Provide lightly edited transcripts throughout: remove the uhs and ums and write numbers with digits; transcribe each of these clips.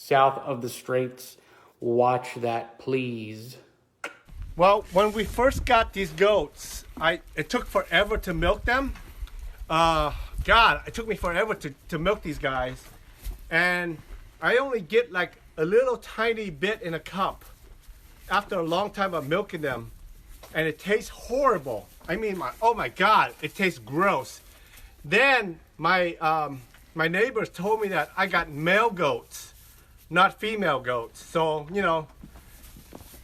south of the straits. Watch that, please. Well, when we first got these goats, it took forever to milk them. God, it took me forever to milk these guys. And I only get like a little tiny bit in a cup after a long time of milking them. And it tastes horrible. I mean, oh my God, it tastes gross. Then my neighbors told me that I got male goats, not female goats. So, you know,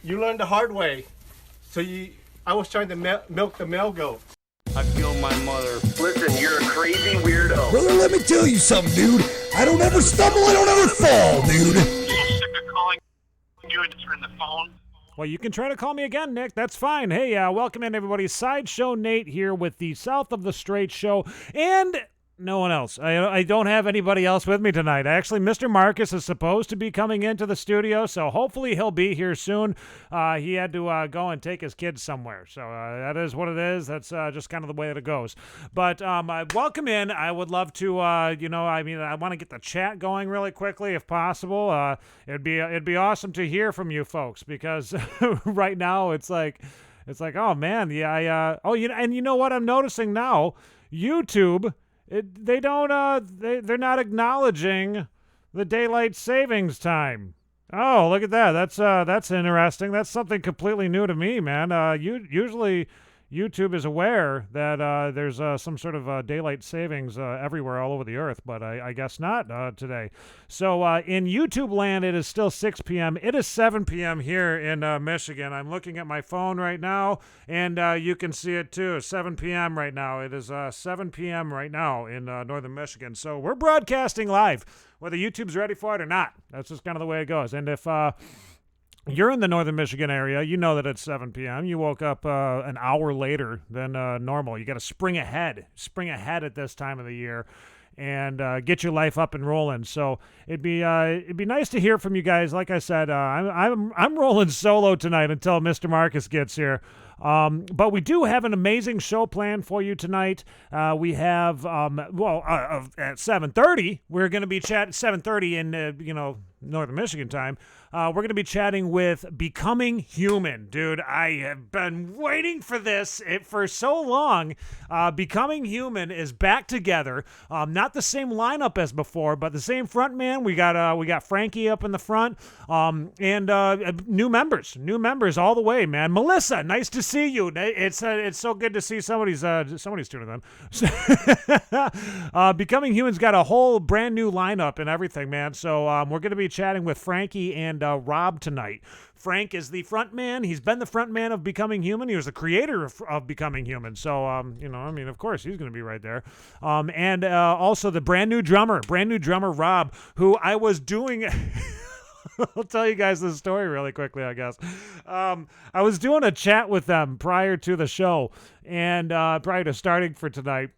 you learn the hard way. So I was trying to milk the male goats. I feel my mother. Listen, you're a crazy weirdo. Brother, let me tell you something, dude. I don't ever stumble, I don't ever fall, dude. I'm sick of calling you and turn the phone. Well, you can try to call me again, Nick. That's fine. Hey, welcome in, everybody. Sideshow Nate here with the South of the Straight Show. And no one else. I don't have anybody else with me tonight. Actually, Mr. Marcus is supposed to be coming into the studio, so hopefully he'll be here soon. He had to go and take his kids somewhere, so that is what it is. That's just kind of the way that it goes. But welcome in. I would love to, I want to get the chat going really quickly if possible. It'd be awesome to hear from you folks because right now it's like, oh man, yeah, and you know what I'm noticing now? YouTube. They're not acknowledging the daylight savings time. Oh, look at that. That's interesting. That's something completely new to me, man. Usually YouTube is aware that there's some sort of daylight savings everywhere all over the earth, but I guess not today. So in YouTube land, it is still 6 p.m. It is 7 p.m. here in Michigan. I'm looking at my phone right now, and you can see it too. 7 p.m. right now. It is 7 p.m. right now in northern Michigan. So we're broadcasting live, whether YouTube's ready for it or not. That's just kind of the way it goes. And if you're in the northern Michigan area, you know that it's 7 p.m. You woke up an hour later than normal. You got to spring ahead at this time of the year and get your life up and rolling. So it'd be nice to hear from you guys. Like I said, I'm rolling solo tonight until Mr. Marcus gets here. But we do have an amazing show planned for you tonight. We have, at 7:30, we're going to be chatting 7:30 in, northern Michigan time. We're going to be chatting with Becoming Human. Dude, I have been waiting for this for so long. Becoming Human is back together. Not the same lineup as before, but the same front man. We got Frankie up in the front, and new members all the way, man. Melissa, nice to see you. It's so good to see somebody's tuning in. Becoming Human's got a whole brand new lineup and everything, man. So we're going to be chatting with Frankie and Rob tonight. Frank is the front man. He's been the front man of Becoming Human. He was the creator of Becoming Human. So, of course, he's going to be right there. And also the brand new drummer Rob, who I was doing... I'll tell you guys this story really quickly, I guess. I was doing a chat with them prior to the show and prior to starting for tonight.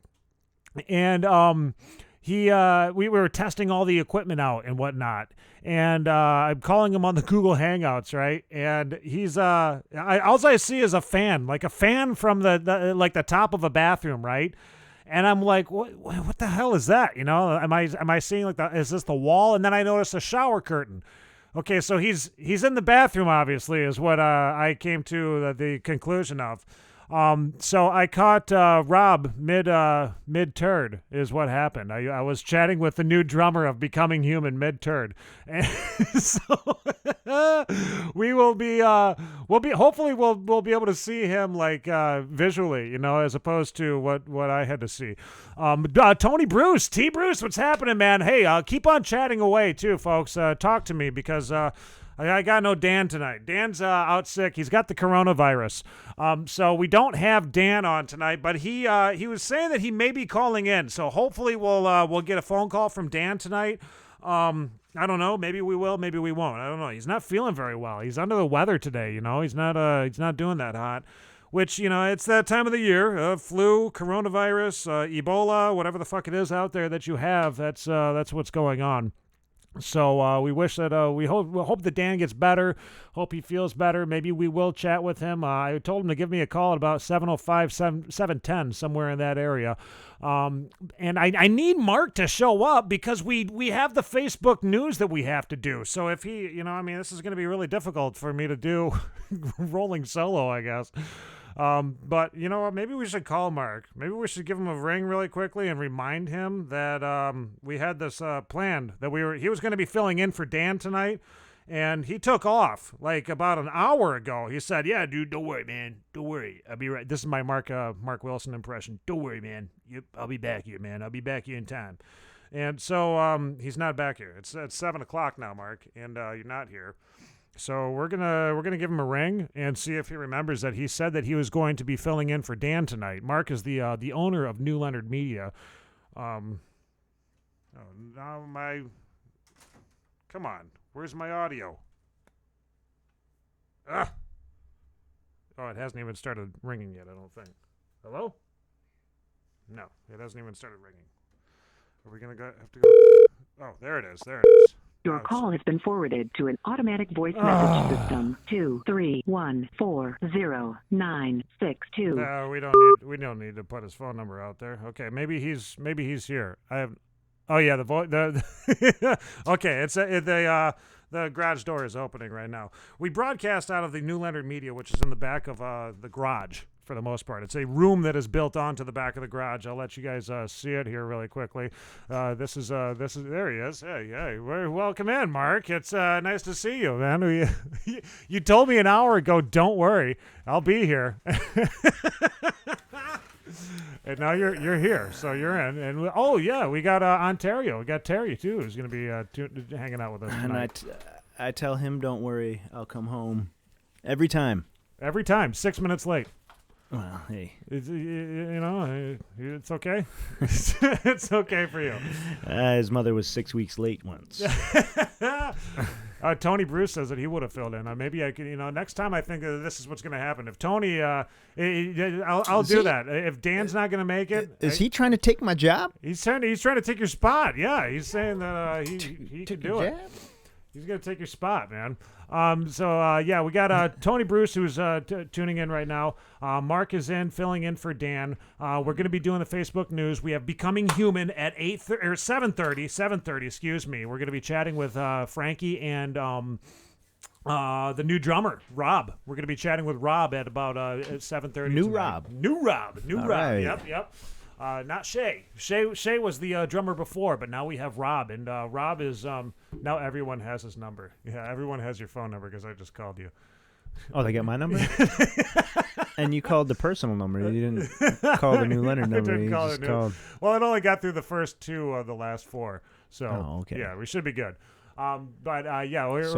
And we were testing all the equipment out and whatnot. And I'm calling him on the Google Hangouts, right? And he's all I see is a fan from the top of a bathroom, right? And I'm like, what the hell is that? Am I seeing is this the wall? And then I notice a shower curtain. Okay, so he's in the bathroom, obviously, is what I came to the conclusion of. So I caught Rob mid-turd is what happened. I was chatting with the new drummer of Becoming Human mid-turd. And so we'll be able to see him visually, as opposed to what I had to see. Tony Bruce, T Bruce, what's happening, man? Hey, keep on chatting away too, folks. Talk to me because I got no Dan tonight. Dan's out sick. He's got the coronavirus. So we don't have Dan on tonight, but he was saying that he may be calling in. So hopefully we'll get a phone call from Dan tonight. I don't know. Maybe we will. Maybe we won't. I don't know. He's not feeling very well. He's under the weather today. He's not doing that hot. Which, it's that time of the year. Flu, coronavirus, Ebola, whatever the fuck it is out there that you have. That's what's going on. So we wish that we hope that Dan gets better. Hope he feels better. Maybe we will chat with him. I told him to give me a call at about 7:05, 7:10, somewhere in that area. And I need Mark to show up because we have the Facebook news that we have to do. So if he, this is going to be really difficult for me to do rolling solo, I guess. But you know what? Maybe we should call Mark. Maybe we should give him a ring really quickly and remind him that we had this planned that he was going to be filling in for Dan tonight, and he took off like about an hour ago. He said, "Yeah, dude, don't worry, man. Don't worry. I'll be right." This is my Mark Wilson impression. Don't worry, man. I'll be back here, man. I'll be back here in time. And so he's not back here. It's 7:00 now, Mark, and you're not here. So we're gonna give him a ring and see if he remembers that he said that he was going to be filling in for Dan tonight. Mark is the owner of New Leonard Media. Come on, where's my audio? Oh, it hasn't even started ringing yet. I don't think. Hello? No, it hasn't even started ringing. Are we gonna have to go? Oh, there it is. There it is. Your call has been forwarded to an automatic voice message system. 231409662. No, we don't need to put his phone number out there. Okay, maybe he's here. Oh yeah, okay, it's the garage door is opening right now. We broadcast out of the New Leonard Media, which is in the back of the garage for the most part. It's a room that is built onto the back of the garage. I'll let you guys see it here really quickly. This is there he is. Hey, welcome in, Mark. It's nice to see you, man. You told me an hour ago, don't worry, I'll be here. And now you're here, so you're in. And we got Ontario. We got Terry too, who's going to be hanging out with us tonight. And I tell him, don't worry, I'll come home every time. Every time, 6 minutes late. Well, hey, it's okay. It's okay for you. His mother was 6 weeks late once. Tony Bruce says that he would have filled in. Maybe I could, next time I think this is what's going to happen. If Tony, I'll do that. If Dan's not going to make it, is he trying to take my job? He's trying to take your spot. Yeah, he's saying that he could do it. He's going to take your spot, man. We got Tony Bruce, who's tuning in right now. Mark is filling in for Dan. We're going to be doing the Facebook news. We have Becoming Human at 7:30, excuse me. We're going to be chatting with Frankie and the new drummer, Rob. We're going to be chatting with Rob at about 7:30. New tonight. Rob. Right. Yep. Not Shay. Shay was the drummer before, but now we have Rob, and Rob is now everyone has his number. Yeah, everyone has your phone number because I just called you. Oh, they got my number? And you called the personal number. You didn't call the New Leonard number. You just called. Well, it only got through the first two of the last four. So, okay. Yeah, we should be good. So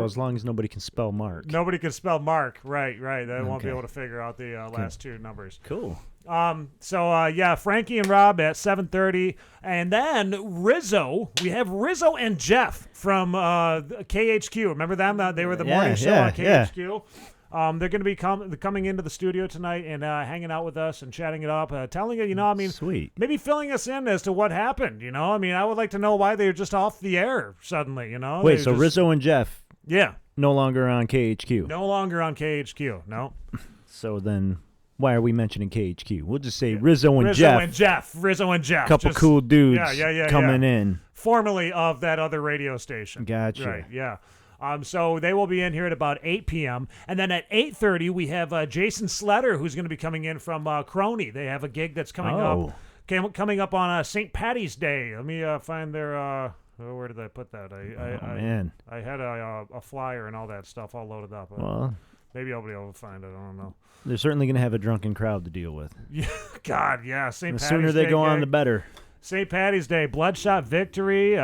as long as nobody can spell Mark. Nobody can spell Mark. Right. They won't be able to figure out the last two numbers. Cool. Frankie and Rob at 7:30, and then Rizzo. We have Rizzo and Jeff from KHQ. Remember them? They were the morning show on KHQ. Yeah. They're going to be coming into the studio tonight and hanging out with us and chatting it up, telling it, sweet. Maybe filling us in as to what happened. I would like to know why they were just off the air suddenly. Wait, so Rizzo and Jeff? Yeah. No longer on KHQ. No longer on KHQ. No. So then, why are we mentioning KHQ? We'll just say Rizzo and Jeff. Rizzo and Jeff. Couple cool dudes coming in. Formerly of that other radio station. Gotcha. Right, yeah. So they will be in here at about 8 p.m. And then at 8:30, we have Jason Sletter, who's going to be coming in from Kronie. They have a gig that's coming up on St. Paddy's Day. Let me find their... where did I put that? Man. I had a flyer and all that stuff all loaded up. Well... Maybe I'll be able to find it. I don't know. They're certainly going to have a drunken crowd to deal with. Yeah, God, yeah. The sooner they go on, the better. St. Patty's Day, Bloodshot Victory.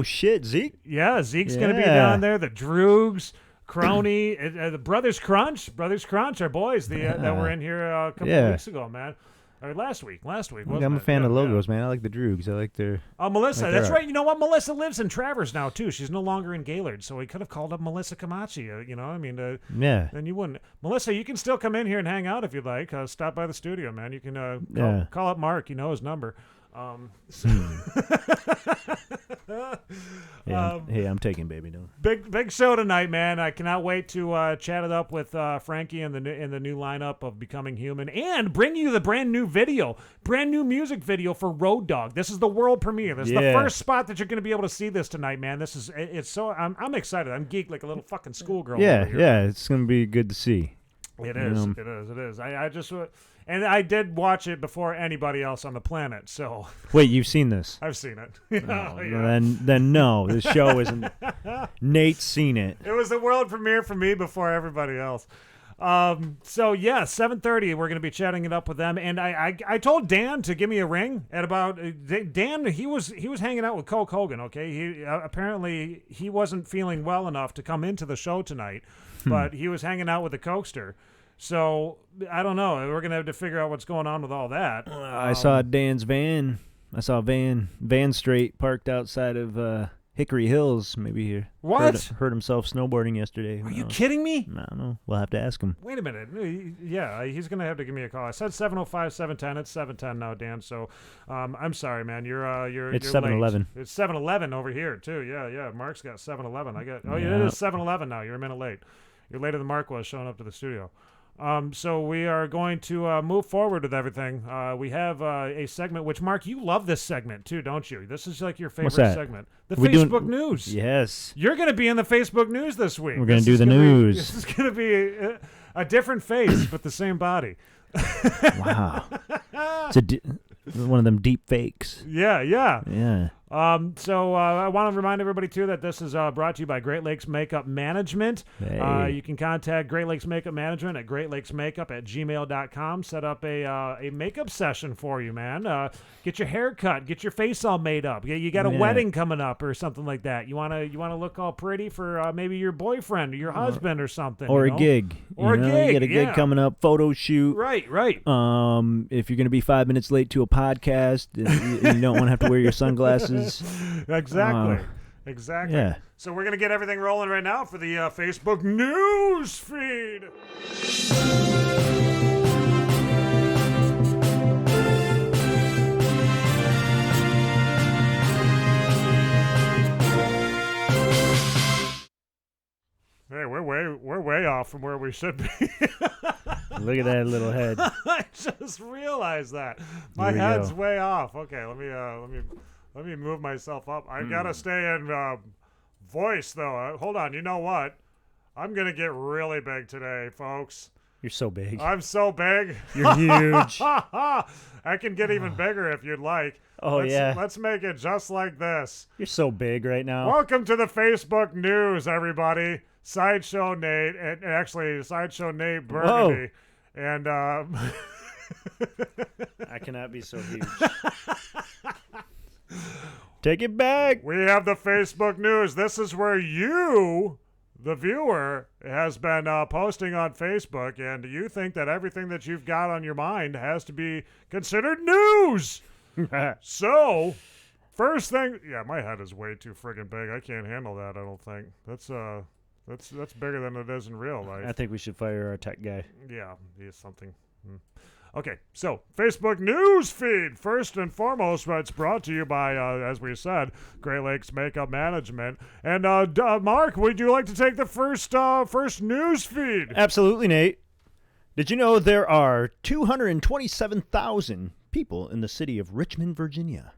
Shit, Zeke? Yeah, Zeke's going to be down there. The Droogs, Kronie, the Brothers Crunch. Brothers Crunch, our boys that were in here a couple of weeks ago, man. Or last week, wasn't it? I'm a fan of logos, man. I like the Droogs. I like their... Melissa, that's right. You know what? Melissa lives in Travers now, too. She's no longer in Gaylord, so we could have called up Melissa Camachi, yeah. Then you wouldn't. Melissa, you can still come in here and hang out if you'd like. Stop by the studio, man. You can call up Mark. You know his number. Hey, I'm taking baby. No. Big show tonight, man. I cannot wait to chat it up with Frankie in the new lineup of Becoming Human, and bring you the brand new music video for Road Dogg. This is the world premiere. This is the first spot that you're going to be able to see this tonight, man. It's so I'm excited. I'm geeked like a little fucking schoolgirl. Yeah, it's going to be good to see. It is. I just. And I did watch it before anybody else on the planet, so... Wait, you've seen this? I've seen it. Then no, this show isn't... Nate's seen it. It was the world premiere for me before everybody else. So, yeah, 7:30, we're going to be chatting it up with them. And I told Dan to give me a ring at about... Dan, he was hanging out with Hulk Hogan, okay? He apparently, he wasn't feeling well enough to come into the show tonight, but he was hanging out with the Cokester. So, I don't know. We're going to have to figure out what's going on with all that. I saw Dan's van. I saw Van Straight parked outside of Hickory Hills. Maybe he hurt himself snowboarding yesterday. Are you kidding me? I don't know. We'll have to ask him. Wait a minute. Yeah, he's going to have to give me a call. I said 7:05, 7:10. It's 7:10 now, Dan. So, I'm sorry, man. It's you're 7-11. late. It's 7:11 over here, too. Yeah. Mark's got 7:11. It is 7:11 now. You're a minute late. You're later than Mark was showing up to the studio. So we are going to move forward with everything. We have a segment, which, Mark, you love this segment, too, don't you? This is like your favorite segment. The Facebook News. Yes. You're going to be in the Facebook News this week. We're going to do the news. This is going to be a different face, but the same body. Wow. It's one of them deep fakes. Yeah. Yeah. So I want to remind everybody, too, that this is brought to you by Great Lakes Makeup Management. Hey. You can contact Great Lakes Makeup Management at greatlakesmakeup@gmail.com. Set up a makeup session for you, man. Get your hair cut. Get your face all made up. You got a wedding coming up or something like that. You want to look all pretty for maybe your boyfriend or your husband or something. Or a gig. Or a gig, You got a gig coming up, photo shoot. Right. If you're going to be 5 minutes late to a podcast, you don't want to have to wear your sunglasses. Exactly. Yeah. So we're going to get everything rolling right now for the Facebook News feed. Hey, we're way off from where we should be. Look at that little head. I just realized that my head's way off. Okay, let me move myself up. I gotta stay in voice though. Hold on. You know what? I'm gonna get really big today, folks. You're so big. I'm so big. You're huge. I can get even bigger if you'd like. Let's make it just like this. You're so big right now. Welcome to the Facebook News, everybody. Sideshow Nate, and actually Sideshow Nate Burgundy. Whoa. And I cannot be so huge. Take it back. We have the Facebook News. This is where you, the viewer, has been posting on Facebook, and you think that everything that you've got on your mind has to be considered news. So, first thing, my head is way too friggin' big. I can't handle that. I don't think that's bigger than it is in real life. I think we should fire our tech guy. Yeah, he's something. Okay, so Facebook News feed. First and foremost, it's brought to you by, as we said, Great Lakes Makeup Management. And Mark, would you like to take the first news feed? Absolutely, Nate. Did you know there are 227,000 people in the city of Richmond, Virginia?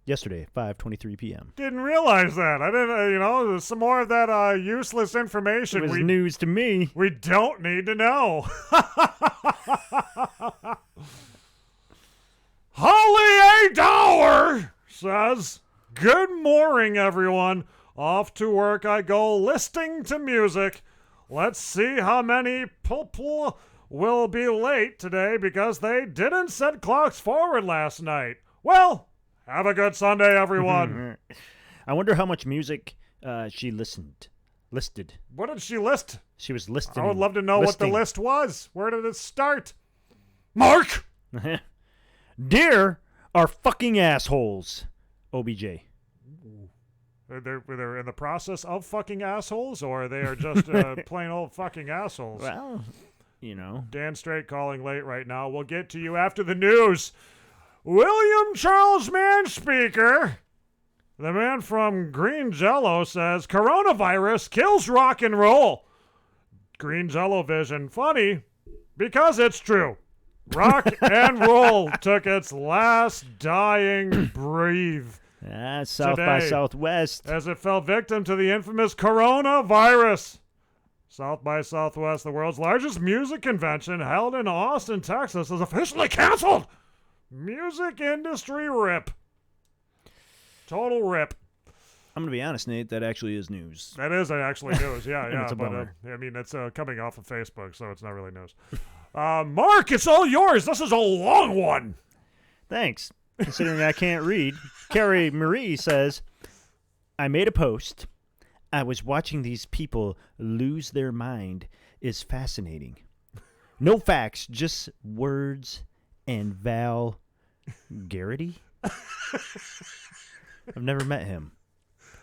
Yesterday, 5:23 p.m. Didn't realize that. I didn't, there's some more of that useless information. It was news to me. We don't need to know. Holly A. Dower says, "Good morning, everyone. Off to work I go, listening to music. Let's see how many people will be late today because they didn't set clocks forward last night. Well, have a good Sunday, everyone." I wonder how much music she listed. What did she list? She was listing. I would love to know what the list was. Where did it start? Mark! Deer are fucking assholes. OBJ. They're in the process of fucking assholes, or they are just plain old fucking assholes? Well, Dan Straight calling late right now. We'll get to you after the news. William Charles Manspeaker, the man from Green Jello, says coronavirus kills rock and roll. Green Jello vision. Funny, because it's true. Rock and roll took its last dying breath. South by today, Southwest. as it fell victim to the infamous coronavirus. South by Southwest, the world's largest music convention held in Austin, Texas, is officially canceled. Music industry rip. Total rip. I'm going to be honest, Nate, that actually is news. That is actually news, yeah. It's a But bummer. I mean, it's coming off of Facebook, so it's not really news. Mark, it's all yours. This is a long one. Thanks. Considering I can't read, Carrie Marie says, I made a post. I was watching these people lose their mind is fascinating. No facts, just words and Val Garrity. I've never met him.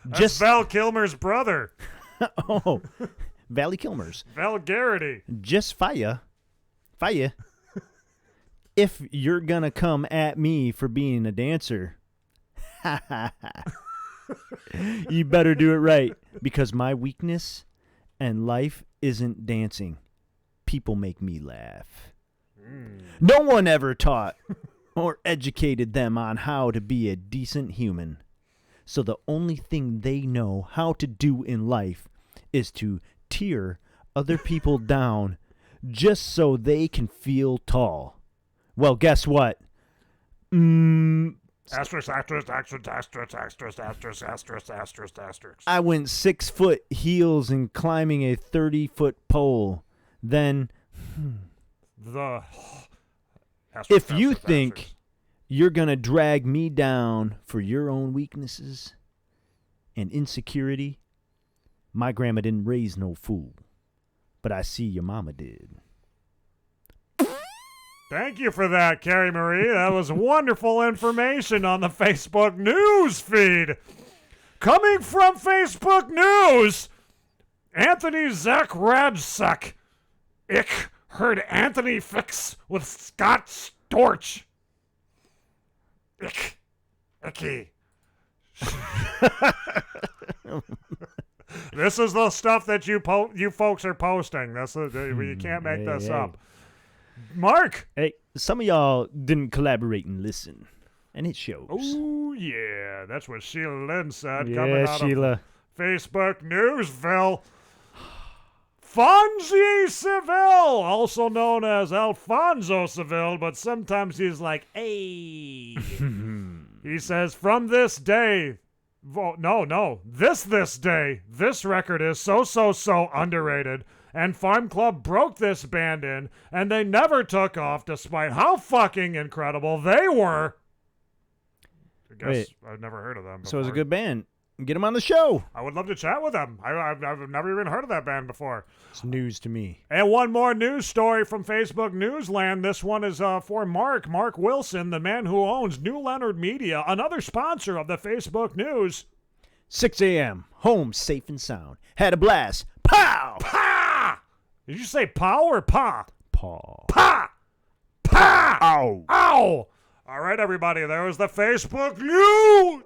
That's Val Kilmer's brother. Oh, Valley Kilmer's. Val Garrity. Just fire. If you're gonna come at me for being a dancer, you better do it right, because my weakness and life isn't dancing. People make me laugh. No one ever taught or educated them on how to be a decent human. So the only thing they know how to do in life is to tear other people down just so they can feel tall. Well, guess what? Asterisk. I went 6 foot heels and climbing a 30-foot pole. Then, if you think you're going to drag me down for your own weaknesses and insecurity, my grandma didn't raise no fool, but I see your mama did. Thank you for that, Carrie Marie. That was wonderful information on the Facebook news feed. Coming from Facebook News, Anthony Zach Radsuck. Ich heard Anthony fix with Scott Storch. Icky. This is the stuff that you folks are posting. You can't make this up. Mark. Hey, some of y'all didn't collaborate and listen, and it shows. Oh, yeah. That's what Sheila Lynn said. Yeah, coming out Sheila. of Facebook Newsville. Fonzie Seville, also known as Alfonso Seville, but sometimes he's like, hey. He says, from this day, this day, this record is so underrated, and Farm Club broke this band in, and they never took off despite how fucking incredible they were. I guess I've never heard of them before. So it's a good band. Get them on the show. I would love to chat with them. I've never even heard of that band before. It's news to me. And one more news story from Facebook Newsland. This one is for Mark Wilson, the man who owns New Leonard Media, another sponsor of the Facebook News. 6 a.m. Home safe and sound. Had a blast. Pow! Pa! Did you say pow or pa? Paw. Pa! Pa! Ow! Ow! All right, everybody, there was the Facebook News.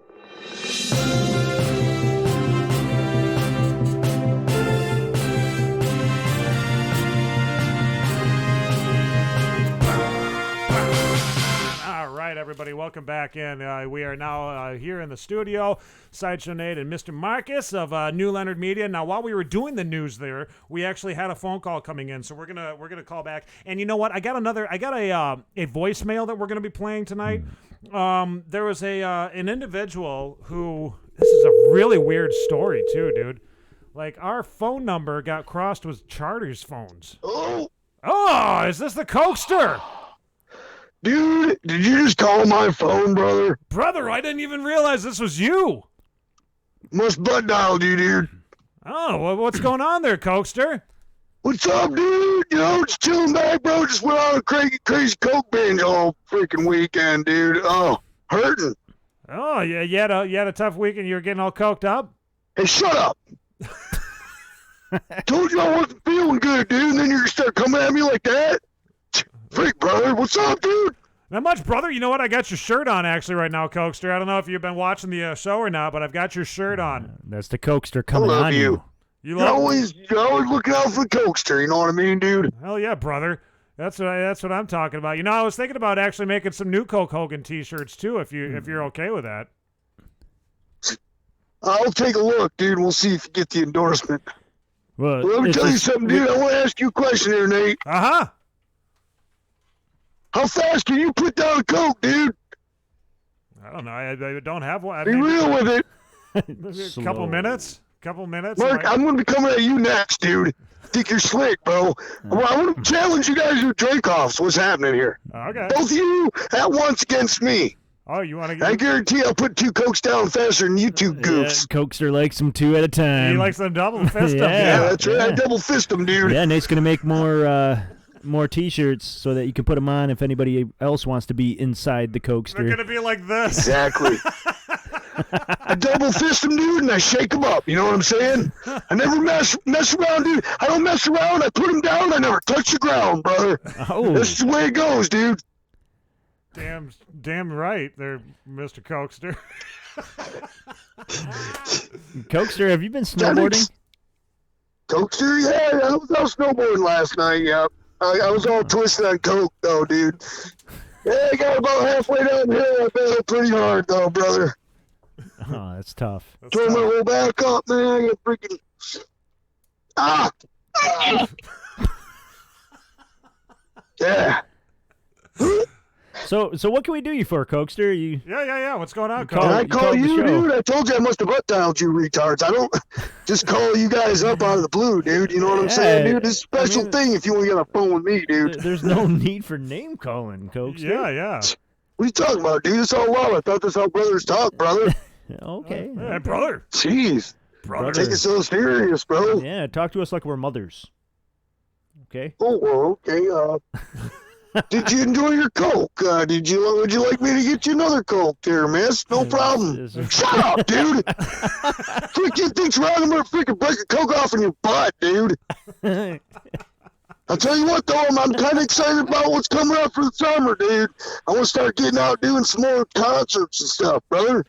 All right, everybody, welcome back in. We are now here in the studio, Sideshow Nate and Mr. Marcus of New Leonard Media. Now, while we were doing the news there, we actually had a phone call coming in, so we're gonna call back. And you know what? I got a voicemail that we're gonna be playing tonight. There was an individual who, this is a really weird story too, dude. Like, our phone number got crossed with Charter's phones. Oh, is this the Cokester? Dude, did you just call my phone, brother? Brother, I didn't even realize this was you. Must butt dialed you, dude. Oh, well, what's going on there, Cokester? What's up, dude? You know, just chilling back, bro. Just went on a crazy coke binge all freaking weekend, dude. Oh, hurting. Oh, yeah, you had a tough weekend. You were getting all coked up? Hey, shut up. Told you I wasn't feeling good, dude, and then you're gonna start coming at me like that? Freak, brother. What's up, dude? Not much, brother. You know what? I got your shirt on actually right now, Cokester. I don't know if you've been watching the show or not, but I've got your shirt on. That's the Cokester coming love on you. You're always looking out for the Cokester. You know what I mean, dude? Hell yeah, brother. That's what I'm talking about. You know, I was thinking about actually making some new Coke Hogan T-shirts too, if you're okay with that. I'll take a look, dude. We'll see if you get the endorsement. Well, Let me tell you something, dude. I want to ask you a question here, Nate. Uh-huh. How fast can you put down a Coke, dude? I don't know. I don't have one. Be real with it. A couple minutes. Mark, I'm going to be coming at you next, dude. Think you're slick, bro. Well, I want to challenge you guys to drink-offs. What's happening here? Okay. Both of you at once against me. Oh, you want to I guarantee I'll put 2 Cokes down faster than you two goofs. Yeah, Cokester likes them 2 at a time. He likes them double fist Yeah. them. Yeah, that's right. I double fist them, dude. Yeah, Nate's going to make more T-shirts so that you can put them on if anybody else wants to be inside the Cokester. They're gonna be like this. Exactly. I double fist them, dude, and I shake them up. You know what I'm saying? I never mess around, dude. I don't mess around. I put them down. I never touch the ground, brother. Oh. This is the way it goes, dude. Damn right, there, Mr. Cokester. Cokester, have you been snowboarding? Cokester, yeah, I was out snowboarding last night, yeah. I was all twisted on coke, though, dude. Yeah, I got about halfway down the hill. I fell pretty hard, though, brother. Oh, that's tough. Turned my whole back up, man. I got freaking... Ah! Yeah. So what can we do you for, Cokester? Yeah. What's going on, Call- Can Coke? I you call called the you, show. dude? I told you I must have butt dialed you retards. I don't just call you guys up out of the blue, dude. You know what I'm saying, dude? This is a special thing if you want to get on the phone with me, dude. There's no need for name calling, Cokester. Yeah. What are you talking about, dude? It's all love. I thought that's how brothers talk, brother. Okay. Hey, brother. Jeez. Brother. Take it so serious, bro. Yeah, talk to us like we're mothers. Okay. Oh, well, okay. Did you enjoy your Coke? Would you like me to get you another Coke there, miss? No problem. Shut up, dude. Freaking thinks wrong. I'm going to freaking break a Coke off in your butt, dude. I'll tell you what, though, I'm kind of excited about what's coming up for the summer, dude. I want to start getting out doing some more concerts and stuff, brother.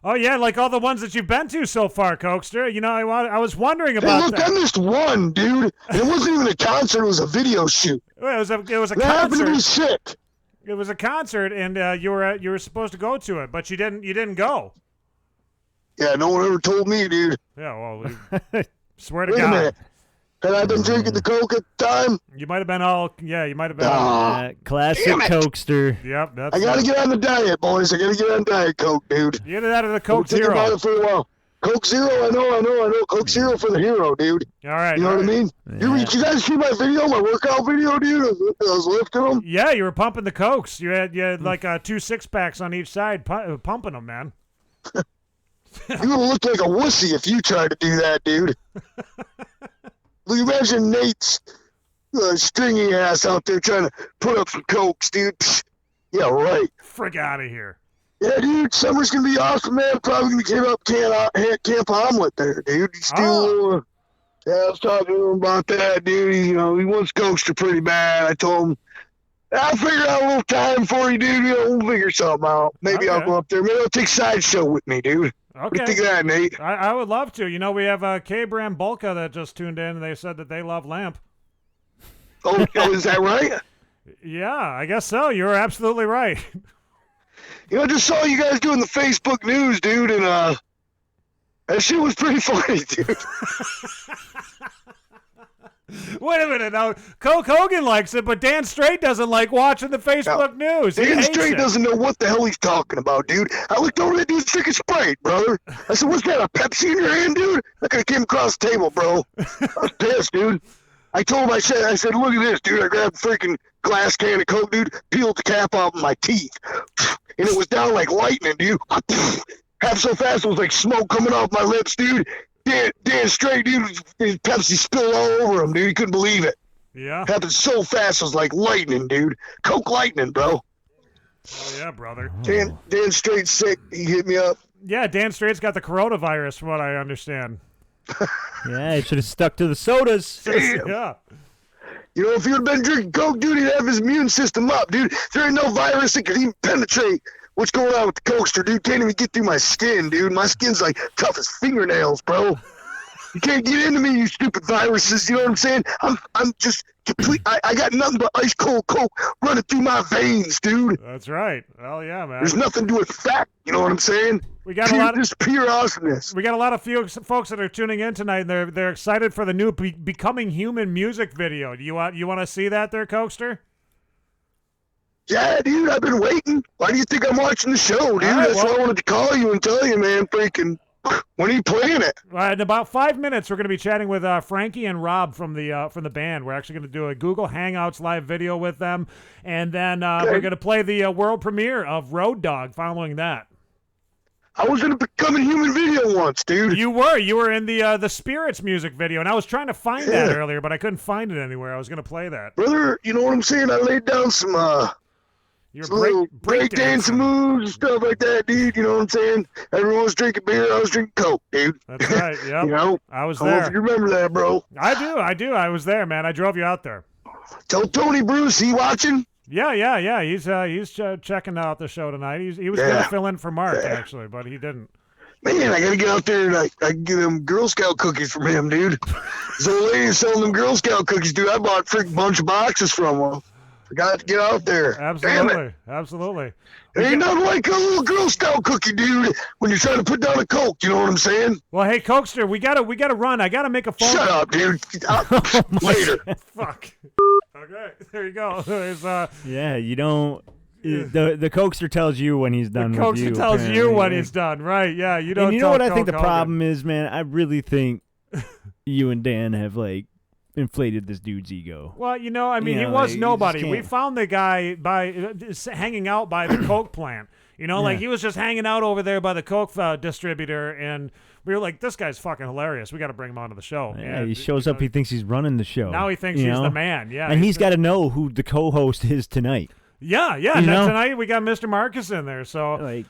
Oh yeah, like all the ones that you've been to so far, Cokester. You know, I was wondering Hey, about look, that. I missed one, dude. It wasn't even a concert. It was a video shoot. Well, it was a That happened to be concert. sick. It was a concert, and you were supposed to go to it, but you didn't go. Yeah, no one ever told me, dude. Yeah, well, swear to Wait a God, minute. Had I been drinking the Coke at the time? you might have been all. Yeah, you might have been. Classic Damn it. Cokester. Yep, that's. I gotta get on the diet, boys. I gotta get on Diet Coke, dude. Get it out of the I've Coke been thinking about Zero. it for a while. Coke Zero, I know. Coke Zero for the hero, dude. All right. You know what I mean? Yeah. Did you guys see my video, my workout video, dude? I was lifting them. Yeah, you were pumping the Cokes. You had like 2 6-packs on each side, pumping them, man. You would look like a wussy if you tried to do that, dude. Look, imagine Nate's stringy ass out there trying to put up some Cokes, dude. Psh, yeah, right. Frick out of here. Yeah, dude, summer's gonna be awesome, man. Probably gonna give up Camp Omelet there, dude. Still, yeah, I was talking to him about that, dude. He wants Ghoster pretty bad. I told him, I'll figure out a little time for you, dude. We'll figure something out. Maybe I'll Okay. go up there. Maybe I'll take Sideshow with me, dude. What do you Okay. think of that, Nate? I would love to. You know, we have K-Brand Bulka that just tuned in, and they said that they love Lamp. Oh, is that right? Yeah, I guess so. You're absolutely right. I just saw you guys doing the Facebook news, dude, and that shit was pretty funny, dude. Wait a minute. Now, Coke Hogan likes it, but Dan Straight doesn't like watching the Facebook news. He Dan hates Straight it. doesn't know what the hell he's talking about, dude. I looked over at that dude's freaking Sprite, brother. I said, what's that, a Pepsi in your hand, dude? That could have came across the table, bro. I was pissed, dude. I told him, I said, look at this, dude. I grabbed a freaking glass can of Coke, dude, peeled the cap off of my teeth. And it was down like lightning, dude. Happened so fast, it was like smoke coming off my lips, dude. Dan Straight, dude, his Pepsi spilled all over him, dude. He couldn't believe it. Yeah. Happened so fast, it was like lightning, dude. Coke lightning, bro. Oh, yeah, brother. Dan Straight's sick. He hit me up. Yeah, Dan Straight's got the coronavirus, from what I understand. Yeah, it should have stuck to the sodas. Yeah. You know, if he would have been drinking Coke, dude, he'd have his immune system up, dude. There ain't no virus that could even penetrate what's going on with the Cokester, dude. Can't even get through my skin, dude. My skin's like tough as fingernails, bro. You can't get into me, you stupid viruses. You know what I'm saying? I'm just complete. I got nothing but ice cold Coke running through my veins, dude. That's right. Well, yeah, man. There's nothing to it fat. You know what I'm saying? We got a lot of this pure awesomeness. We got a lot of folks that are tuning in tonight, and they're excited for the new Becoming Human music video. Do you want to see that there, Cokester? Yeah, dude, I've been waiting. Why do you think I'm watching the show, dude? That's why I wanted to call you and tell you, man. Freaking, when are you playing it? In about 5 minutes, we're going to be chatting with Frankie and Rob from the band. We're actually going to do a Google Hangouts live video with them, and then we're going to play the world premiere of Road Dogg following that. I was in a Becoming Human video once, dude. You were in the Spirits music video, and I was trying to find that earlier, but I couldn't find it anywhere. I was going to play that. Brother, you know what I'm saying? I laid down some little break dancing moves and stuff like that, dude. You know what I'm saying? Everyone was drinking beer. I was drinking Coke, dude. That's right. Yep. You know? I was I don't know there. if you remember that, bro. I do. I was there, man. I drove you out there. Tell Tony Bruce, he watching? Yeah. He's checking out the show tonight. He was going to fill in for Mark, actually, but he didn't. Man, I got to get out there and I can get them Girl Scout cookies from him, dude. This old lady selling them Girl Scout cookies, dude. I bought a freaking bunch of boxes from him. I got to get out there. Absolutely. It ain't nothing like a little Girl Scout cookie, dude, when you're trying to put down a Coke. You know what I'm saying? Well, hey, Cokester, we gotta run. I gotta make a phone. Shut up, dude. Later. Fuck. Okay, there you go. There's Yeah, you don't. The Cokester tells you when he's done. The with you, Cokester tells apparently. you when he's done, right? Yeah, you don't. And you know tell what I Coke think the Hogan. problem is, man? I really think you and Dan have inflated this dude's ego. Well, you know, I mean, he was nobody. We found the guy by hanging out by the Coke plant. You know, like he was just hanging out over there by the Coke distributor, and we were like, this guy's fucking hilarious. We got to bring him onto the show. Yeah, he shows up. He thinks he's running the show. Now he thinks he's the man. Yeah, and he's got to know who the co-host is tonight. Yeah. Tonight we got Mr. Marcus in there. So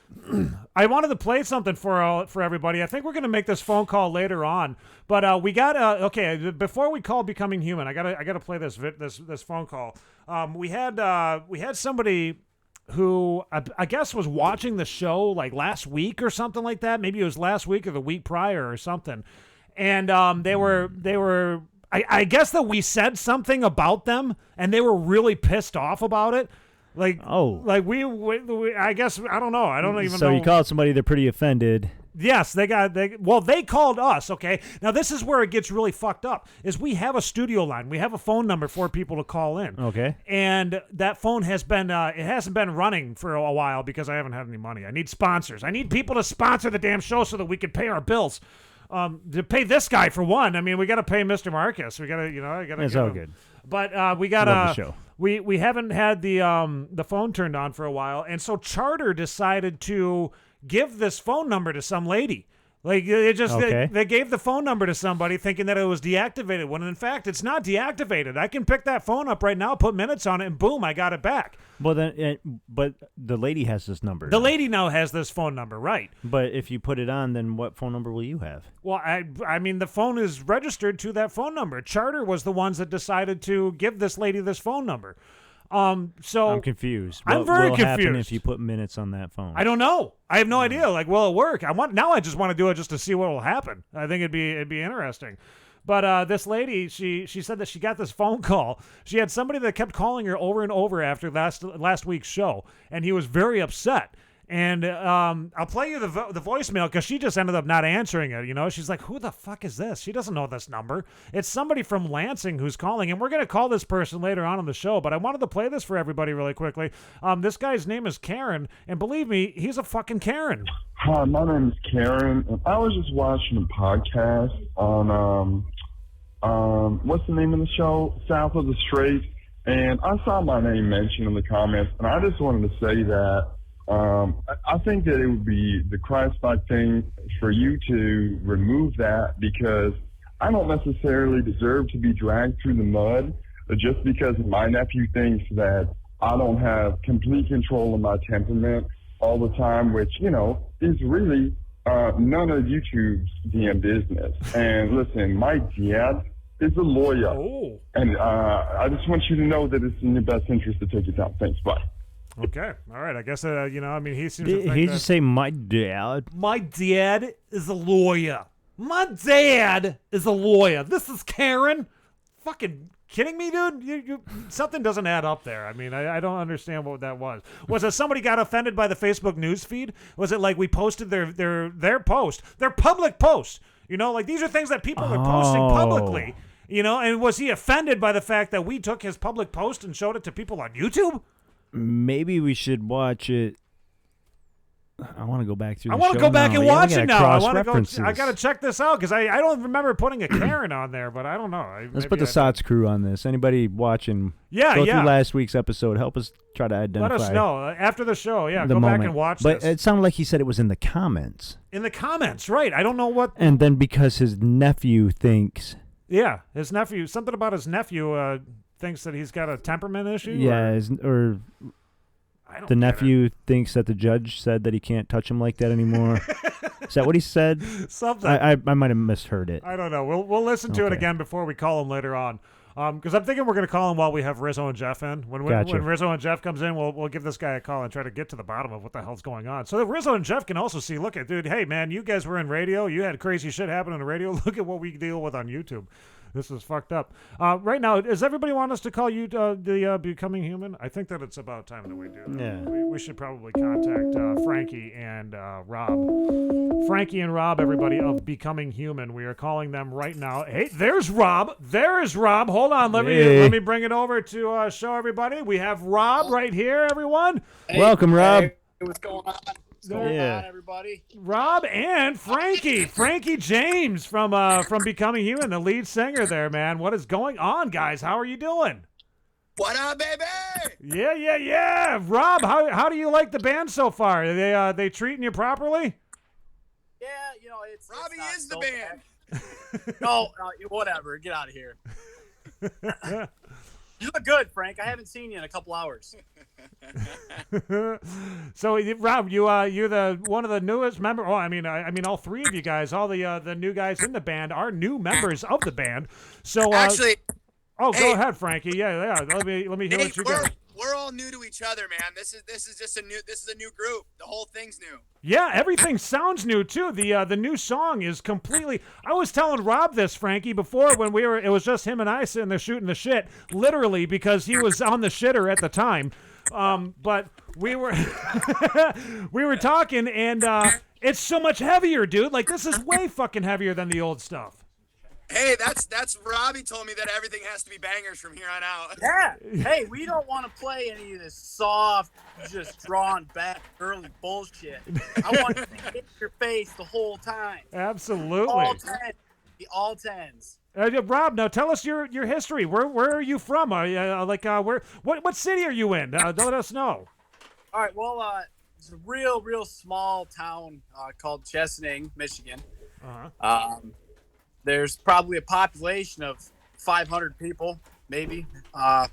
I wanted to play something for everybody. I think we're gonna make this phone call later on, but we got okay. Before we call Becoming Human, I gotta play this phone call. We had somebody who I guess was watching the show like last week or something like that. Maybe it was last week or the week prior or something, and they were. I guess that we said something about them, and they were really pissed off about it. We I guess, I don't know. I don't even know. So you called somebody, they're pretty offended. Yes, they called us, okay? Now, this is where it gets really fucked up, is we have a studio line. We have a phone number for people to call in. Okay. And that phone has been, it hasn't been running for a while because I haven't had any money. I need sponsors. I need people to sponsor the damn show so that we can pay our bills. To pay this guy for one. I mean, we got to pay Mr. Marcus. We got to, It's all good. But we got the show. We haven't had the phone turned on for a while, and so Charter decided to give this phone number to some lady. Like they gave the phone number to somebody thinking that it was deactivated, when in fact it's not deactivated. I can pick that phone up right now, put minutes on it, and boom, I got it back. Well, then, but the lady has this number. The lady now has this phone number, right? But if you put it on, then what phone number will you have? Well, I mean, the phone is registered to that phone number. Charter was the ones that decided to give this lady this phone number. So I'm confused. I'm very confused. Happen if you put minutes on that phone? I don't know. I have no idea. Like, will it work? I just want to do it just to see what will happen. I think it'd be interesting. But this lady, she said that she got this phone call. She had somebody that kept calling her over and over after last week's show, and he was very upset. And I'll play you the voicemail because she just ended up not answering it. You know, she's like, "Who the fuck is this?" She doesn't know this number. It's somebody from Lansing who's calling, and we're gonna call this person later on in the show. But I wanted to play this for everybody really quickly. This guy's name is Karen, and believe me, he's a fucking Karen. Hi, my name is Karen, and I was just watching a podcast on what's the name of the show? South of the Strait, and I saw my name mentioned in the comments, and I just wanted to say that. I think that it would be the Christ-like thing for you to remove that, because I don't necessarily deserve to be dragged through the mud just because my nephew thinks that I don't have complete control of my temperament all the time, which, you know, is really none of YouTube's damn business. And listen, my dad is a lawyer. Oh. And I just want you to know that it's in your best interest to take it down. Thanks. Bye. Okay. All right. I guess, he seems to think He that just say, my dad. my dad is a lawyer. My dad is a lawyer. This is Karen. Fucking kidding me, dude? You something doesn't add up there. I mean, I don't understand what that was. Was it somebody got offended by the Facebook news feed? Was it like we posted their post, their public post? Like these are things that people are posting publicly. And was he offended by the fact that we took his public post and showed it to people on YouTube? Maybe we should watch it. I want to go back through. I want to go back and watch it now. I want to go. I got to check this out because I don't remember putting a Karen on there, but I don't know. Let's put the SOTS crew on this. Anybody watching? Go through last week's episode. Help us try to identify. Let us know after the show. Yeah, go moment. back and watch But this. it sounded like he said it was in the comments. In the comments, right? I don't know what. And then because his nephew thinks. Yeah, his nephew. Something about his nephew thinks that he's got a temperament issue. Yeah, or the nephew thinks that the judge said that he can't touch him like that anymore. Is that what he said? Something. I might have misheard it. I don't know. We'll listen to it again before we call him later on. Because I'm thinking we're going to call him while we have Rizzo and Jeff in. When Rizzo and Jeff comes in, we'll give this guy a call and try to get to the bottom of what the hell's going on. So that Rizzo and Jeff can also see, look at, dude, hey, man, you guys were in radio. You had crazy shit happen on the radio. Look at what we deal with on YouTube. This is fucked up. Right now, does everybody want us to call you the Becoming Human? I think that it's about time that we do that. Yeah. We should probably contact Frankie and Rob. Frankie and Rob, everybody, of Becoming Human. We are calling them right now. Hey, there's Rob. There is Rob. Hold on. Let me bring it over to show everybody. We have Rob right here, everyone. Hey, welcome, Rob. Hey, what's going on? What's going on, everybody? Rob and Frankie James from Becoming Human, the lead singer there, man. What is going on, guys? How are you doing? What up, baby? Yeah. Rob, how do you like the band so far? Are they treating you properly? Yeah, it's Robbie it's is the band. No, whatever. Get out of here. You look good, Frank. I haven't seen you in a couple hours. So, Rob, you're the one of the newest members. Oh, I mean, all three of you guys, all the new guys in the band, are new members of the band. So, Actually, go ahead, Frankie. Yeah. Let me hear what you got. We're all new to each other, man. This is just a new group. The whole thing's new. Yeah, everything sounds new too. The new song is completely. I was telling Rob this, Frankie, before when it was just him and I sitting there shooting the shit, literally because he was on the shitter at the time. But we were we were talking, and it's so much heavier, dude. Like this is way fucking heavier than the old stuff. Hey, that's Robbie told me that everything has to be bangers from here on out. Yeah. Hey, we don't want to play any of this soft, just drawn back early bullshit. I want to hit your face the whole time. Absolutely. All tens. Rob, now tell us your history. Where are you from? What city are you in? Let us know. All right. Well, it's a real small town called Chesaning, Michigan. Uh-huh. There's probably a population of 500 people, maybe. Our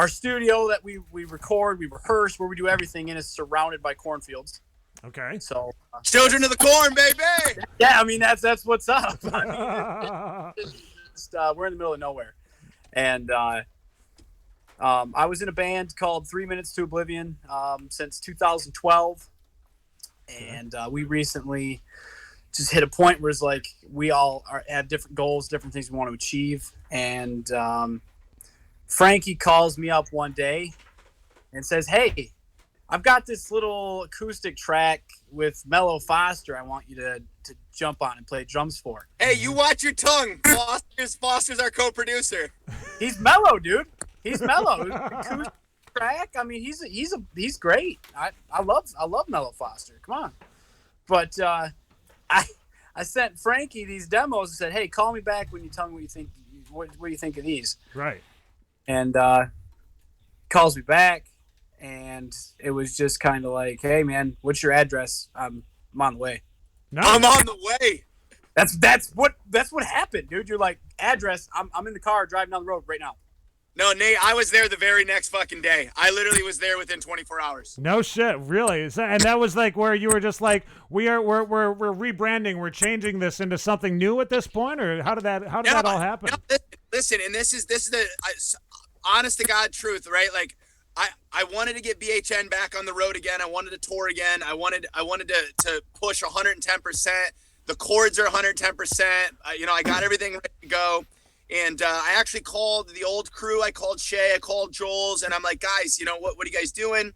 studio that we record, we rehearse, where we do everything in is surrounded by cornfields. Okay. So Children of the Corn, baby. yeah, I mean that's what's up. I mean, we're in the middle of nowhere, and I was in a band called 3 Minutes to Oblivion since 2012, and we recently just hit a point where it's like we all have different goals, different things we want to achieve. And Frankie calls me up one day and says, hey, I've got this little acoustic track with Mello Foster I want you to jump on and play drums for. Hey, you watch your tongue. Foster's our co-producer. He's mellow, dude. He's mellow. Acoustic track. I mean, he's great. I love Mello Foster. Come on. But I sent Frankie these demos and said, hey, call me back when you tell me what you think. What do you think of these? Right. And calls me back, and it was just kind of like, hey, man, what's your address? I'm on the way. No. I'm on the way. That's what happened, dude. You're like, address. I'm in the car driving down the road right now. No, Nate, I was there the very next fucking day. I literally was there within 24 hours. No shit, really? And that was like where you were just like, we're rebranding, we're changing this into something new at this point, or how did that all happen? No, listen, and this is the honest to God truth, right? Like, I wanted to get BHN back on the road again. I wanted to tour again. I wanted to push 110%. The chords are 110%. I got everything ready to go. And I actually called the old crew. I called Shay. I called Joel's, and I'm like, guys, what are you guys doing?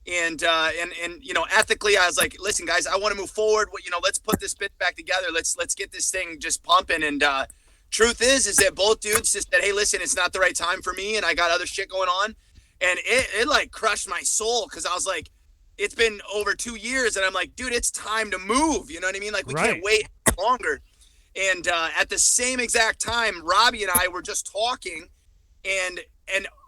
And ethically, I was like, listen, guys, I want to move forward. Let's put this bit back together. Let's get this thing just pumping. And truth is that both dudes just said, hey, listen, it's not the right time for me, and I got other shit going on. And it like crushed my soul, because I was like, it's been over 2 years, and I'm like, dude, it's time to move. You know what I mean? Like, we can't wait longer. And at the same exact time, Robbie and I were just talking, and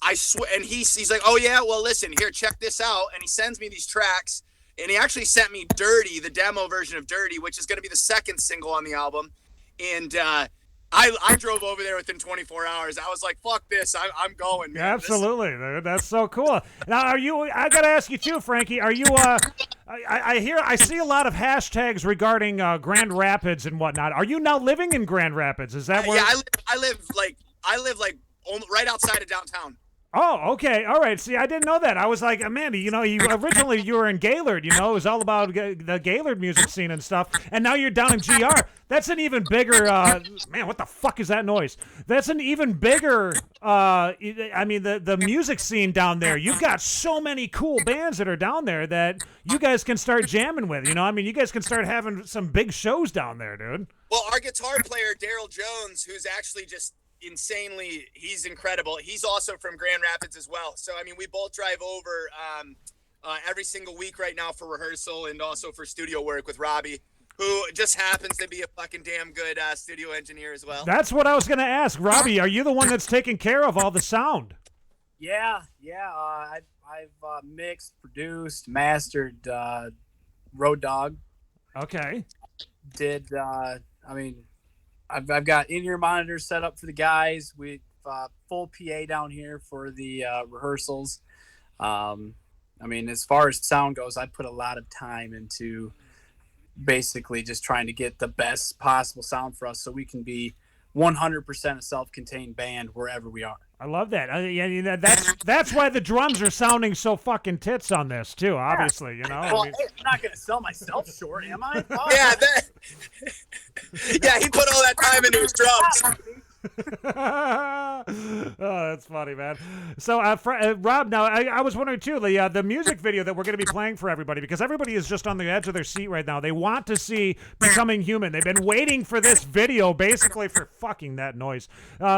I swear, and he's like, oh yeah, well listen, here, check this out, and he sends me these tracks, and he actually sent me Dirty, the demo version of Dirty, which is going to be the second single on the album, and I drove over there within 24 hours. I was like, fuck this, I'm going, man. Absolutely, dude. That's so cool. Now, I gotta ask you too, Frankie, are you I see a lot of hashtags regarding Grand Rapids and whatnot. Are you now living in Grand Rapids? Is that where? Yeah, I live like right outside of downtown. Oh, okay. All right. See, I didn't know that. I was like, Amanda, originally you were in Gaylord, it was all about the Gaylord music scene and stuff. And now you're down in GR. That's an even bigger, man, what the fuck is that noise? That's an even bigger, the music scene down there. You've got so many cool bands that are down there that you guys can start jamming with, you guys can start having some big shows down there, dude. Well, our guitar player, Daryl Jones, who's actually just he's incredible. He's also from Grand Rapids as well. So, we both drive over every single week right now for rehearsal and also for studio work with Robbie, who just happens to be a fucking damn good studio engineer as well. That's what I was going to ask. Robbie, are you the one that's taking care of all the sound? Yeah. I've mixed, produced, mastered Road Dogg. Okay. I've got in-ear monitors set up for the guys. We've full PA down here for the rehearsals. As far as sound goes, I put a lot of time into basically just trying to get the best possible sound for us so we can be 100% a self-contained band wherever we are. I love that. That's why the drums are sounding so fucking tits on this too. Obviously, Well, I'm not gonna sell myself short, am I? Oh. Yeah, he put all that time into his drums. Oh, that's funny, man. So, Rob, now I was wondering too, the music video that we're going to be playing for everybody, because everybody is just on the edge of their seat right now. They want to see Becoming Human. They've been waiting for this video basically for fucking that noise.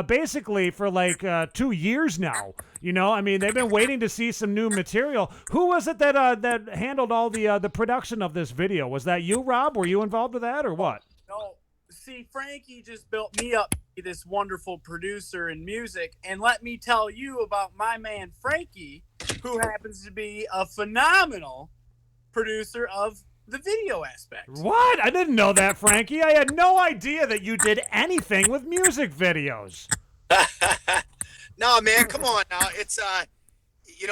Basically for like 2 years now. They've been waiting to see some new material. Who was it that handled all the production of this video? Was that you, Rob? Were you involved with that or what? No. See, Frankie just built me up to be this wonderful producer in music, and let me tell you about my man Frankie, who happens to be a phenomenal producer of the video aspect. What? I didn't know that, Frankie. I had no idea that you did anything with music videos. No, man, come on now. It's when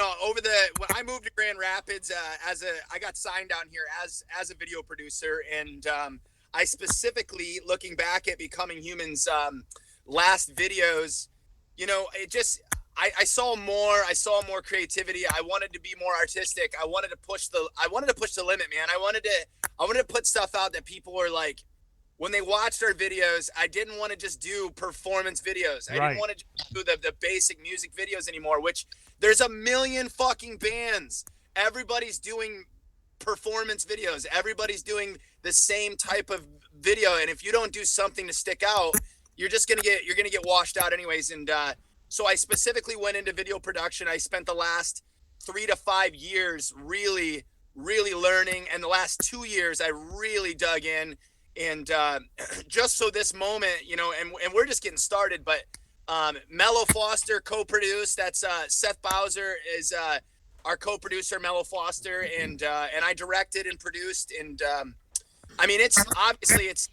I moved to Grand Rapids I got signed down here as a video producer, and I specifically, looking back at Becoming Human's last videos, I saw more creativity. I wanted to be more artistic. I wanted to push the limit, man. I wanted to put stuff out that people were like, when they watched our videos, I didn't want to just do performance videos. I didn't want to just do the basic music videos anymore, which there's a million fucking bands. Everybody's doing performance videos. Everybody's doing the same type of video, and if you don't do something to stick out, you're gonna get washed out anyways. And so I specifically went into video production. I spent the last 3 to 5 years really learning, and the last 2 years I really dug in. And just so this moment, and we're just getting started, but Mello Foster co-produced. That's Seth Bowser is our co-producer, Mello Foster, and I directed and produced. And it's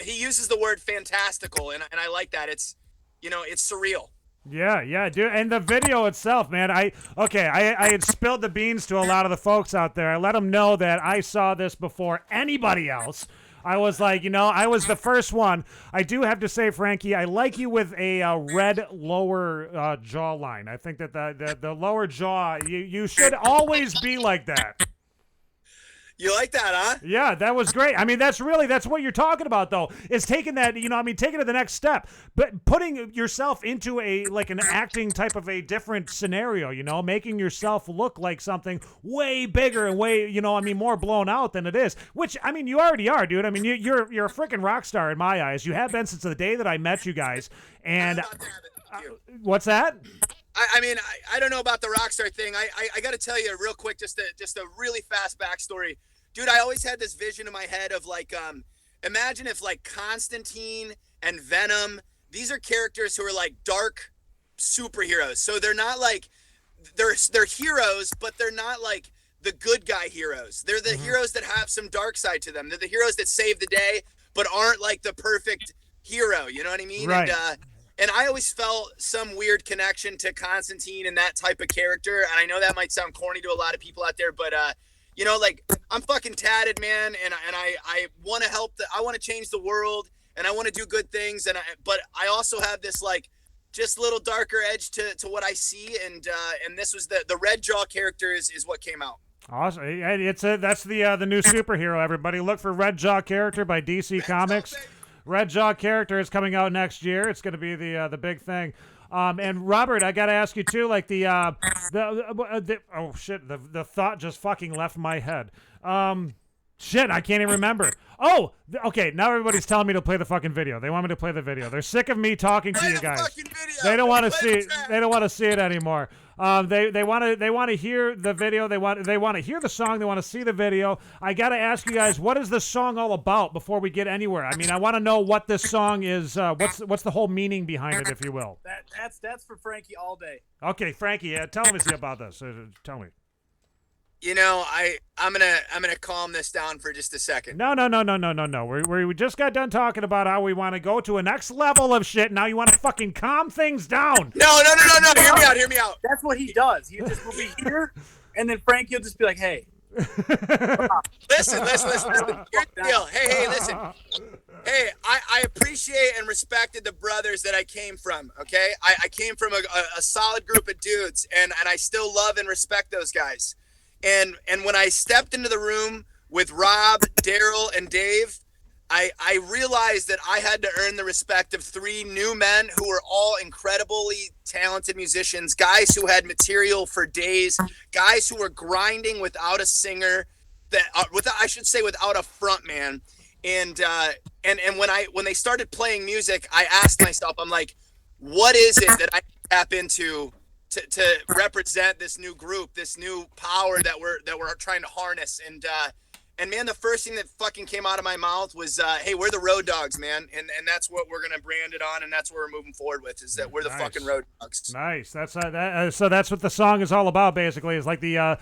he uses the word fantastical, and I like that. It's it's surreal. Yeah, dude. And the video itself, man. I had spilled the beans to a lot of the folks out there. I let them know that I saw this before anybody else. I was like, I was the first one. I do have to say, Frankie, I like you with a red lower jawline. I think that the lower jaw, you should always be like that. You like that, huh? Yeah, that was great. I mean, that's what you're talking about, though, is taking that, taking it to the next step, but putting yourself into an acting type of a different scenario, making yourself look like something way bigger and way, more blown out than it is, which, I mean, you already are, dude. I mean, you're a freaking rock star in my eyes. You have been since the day that I met you guys. And what's that? I don't know about the rock star thing. I got to tell you real quick, just a really fast backstory. Dude, I always had this vision in my head of imagine if Constantine and Venom, these are characters who are dark superheroes. So they're not they're heroes, but they're not the good guy heroes. They're the heroes that have some dark side to them. They're the heroes that save the day, but aren't the perfect hero. You know what I mean? Right. And I always felt some weird connection to Constantine and that type of character. And I know that might sound corny to a lot of people out there, but I'm fucking tatted, man, and I want to help. I want to change the world, and I want to do good things. But I also have this just a little darker edge to what I see, and this was the red jaw character is what came out. Awesome. That's the new superhero. Everybody, look for Red Jaw character by DC Comics. Red Jaw character is coming out next year. It's going to be the big thing. And Robert, I got to ask you too, the thought just fucking left my head. Shit, I can't even remember. Oh, okay. Now everybody's telling me to play the fucking video. They want me to play the video. They're sick of me talking to you guys. They don't want to see. They don't want to see it anymore. They want to hear the video. They want to hear the song. They want to see the video. I got to ask you guys, what is this song all about before we get anywhere? I mean, I want to know what this song is. What's the whole meaning behind it, if you will? That's for Frankie all day. Okay, Frankie, tell me about this. Tell me. I'm gonna calm this down for just a second. No. We just got done talking about how we want to go to a next level of shit. Now you want to fucking calm things down. No. Hear me out. That's what he does. He just will be here, and then Frankie will just be like, "Hey, listen. Here's the deal. Hey, listen. Hey, I appreciate and respected the brothers that I came from. Okay, I came from a solid group of dudes, and I still love and respect those guys. And when I stepped into the room with Rob, Daryl, and Dave, I realized that I had to earn the respect of three new men who were all incredibly talented musicians, guys who had material for days, guys who were grinding without a singer, without a front man. And when they started playing music, I asked myself, I'm like, what is it that I tap into to represent this new group, this new power that we're trying to harness? And man, the first thing that fucking came out of my mouth was, hey, we're the Road Dogs, man. And that's what we're going to brand it on. And that's what we're moving forward with, is that we're the fucking Road Dogs. Nice. That's so that's what the song is all about, basically. It's like the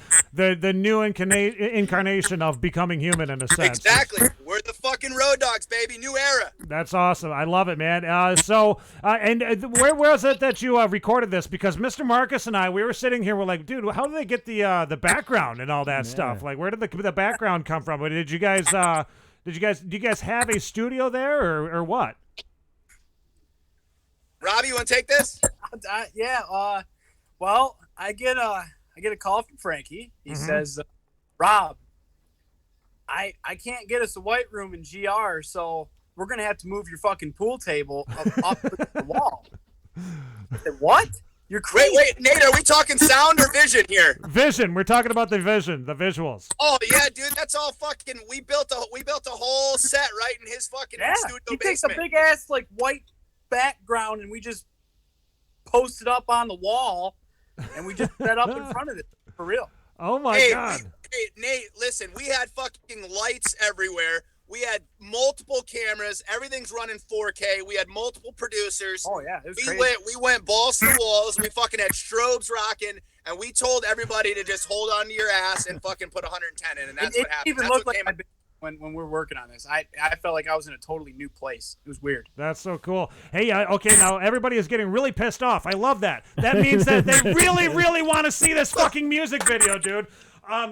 new incarnation of becoming human, in a sense. Exactly. We're the fucking Road Dogs, baby. New era. That's awesome. I love it, man. Where was it that you recorded this? Because Mr. Marcus and I, we were sitting here, we're like, dude, how do they get the background and all that stuff? Like, where did the background come from? Did you guys do you guys have a studio there or what? Robbie, you want to take this? Yeah. Well, I get a call from Frankie. He says, Rob, I can't get us a white room in GR, so we're gonna have to move your fucking pool table up the wall. I said, what? You're crazy. Wait, Nate, are we talking sound or vision here? Vision. We're talking about the vision, the visuals. Oh yeah, dude, that's all fucking. We built a whole set right in his fucking studio basement. He takes a big ass white background and we just post it up on the wall, and we just set up in front of it for real. Oh my god. Hey, Nate, listen, we had fucking lights everywhere. We had multiple cameras. Everything's running 4K. We had multiple producers. Oh yeah, it was crazy. We went balls to the walls. We fucking had strobes rocking, and we told everybody to just hold on to your ass and fucking put 110 in, and that's what happened. when we're working on this. I felt like I was in a totally new place. It was weird. That's so cool. Hey, okay, now everybody is getting really pissed off. I love that. That means that they really, really want to see this fucking music video, dude.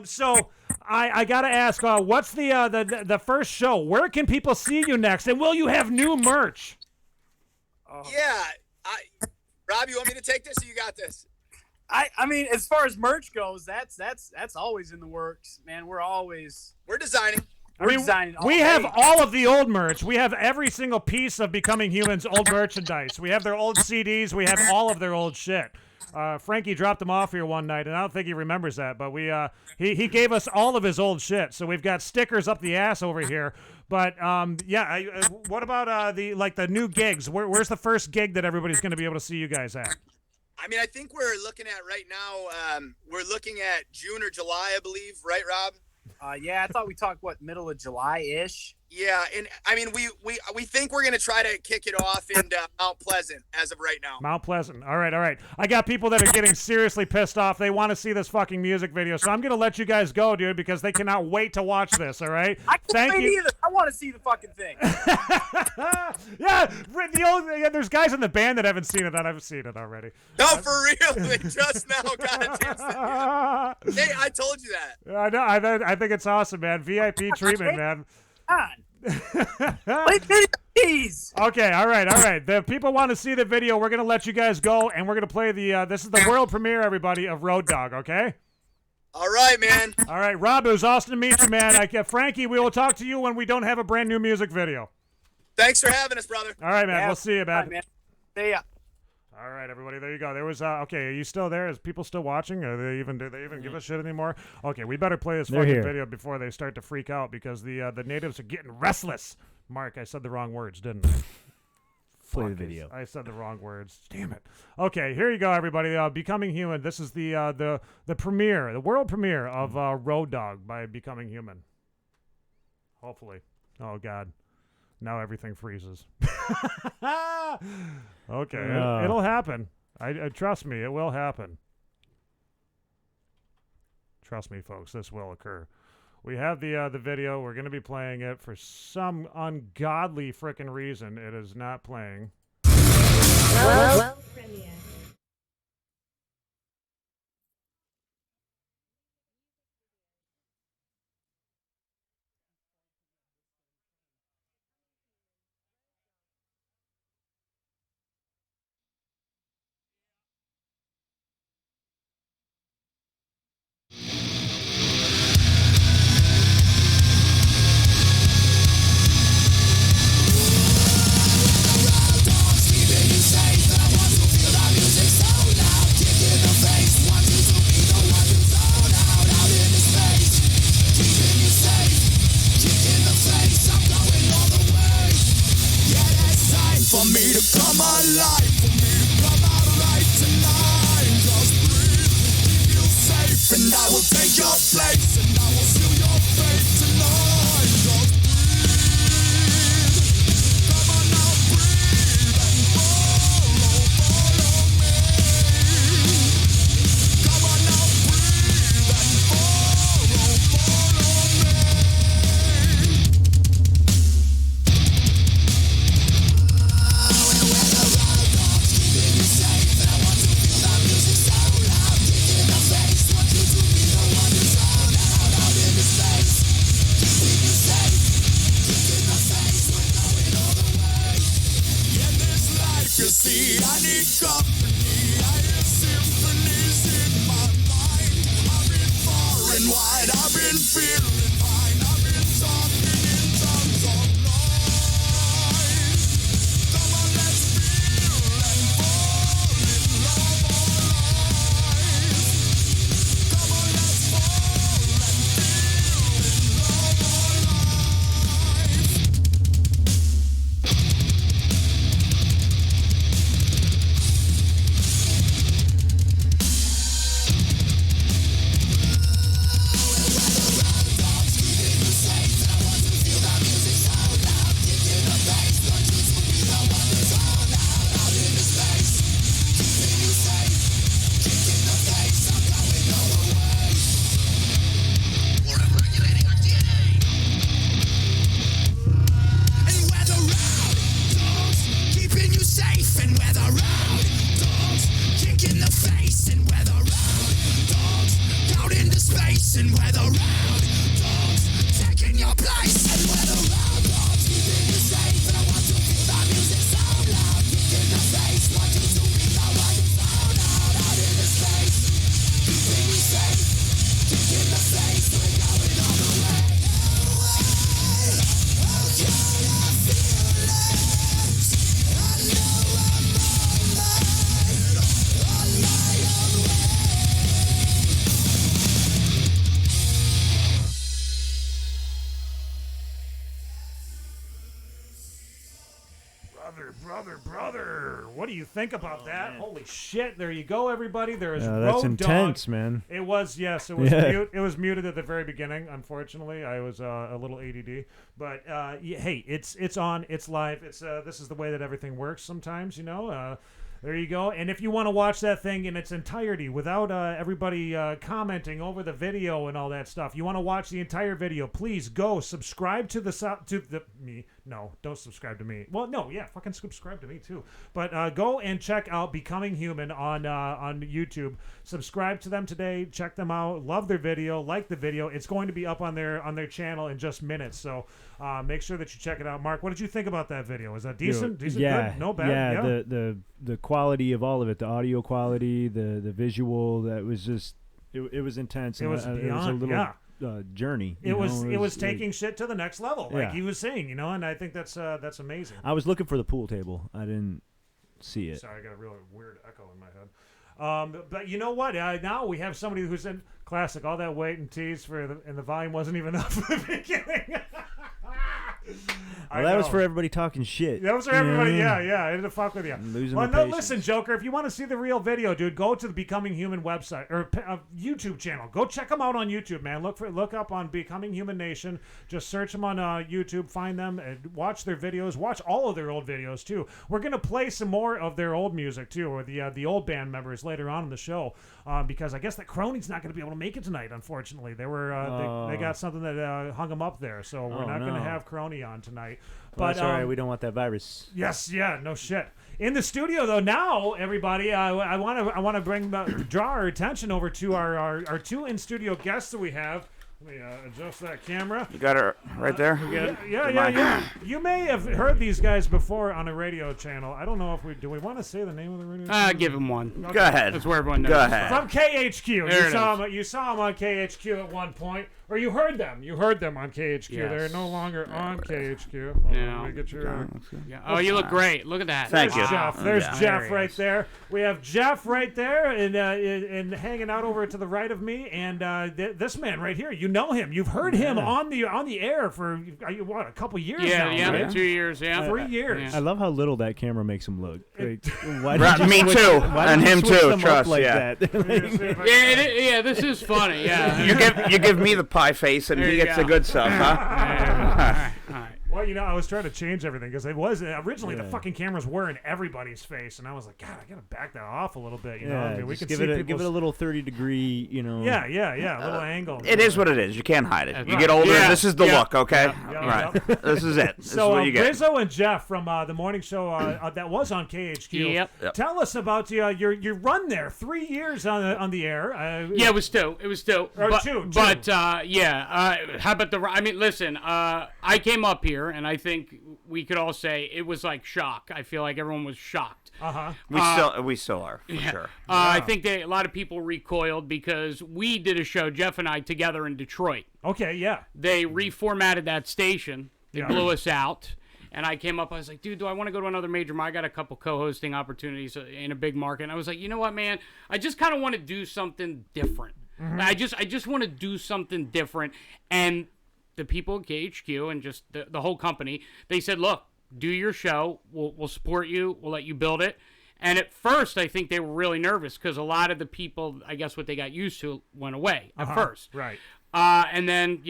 So I gotta ask, what's the first show? Where can people see you next? And will you have new merch? Yeah, Rob, you want me to take this, or you got this? I mean, as far as merch goes, that's always in the works, man. We're designing. We have all of the old merch. We have every single piece of Becoming Human's old merchandise. We have their old CDs. We have all of their old shit. Frankie dropped them off here one night, and I don't think he remembers that, but he gave us all of his old shit. So we've got stickers up the ass over here. But what about the new gigs? Where's the first gig that everybody's going to be able to see you guys at? I mean, I think we're looking at right now. We're looking at June or July, I believe. Right, Rob? Yeah, I thought we talked middle of July-ish. Yeah, and I mean, we think we're gonna try to kick it off in Mount Pleasant as of right now. Mount Pleasant. All right. I got people that are getting seriously pissed off. They want to see this fucking music video, so I'm gonna let you guys go, dude, because they cannot wait to watch this. All right. I can't wait either. I want to see the fucking thing. There's guys in the band that haven't seen it. That I've seen it already. No, for real. They just now got a chance to do it. Hey, I told you that. I know. I think it's awesome, man. VIP treatment, man. Please. Okay, all right. The people want to see the video. We're gonna let you guys go, and we're gonna play this is the world premiere, everybody, of Road Dogg. Okay. All right, man. All right, Rob. It was awesome to meet you, man. Frankie, we will talk to you when we don't have a brand new music video. Thanks for having us, brother. All right, man. Yeah, We'll see you, man. Right, man. See ya. All right, everybody. There you go. There was okay. Are you still there? Is people still watching? Do they even give a shit anymore? Okay, we better play this fucking video before they start to freak out because the natives are getting restless. Mark, I said the wrong words, didn't I? Play the video. I said the wrong words. Damn it. Okay, here you go, everybody. Becoming Human. This is the premiere, the world premiere of Road Dogg by Becoming Human. Hopefully. Oh God. Now everything freezes. Okay, it'll happen. I trust me, it will happen. Trust me, folks, this will occur. We have the video. We're going to be playing it for some ungodly frickin' reason. It is not playing. Well, premiere. space and weather round. Dogs out into space and weather round. Dogs taking your place and weather round. Dogs keeping you safe, and I want to feel my music so loud. Kick in the face, want you to be the one who's found out into space. Keeping you safe, kick in the face, we're going all the way. Brother, what do you think about that? Man. Holy shit! There you go, everybody. There is Road that's intense, Dog. Man. It was, yes. It was mute. It was muted at the very beginning. Unfortunately, I was a little ADD. But hey, it's on. It's live. It's this is the way that everything works. Sometimes, you know. There you go. And if you want to watch that thing in its entirety without everybody commenting over the video and all that stuff, you want to watch the entire video, please go subscribe to me. No, don't subscribe to me. Well, no, yeah, fucking subscribe to me too. But go and check out Becoming Human on YouTube. Subscribe to them today. Check them out. Love their video. Like the video. It's going to be up on their channel in just minutes. So make sure that you check it out. Mark, what did you think about that video? Was that decent? Decent? Yeah, good? No bad? Yeah, the quality of all of it, the audio quality, the visual, that was just it was intense. It was beyond, it was a little journey. It was taking shit to the next level, like he was saying, you know, and I think that's amazing. I was looking for the pool table. I didn't see it. Sorry, I got a really weird echo in my head. But you know what? Now we have somebody who's in classic. All that wait and tease and the volume wasn't even up at the beginning. Well, that was for everybody talking shit. That was for everybody, yeah. I had to fuck with you. Well, no, listen, Joker, if you want to see the real video, dude, go to the Becoming Human website or YouTube channel. Go check them out on YouTube, man. Look up on Becoming Human Nation. Just search them on YouTube, find them, and watch their videos. Watch all of their old videos too. We're gonna play some more of their old music too, or the old band members later on in the show, because I guess that Kronie's not gonna be able to make it tonight. Unfortunately, they got something that hung them up there, so we're not gonna have Kronie on tonight. But that's all right. We don't want that virus. Yes, yeah, no shit. In the studio though, now everybody, I want to draw our attention over to our two in studio guests that we have. Let me adjust that camera. You got her right there? Yeah. You may have heard these guys before on a radio channel. I don't know if do we want to say the name of the radio channel? Give them one. Okay. Go ahead. That's where everyone knows. Go ahead. From KHQ. There You saw them on KHQ at one point. Or you heard them. You heard them on KHQ. Yes. They're no longer on KHQ. Yeah. Let me get your... Yeah. Oh, you look great. Look at that. Thank you. Jeff. There's Jeff There he right is. there. We have Jeff right there and hanging out over to the right of me. And this man right here, you know him. You've heard him on the air for, a couple years now, right? 2 years, 3 years. I love how little that camera makes him look. Like, why Right, did you me switch- too. why And did you him switch too, them up trust, like yeah. that? Yeah, this is funny. Yeah. You give me the pie face, and There he you gets go. the good stuff, huh? All right. Well, I was trying to change everything because it was originally the fucking cameras were in everybody's face, and I was like, God, I gotta back that off a little bit. You know, I mean, we just could give see it a little 30-degree, Yeah, a little angle. It is what it is. You can't hide it. You Right. get older, Yeah. this is the look, okay? Yeah. Right. This is it. This is So what you get. Rizzo and Jeff from the morning show that was on KHQ. Yep. Tell us about your run there. 3 years on the air. Yeah, it was two. Or but, two. But how about I mean, listen. I came up here, and I think we could all say it was like shock. I feel like everyone was shocked. We still are, for sure. I think a lot of people recoiled because we did a show, Jeff and I, together in Detroit. Okay, yeah. They reformatted that station. They Yeah. blew us out. And I came up, I was like, dude, do I want to go to another major market? I got a couple co-hosting opportunities in a big market. And I was like, you know what, man? I just kind of want to do something different. I just want to do something different. And the people at KHQ and just the whole company, they said, look, do your show. We'll support you. We'll let you build it. And at first, I think they were really nervous because a lot of the people, I guess what they got used to went away at first. Right. And then,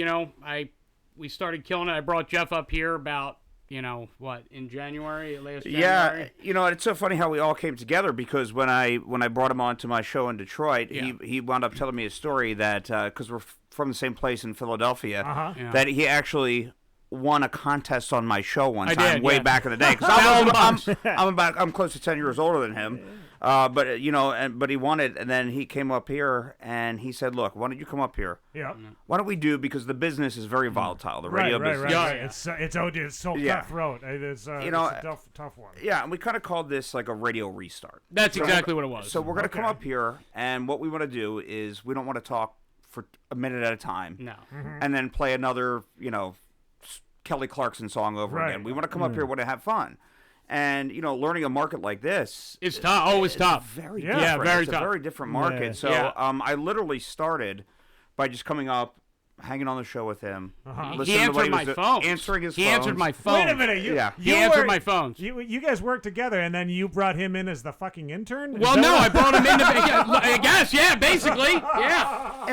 we started killing it. I brought Jeff up here about, in January, last January? Yeah, it's so funny how we all came together because when I brought him on to my show in Detroit, Yeah. he wound up telling me a story that, because we're from the same place in Philadelphia, Yeah. that he actually won a contest on my show one I time did, way yeah. back in the day. Because I'm close to 10 years older than him. But but he wanted, and then he came up here and he said, "Look, why don't you come up here? Yeah. Why don't we do, because the business is very volatile, the radio business. Right. It's so cutthroat. It's a tough one. Yeah, and we kind of called this like a radio restart. That's exactly what it was. So we're gonna come up here, and what we want to do is we don't want to talk for a minute at a time. No. And then play another, Kelly Clarkson song over again. We want to come up here, want to have fun. And, learning a market like this... It's tough. Oh, it's tough. Very different. Yeah, very tough. It's a very different market. Yeah. So I literally started by just coming up, hanging on the show with him. He answered my phone. Answering his phone. phone. He answered my phone. Wait a minute. He answered my phone. You guys worked together, and then you brought him in as the fucking intern? Well, no, I brought him in I guess, basically. Yeah.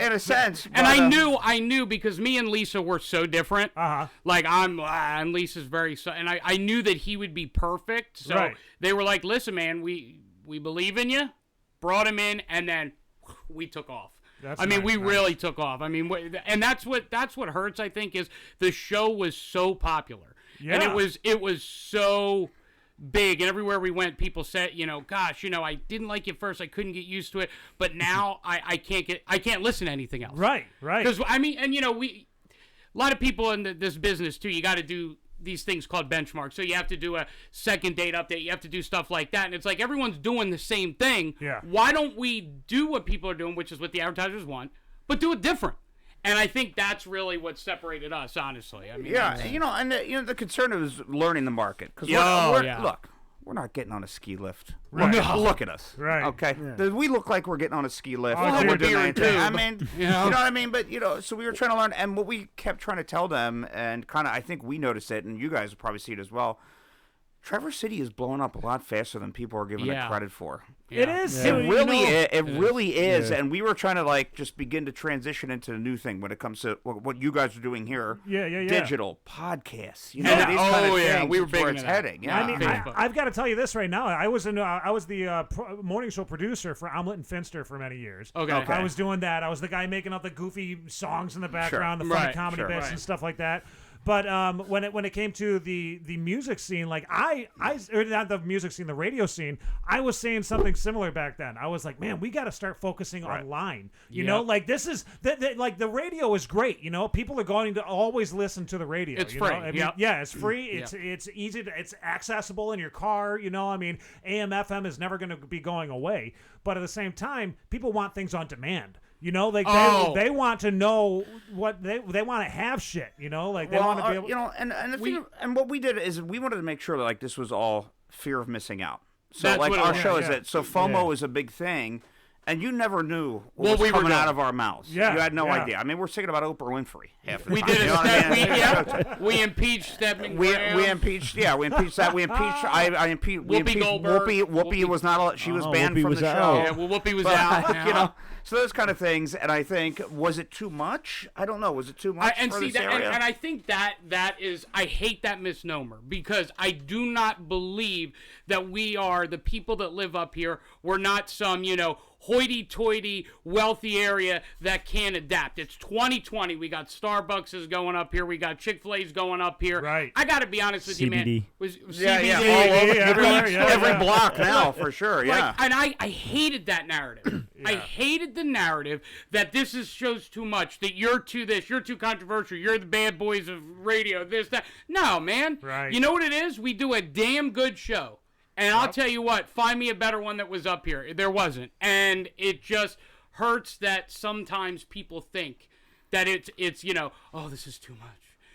In a sense. And I knew because me and Lisa were so different. Like, and Lisa's very... And I knew that he would be perfect. So they were like, listen, man, we believe in you. Brought him in, and then we took off. We really took off. And that's what hurts, I think, is the show was so popular. Yeah. And it was so big, and everywhere we went, people said, gosh, I didn't like it first, I couldn't get used to it, but now I can't listen to anything else. Right. Because a lot of people in this business too, you got to do these things called benchmarks. So you have to do a second date update. You have to do stuff like that. And it's like everyone's doing the same thing. Yeah. Why don't we do what people are doing, which is what the advertisers want, but do it different? And I think that's really what separated us, honestly. The concern is learning the market. Because look, we're not getting on a ski lift. Right. Look at us. Right. Okay. Yeah. We look like we're getting on a ski lift. We'll have a beer and tube. You know what I mean? But, so we were trying to learn. And what we kept trying to tell them, and kind of, I think we noticed it, and you guys will probably see it as well, Traverse City is blowing up a lot faster than people are giving it credit for. Yeah. It is. Yeah. It really is. And we were trying to just begin to transition into a new thing when it comes to what you guys are doing here. Yeah. Digital podcasts. These kind of things. We were big where into it's that. heading. Yeah. I've got to tell you this right now. I was the morning show producer for Omelet and Finster for many years. Okay. I was doing that. I was the guy making up the goofy songs in the background, the funny comedy bits and stuff like that. But when it came to the music scene, like or not the music scene, the radio scene, I was saying something similar back then. I was like, man, we got to start focusing online. You know, like this is like the radio is great. People are going to always listen to the radio. It's free. It's free. It's easy. It's accessible in your car. AM, FM is never going to be going away. But at the same time, people want things on demand. They want to know what they want to have shit. They want to be able. And what we did is we wanted to make sure that this was all fear of missing out. So That's what our it show was. is that. So FOMO is a big thing, and you never knew what was coming out of our mouths. Yeah, you had no idea. We're singing about Oprah Winfrey half the We time. did You know what I mean? We impeached Stephen Graham. We impeached that. We impeached. I impeached. We Whoopi impeached Goldberg. Whoopi was not. She was banned Whoopi from was the out. show. Yeah, well, Whoopi was out. So those kind of things, and I think, was it too much? I don't know. Was it too much for this area? And I think that is, I hate that misnomer, because I do not believe that we are the people that live up here. We're not some, hoity-toity, wealthy area that can adapt. It's 2020. We got Starbucks is going up here. We got Chick-fil-A's going up here. Right. I got to be honest with you, man. CBD. CBD. Every block now, for sure, yeah. And I hated that narrative. I hated the narrative that this shows too much, that you're too this, you're too controversial, you're the bad boys of radio, this, that. No, man. Right. You know what it is? We do a damn good show. And I'll tell you what, find me a better one that was up here. There wasn't. And it just hurts that sometimes people think that it's this is too much.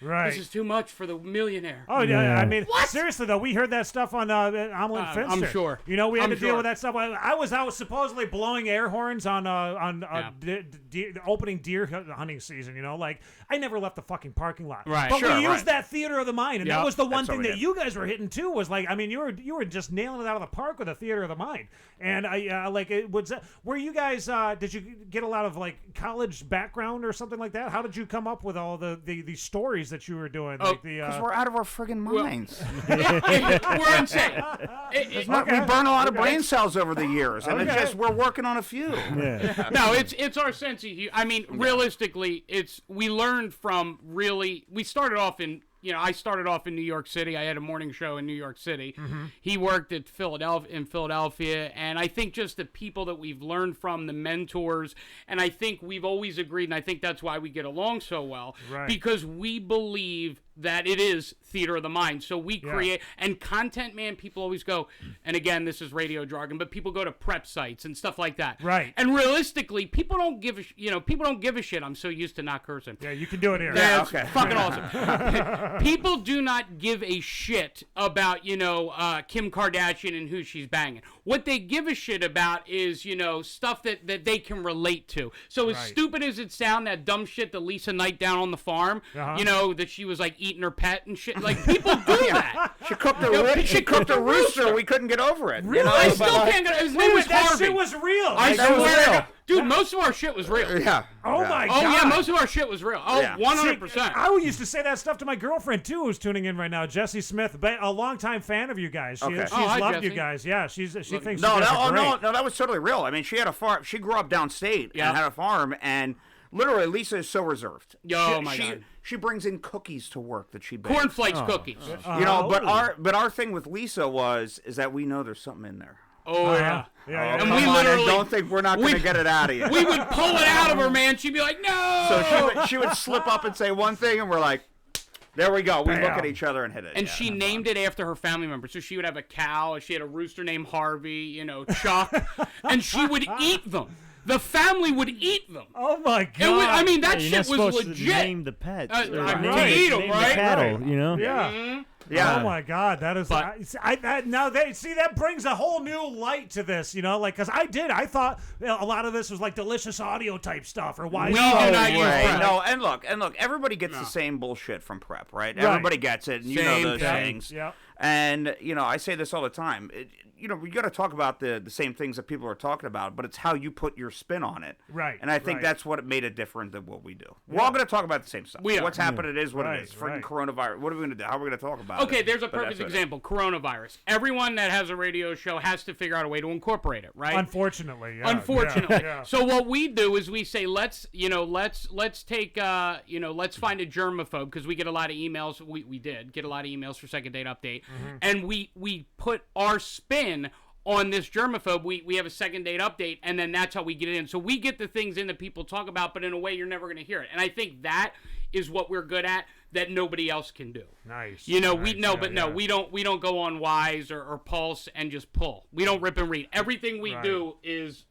Right. This is too much for the millionaire. Oh, yeah. What? Seriously, though, we heard that stuff on Omelet and Finster. I'm sure. We had to deal with that stuff. I was out supposedly blowing air horns on opening deer hunting season, I never left the fucking parking lot. Right. But Sure, we used that theater of the mind, and that was the one thing that did. you guys were hitting, too, was you were just nailing it out of the park with the theater of the mind. And were you guys, did you get a lot of, college background or something like that? How did you come up with all the stories that you were doing? Because we're out of our friggin' minds. We're insane. We burn a lot of brain cells over the years, and it's just, we're working on a few. Yeah. No, it's our sense of humor. Realistically, we learned from we started off in I started off in New York City. I had a morning show in New York City. He worked at Philadelphia, and I think just the people that we've learned from, the mentors, and I think we've always agreed, and I think that's why we get along so well, because we believe that it is theater of the mind. So we create, and content, man, people always go, and again, this is radio jargon, but people go to prep sites and stuff like that. Right. And realistically, people don't give a shit. I'm so used to not cursing. Yeah, you can do it here. That's fucking awesome. People do not give a shit about, Kim Kardashian and who she's banging. What they give a shit about is, stuff that they can relate to. So as stupid as it sounds, that dumb shit that Lisa Knight down on the farm, that she was like eating her pet and shit. Like, people do that. She cooked a rooster. We couldn't get over it. Really? I still can't get it. His name was that Harvey. shit was real. I swear. Dude, most of our shit was real. Yeah. Oh my god. Oh yeah, most of our shit was real. Oh, Yeah. 100%. I used to say that stuff to my girlfriend too, who's tuning in right now. Jessie Smith, a longtime fan of you guys. She's hi, loved Jessie. you guys. Yeah, she thinks you guys No, are great. that was totally real. I mean, she had a farm. She grew up downstate and had a farm, and literally, Lisa is so reserved. Oh my god. She brings in cookies to work that she bakes. Cornflakes cookies. But our thing with Lisa is that we know there's something in there. Oh yeah. Yeah, And Come we on, literally don't think we're not going to get it out of you. we would pull it out of her, man. She'd be like, "No." So she would slip up and say one thing, and we're like, there we go. We look at each other and hit it. And she named it after her family member. So she would have a cow. She had a rooster named Harvey, Chuck. And she would eat them. The family would eat them. Oh my god! That You're shit not was supposed legit. To name the pets. To Name eat them, the right? cattle, Yeah. Yeah. Oh my God, that is. That brings a whole new light to this, because I thought a lot of this was like delicious audio type stuff or why. We do not use prep. No, and look, everybody gets the same bullshit from prep, right? Everybody gets it, and you know those things. Yeah. And I say this all the time. We got to talk about the same things that people are talking about, but it's how you put your spin on it. Right. And I think that's what made it different than what we do. We're all going to talk about the same stuff. What's happening is what it is. Freaking coronavirus. What are we going to do? How are we going to talk about it? Okay, there's a perfect example. Coronavirus. Everyone that has a radio show has to figure out a way to incorporate it, right? Unfortunately. Unfortunately. Yeah. So what we do is we say let's find a germaphobe, because we get a lot of emails. We did get a lot of emails for Second Date Update, and we put our spin on this germaphobe. We have a Second Date Update, and then that's how we get it in. So we get the things in that people talk about, but in a way you're never going to hear it. And I think that is what we're good at that nobody else can do. Nice. We don't go on Wise or Pulse and just pull. We don't rip and read. Everything we do is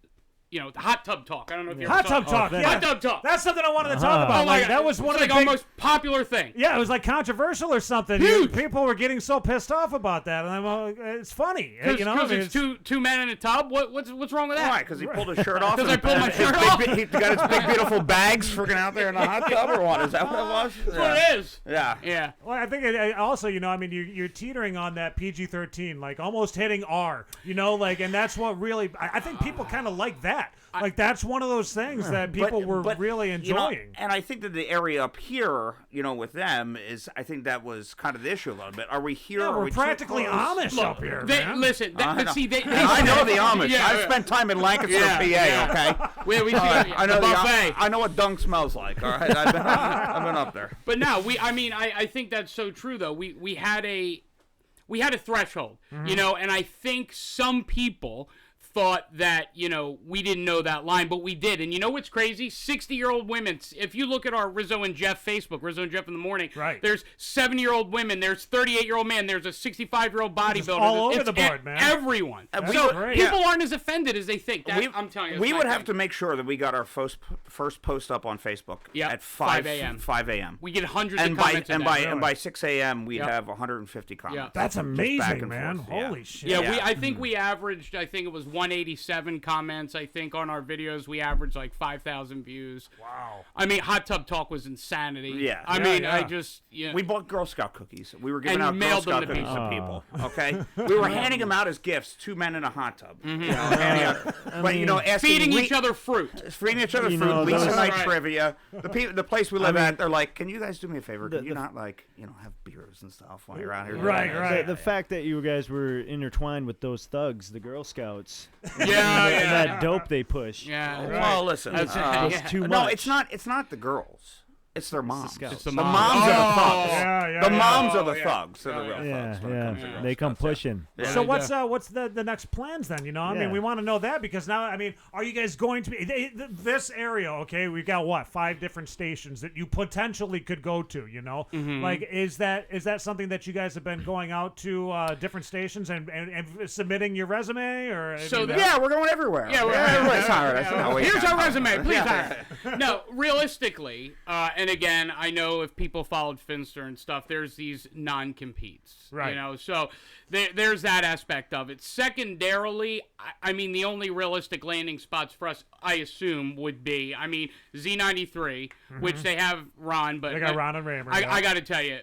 hot tub talk. I don't know if you ever Hot saw tub talk. Yeah. Hot tub talk. That's something I wanted to talk about. Oh my God. That was one of the our most popular thing. Yeah, it was like controversial or something. Huge. People were getting so pissed off about that, and it's funny. Because it's two men in a tub. What's wrong with that? Why? Because he pulled his shirt off. Because I pulled my shirt off. He got his big beautiful bags freaking out there in the hot tub, or what? Is that what it was? That's what it is. Yeah. Yeah. Well, I think also, you're teetering on that PG-13, like almost hitting R, and that's what really, I think people kind of like that. Like, that's one of those things that people were really enjoying. And I think that the area up here, with them, I think that was kind of the issue a little bit. Are we here? Yeah, we're practically Amish up here, man. Listen, I know the Amish. Yeah, I've spent time in Lancaster, PA, okay? I know buffet. I know what dung smells like, all right? I've been up there. But no, I think that's so true, though. We had a threshold, and I think some people thought that, we didn't know that line, but we did. And you know what's crazy? 60-year-old women. If you look at our Rizzo and Jeff Facebook, Rizzo and Jeff in the morning, there's 70-year-old women, there's 38-year-old men, there's a 65-year-old bodybuilder. All over the board, man. Everyone. Great. People aren't as offended as they think. I'm telling you. We would have to make sure that we got our first post up on Facebook at 5 a.m. 5 a.m. We get hundreds of comments. And by 6 a.m. we have 150 comments. Yeah. That's amazing, man. Forth. Holy shit. Yeah, I think we averaged, it was 187 comments. I think on our videos we averaged like 5,000 views. Wow. Hot Tub Talk was insanity. Yeah. I just we bought Girl Scout cookies. We were giving out Girl mailed Scout them to cookies to people. Okay, we were handing them out as gifts. 2 men in a hot tub. feeding each other fruit. Feeding each other fruit. Lisa Night trivia. The place we live at, they're like, can you guys do me a favor? Can you not have beers and stuff while you're out here? Right. The fact that you guys were intertwined with those thugs, the Girl Scouts. Yeah. That dope they push. Yeah. Well, listen. It's too much. No, it's not the girls. It's their moms. It's the The moms. moms are the thugs. Yeah, The moms are the thugs. They're the real Yeah, thugs. when it comes to yeah. girl They come scouts, yeah. pushing. Yeah. So what's the next plans then? You know, I mean, Yeah. we want to know that because now, I mean, are you guys going to be this area? Okay, we've got what 5 different stations that you potentially could go to. You know, like is that something that you guys have been going out to different stations and submitting your resume or? So Yeah, we're going everywhere. Yeah, we're everybody's hired us. No, we Here's can't. our resume. Please hire. No, realistically, and again, I know if people followed Finster and stuff, there's these non-competes, Right. You know, so there's that aspect of it. Secondarily, I mean, the only realistic landing spots for us, I assume, would be, I mean, Z93, which they have Ron, but They got Ron and Raymer. I got to tell you.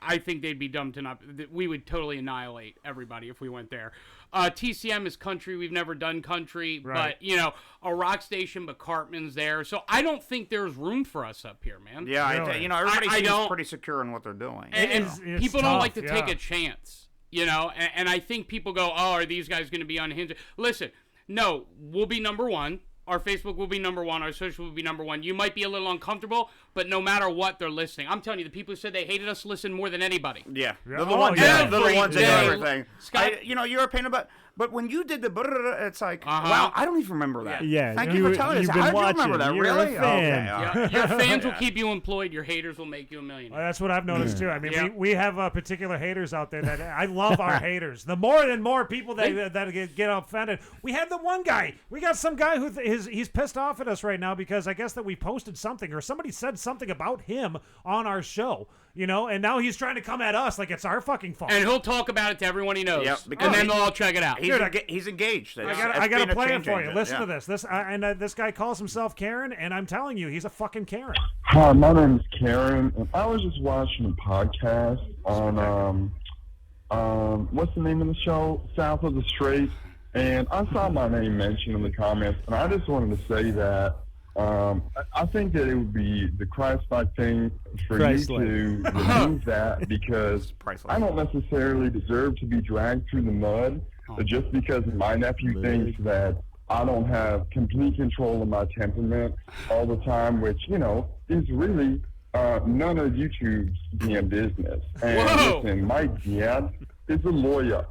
I think they'd be dumb to not. We would totally annihilate everybody if we went there. TCM is country. We've never done country, Right. but you know, a rock station, but Cartman's there, so I don't think there's room for us up here, man. Yeah, Really? everybody I seems don't- pretty secure in what they're doing. and It's people don't tough, like to take yeah. a chance, you know. And I think people go, "Oh, are these guys going to be unhinged?" Listen, no, we'll be number one. Our Facebook will be number one. Our social will be number one. You might be a little uncomfortable, but no matter what, they're listening. I'm telling you, the people who said they hated us listen more than anybody. Yeah, Yeah. they're the Oh, ones. yeah. They're the ones that Every do day. everything. Scott- You're a pain about. But when you did the, it's like, Uh-huh. wow, I don't even remember that. Yeah, Thank you for telling us. you've How been did you remember that? watching. You're a Really? fan. Okay. all Yeah, right. your fans will keep you employed. Your haters will make you a millionaire. That's what I've noticed too. I mean, Yeah. we have particular haters out there that I love our haters. The more and more people that get offended. We have the one guy. We got some guy who he's pissed off at us right now because I guess that we posted something or somebody said something about him on our show. You know, and now he's trying to come at us like it's our fucking fault. And he'll talk about it to everyone he knows. Yep, because and then he- they'll all check it out. He's engaged. I gotta play it for you. Listen to this. This guy calls himself Karen, and I'm telling you, he's a fucking Karen. Hi, my name is Karen, and I was just watching a podcast on what's the name of the show? South of the Strait, and I saw my name mentioned in the comments, and I just wanted to say that I think that it would be the Christ-like thing for Christ-like. you to remove that because I don't necessarily deserve to be dragged through the mud just because my nephew thinks that I don't have complete control of my temperament all the time, which, you know, is really none of YouTube's damn business. And Whoa. listen, my dad is a lawyer.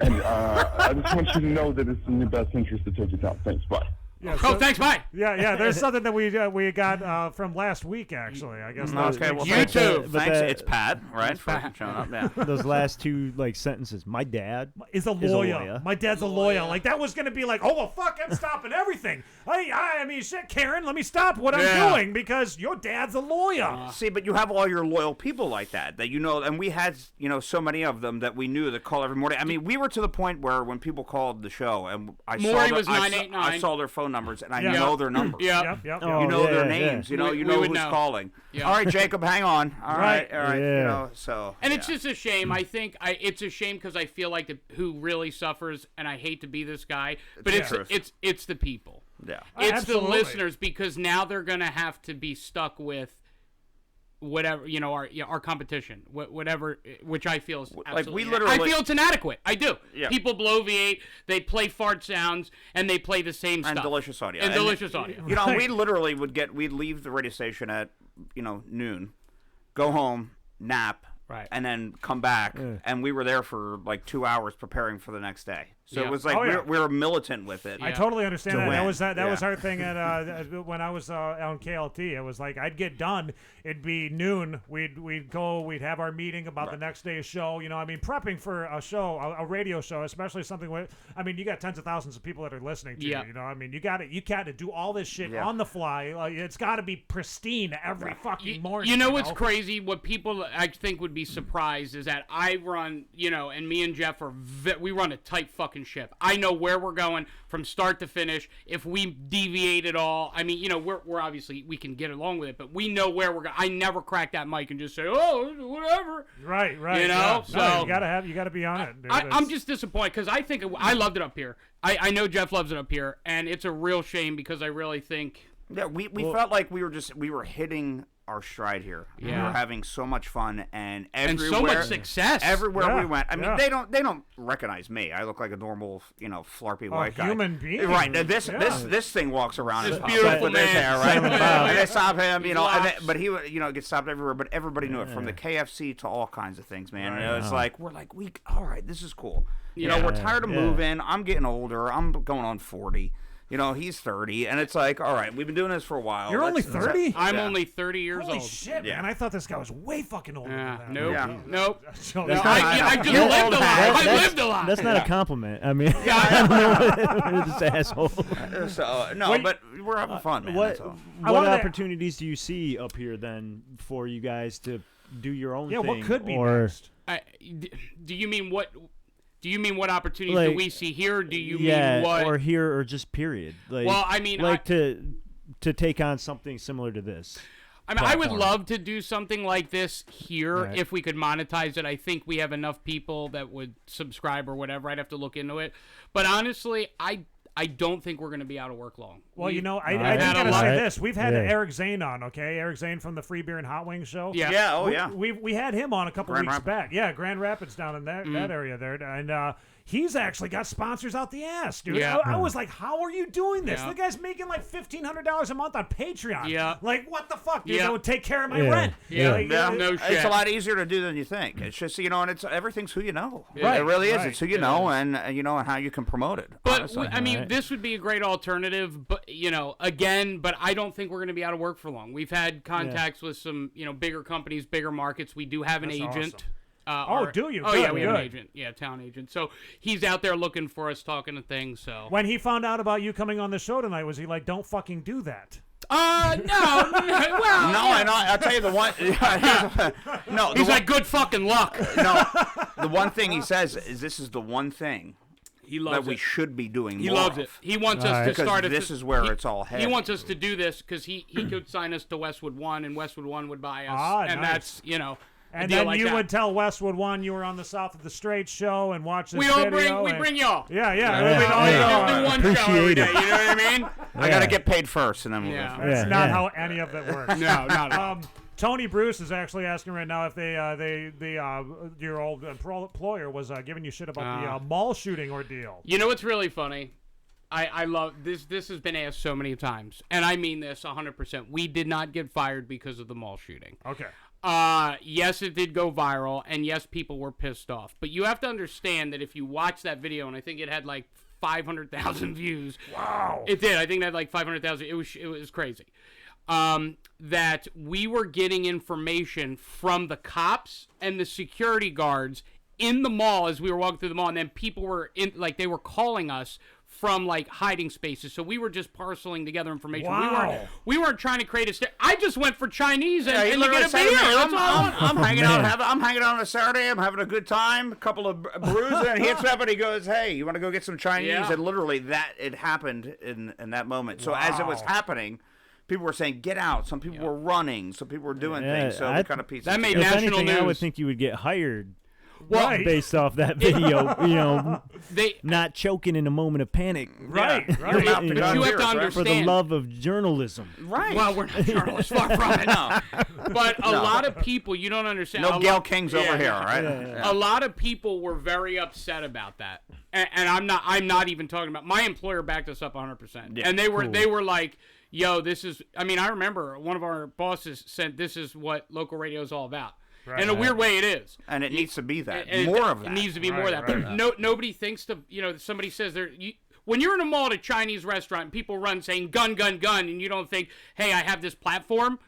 And I just want you to know that it's in your best interest to take it out. Thanks, bye. Yeah, Oh, thanks, bye. Yeah. There's something that we got from last week, actually. I guess. last Okay, week. well, YouTube. thanks. But Thanks. that- It's Pat, right? For showing up. Yeah. Those last two sentences. My dad is a lawyer. My dad's a lawyer. Like that was gonna be like, oh well, fuck, I'm stopping everything. I mean, shit, Karen, let me stop what I'm doing because your dad's a lawyer. See, but you have all your loyal people like that you know, and we had, you know, so many of them that we knew that call every morning. I mean, we were to the point where when people called the show and Maury was 989. I saw their phone numbers and I Yeah. know their numbers. Yeah. Yep. Oh, You know yeah, their yeah. names. You know, We you know would who's know. calling. Yeah. All right, Jacob, hang on. All right. You Yeah. know, so. And it's just a shame. I think it's a shame because I feel like who really suffers, and I hate to be this guy, but It's the it's the people. Yeah. It's Absolutely. the listeners because now they're gonna have to be stuck with whatever, you know, our competition, whatever, which I feel is Like, we absolutely, literally- I feel it's inadequate. I do. Yeah. People blow V8, they play fart sounds, and they play the same And stuff. delicious audio. And delicious audio. You know, we literally we'd leave the radio station at, you know, noon, go home, nap, Right. and then come back, and we were there for like 2 hours preparing for the next day. So Yeah. it was like Oh, yeah. we were militant with it. I totally understand that. win. That was that was Yeah. our thing at when I was on KLT. It was like I'd get done. It'd be noon. We'd go. We'd have our meeting about the next day's show. You know, I mean, prepping for a show, a radio show, especially something with. I mean, you got tens of thousands of people that are listening to Yeah. you. You know, I mean, you got to do all this shit Yeah. on the fly. Like, it's got to be pristine every fucking morning. You know what's crazy? What people I think would be surprised is that I run, you know, and me and Jeff we run a tight fucking ship. I know where we're going from start to finish. If we deviate at all, I mean, you know, we're obviously we can get along with it, but we know where we're going. I never crack that mic and just say, oh, whatever. Right. You know, yeah. so No, you got to be on it. Dude. I'm just disappointed because I think I loved it up here. I know Jeff loves it up here, and it's a real shame because I really think. Yeah, we felt like we were hitting our stride here. Yeah. We were having so much fun and And everywhere, so much success. Everywhere we went. I mean, yeah. they don't recognize me. I look like a normal, flarpy white guy. Human being. Right. This thing walks around This as beautiful with his man. hair, right? Silent Bob. And they stop him, He's and lost. but he would, get stopped everywhere. But everybody knew it, from the KFC to all kinds of things, man. And it's like all right, this is cool. We're tired of moving. I'm getting older. I'm going on 40. He's 30, and it's like, all right, we've been doing this for a while. You're only 30? I'm only 30 years Holy old. shit, man. I thought this guy was way fucking older Yeah. than that. Nope. Yeah. Nope. So, No, I just lived a lot. I lived a lot. That's not a compliment. I mean, Yeah, I know. this asshole. But we're having fun, man. What That's all. what opportunities do you see up here then for you guys to do your own thing? what could be or, next? Do you mean what? Do you mean what opportunities do we see here? Or do you yeah, mean what? or here, or just period? Like, Well, I mean, like to take on something similar to this. I mean, I would platform. love to do something like this here Right. if we could monetize it. I think we have enough people that would subscribe or whatever. I'd have to look into it. But honestly, I don't think we're going to be out of work long. Well, I We've did had a gotta lot- say this. We've had Yeah. Eric Zane on, okay? Eric Zane from the Free Beer and Hot Wings show. Yeah. Yeah, oh We- yeah. We had him on a couple Grand weeks Rapids. back. Yeah, Grand Rapids down in that area there. And he's actually got sponsors out the ass, dude. Yeah. I was like, how are you doing this? Yeah. The guy's making like $1,500 a month on Patreon. Yeah. Like, what the fuck, dude? Yeah. That would take care of my Yeah. rent. Yeah. Like, Yeah. No shit. It's a lot easier to do than you think. It's just and it's everything's who you know. Right, It really is. right. It's who you know, and and how you can promote it. But honestly. I mean, Right. this would be a great alternative. But again, but I don't think we're going to be out of work for long. We've had contacts with some bigger companies, bigger markets. We do have an That's agent. Oh, do you? Oh, yeah, Good, we have an good. agent. Yeah, town agent. So he's out there looking for us, talking to things. So When he found out about you coming on the show tonight, was he like, don't fucking do that? no, well, no, and I'll tell you the one. No, he's like, good fucking luck. no. The one thing he says is, "This is the one thing He that loves we it. should be doing He more loves of." it. He wants us Right. to Because start. this is where it's all He headed. wants us to do this because he could sign us to Westwood One, and Westwood One would buy us, Ah, and nice. that's a And deal then like you that. would tell Westwood One you were on the South of the Straight show and watch this We all video. we and- bring y'all. Yeah, yeah. Yeah. We don't Yeah. just do one show every Appreciate day. it. You know what I mean? I got to get paid first, and then we'll Yeah. go. That's Yeah, not yeah. how any of it works. No, not at all. Tony Bruce is actually asking right now if your old employer was giving you shit about the mall shooting ordeal. You know what's really funny? I love this. This has been asked so many times, and I mean this 100%. We did not get fired because of the mall shooting. Okay. Yes, it did go viral, and yes, people were pissed off. But you have to understand that if you watch that video, and I think it had like 500,000 views. Wow. It did. I think it had like 500,000. It was crazy. That we were getting information from the cops and the security guards in the mall as we were walking through the mall, and then people were they were calling us from like hiding spaces. So we were just parceling together information. Wow. We weren't trying to create a. I just went for Chinese and, Yeah, he and to literally get a said beer. to me, That's all I want. I'm hanging out. I'm hanging out on a Saturday. I'm having a good time. A couple of brews, and he hits me up and he goes, "Hey, you want to go get some Chinese?" Yeah. And literally, it happened in that moment. So as it was Wow. happening, people were saying, "Get out!" Some people were running. Some people were doing Yeah, things. So we kind of pieced that it made together. If national anything, I would news. think you would get hired Right. based off that video. They Not choking in a moment of panic. Right. Your Right. mouth to You God know, you have hears, to right? understand. For the love of journalism. Right. Well, we're not journalists, far from it. No. But a lot of people, you don't understand. No a Gail lot- Kings Yeah, over here, yeah. right? Yeah. A lot of people were very upset about that, and I'm not even talking about my employer backed us up 100%, Yeah, and they were like, "Yo, this is." I mean, I remember one of our bosses said, "This is what local radio is all about." Right. In a weird way, it is. And it needs to be that. And More of that. It needs to be more of that. Right, But nobody thinks to, somebody says when you're in a mall at a Chinese restaurant and people run saying gun, gun, gun, and you don't think, hey, I have this platform,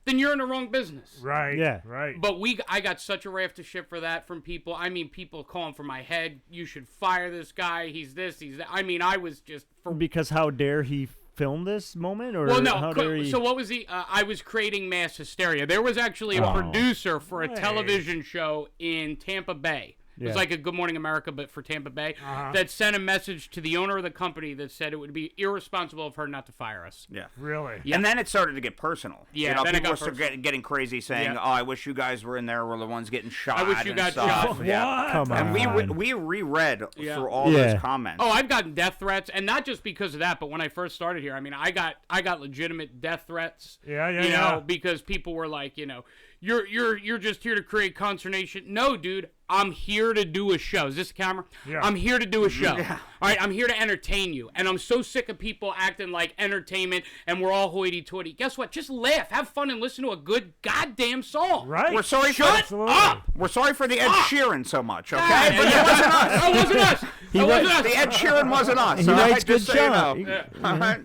then you're in the wrong business. Right. Yeah. Right. But I got such a raft of shit for that from people. I mean, people calling for my head. You should fire this guy. He's this, he's that. I mean, I was just for. Because how dare he film this moment? Or Well, how dare he... so what was he? I was creating mass hysteria. There was actually a producer for a Hey. television show in Tampa Bay. It was like a Good Morning America, but for Tampa Bay, that sent a message to the owner of the company that said it would be irresponsible of her not to fire us. Yeah. Really? And then it started to get personal. Yeah, then it people got were getting crazy, saying, "Oh, I wish you guys were in there. Were the ones getting shot." I wish you got shot. What? Come on. And we reread through all those comments. Oh, I've gotten death threats, and not just because of that, but when I first started here, I mean, I got legitimate death threats. Yeah, you know, because people were like, you know, you're just here to create consternation. No, dude, I'm here to do a show. Is this a camera? Yeah. I'm here to do a show. Yeah. All right, I'm here to entertain you, and I'm so sick of people acting like entertainment and we're all hoity-toity. Guess what? Just laugh, have fun, and listen to a good goddamn song. Right. We're sorry Shut up. We're sorry for the Ed Sheeran so much, okay? God, But it wasn't us. That wasn't us. That wasn't us. The Ed Sheeran wasn't us. He writes good just so you know. songs. All right.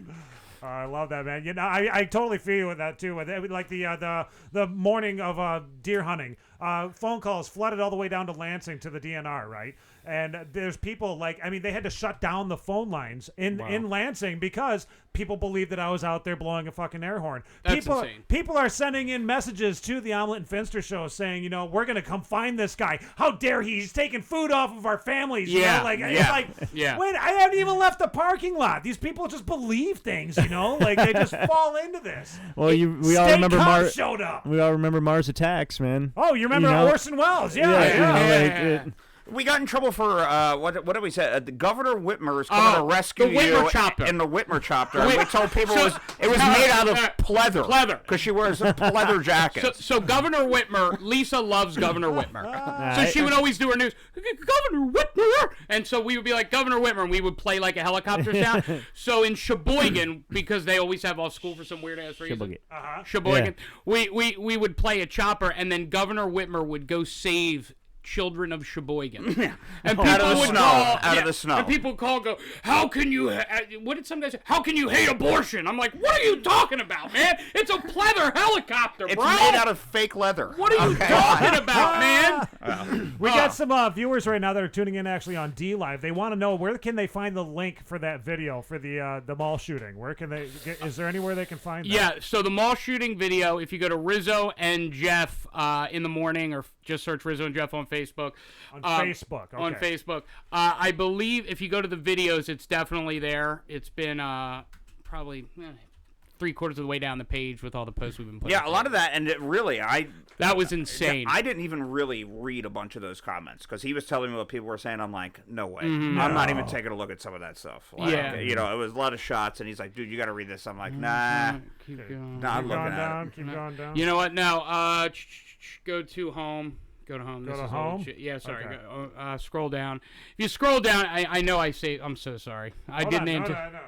I love that, man. You know, I totally feel you with that too. With like the morning of deer hunting, phone calls flooded all the way down to Lansing to the DNR, right? And there's people like, I mean, they had to shut down the phone lines in Lansing because people believed that I was out there blowing a fucking air horn. That's insane. People are sending in messages to the Omelet and Finster show saying, you know, we're gonna come find this guy. How dare he? He's taking food off of our families. You know? Like, it's like, wait, I haven't even left the parking lot. These people just believe things, you know, like they just fall into this. Well, we all remember Mars showed up. We all remember Mars Attacks, man. Oh, you remember Orson Welles? We got in trouble for what did we say? The Governor Whitmer is coming to rescue the Whitmer you chopper. in the Whitmer chopper. We told people it was made out of pleather. Pleather. Because she wears a pleather jacket. So Governor Whitmer, Lisa loves Governor Whitmer. So she would always do her news, Governor Whitmer. And so we would be like, Governor Whitmer, and we would play like a helicopter sound. So in Sheboygan, because they always have off school for some weird-ass reason. Sheboygan. We would play a chopper, and then Governor Whitmer would go save children of Sheboygan. And people out of the would snow. call, out of the snow. And people would call and go, how can you, what did some guy say? How can you hate abortion? I'm like, what are you talking about, man? It's a pleather helicopter, It's bro. made out of fake leather. What are you talking about, man? We got some viewers right now that are tuning in actually on D Live. They want to know where can they find the link for that video for the mall shooting. Where can they? Is there anywhere they can find that? Yeah. So the mall shooting video, if you go to Rizzo and Jeff in the morning, or just search Rizzo and Jeff on Facebook. On Facebook. Okay. On Facebook. I believe if you go to the videos, it's definitely there. It's been probably 3/4 of the way down the page with all the posts we've been putting. Yeah, a lot of that, and that was insane. I didn't even really read a bunch of those comments because he was telling me what people were saying. I'm like, no way. Mm-hmm. I'm not even taking a look at some of that stuff. Like, you know, it was a lot of shots, and he's like, dude, you got to read this. I'm like, nah. Keep going. Nah, I'm looking Going at down. it. Keep going down. You know what? Now, go to home. Go to home. Go This to is all home? shit. Yeah, sorry. Okay. Go, scroll down. If you scroll down, I know I say. I'm so sorry. I Hold didn't on, aim no, to. no, no.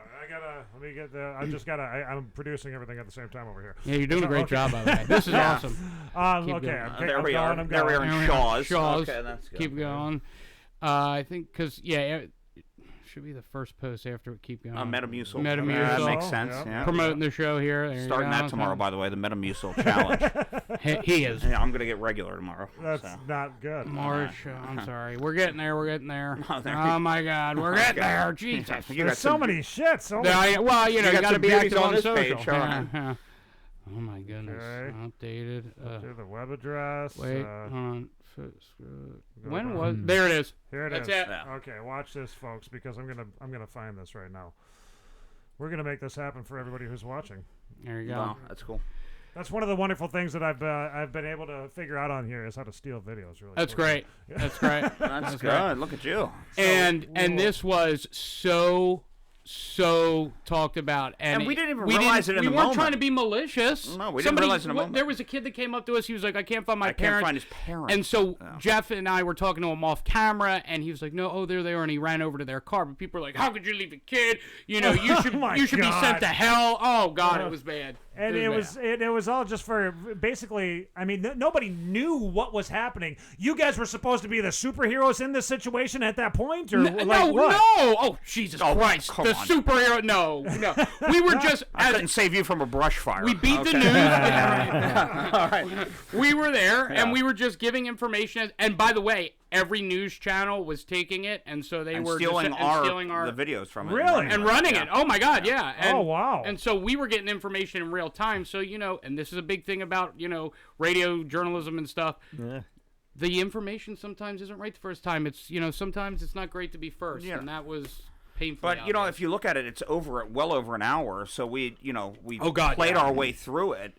Let me get the. I just gotta. I'm producing everything at the same time over here. Yeah, you're doing a great Okay. job, by the way. This is awesome. Okay. going. There we are. I'm There we are going. in Shaw's. Shaw's. Okay, that's good. Keep going. I think because it should be the first post after we keep going. Metamucil. Metamucil. That makes sense. Yep. Yeah. Promoting the show here. There you Starting go. that tomorrow, by the way, the Metamucil challenge. He is. Yeah, I'm gonna get regular tomorrow. That's so. not good. March. I'm sorry. We're getting there. We're getting there. Oh, there Oh my God. We're getting there. Jesus. You There's got so some- many shit. So Yeah, many. well, you know, You you got got to some be beauties active on on this social. page, all right. Yeah. Oh my goodness. Okay. Updated. Do the web address. Wait. Hold on. When down. was? There it is. Here it That's is. it. Yeah. Okay, watch this, folks, because I'm gonna find this right now. We're gonna make this happen for everybody who's watching. There you go. Well, that's cool. That's one of the wonderful things that I've been able to figure out on here is how to steal videos. Really, That's quickly. great. That's great. That's good. Look at you. And this was so talked about, and we didn't even realize it in the We weren't moment. trying to be malicious. No, we didn't realize it in the moment. There was a kid that came up to us. He was like, "I can't find my I parents." can't find his parents. And so Yeah. Jeff and I were talking to him off camera, and he was like, "No, there they are," and he ran over to their car. But people were like, "How could you leave a kid? You know, you should my be sent God. to hell." Oh God, it was bad. And it was all just for basically. I mean, nobody knew what was happening. You guys were supposed to be the superheroes in this situation at that point, or like no, what? no! Oh Jesus Christ! come The on. superhero? No. We were just. I couldn't save you from a brush fire. We beat the news. We were there, and we were just giving information. And by the way, every news channel was taking it, and so they were stealing just, stealing our the videos from it. Really? and running it. Oh my God, yeah. And, Oh, wow. And so we were getting information in real time. So and this is a big thing about radio journalism and stuff. Yeah. the information sometimes isn't right the first time. It's sometimes it's not great to be first, and that was painful. But if you look at it, it's well over an hour. So we played our way through it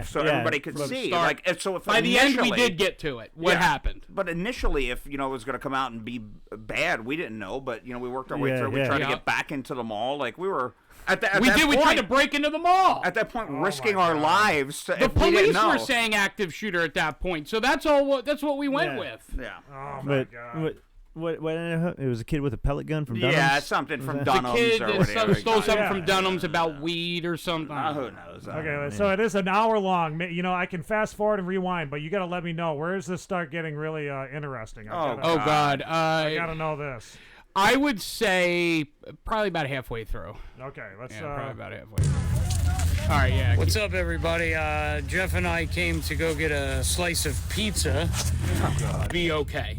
so everybody could see. So if by the end we did get to it, what happened? But initially, if it was going to come out and be bad, we didn't know. But we worked our way through. We tried to get back into the mall. Like we were. We tried to break into the mall. At that point, risking our lives. The police were saying active shooter at that point, so that's all. That's what we went with. Yeah. Oh my God. What? It was a kid with a pellet gun from Dunham's? Yeah, something from Dunham's. The kid or whatever. stole something from Dunham's about weed or something. Who knows? Okay, so it is an hour long. I can fast forward and rewind, but you got to let me know, where does this start getting really interesting? God. I got to know this. I would say probably about halfway through. Okay, let's. Probably about halfway through. All right, yeah. What's up, everybody? Jeff and I came to go get a slice of pizza. Oh, God. Be okay.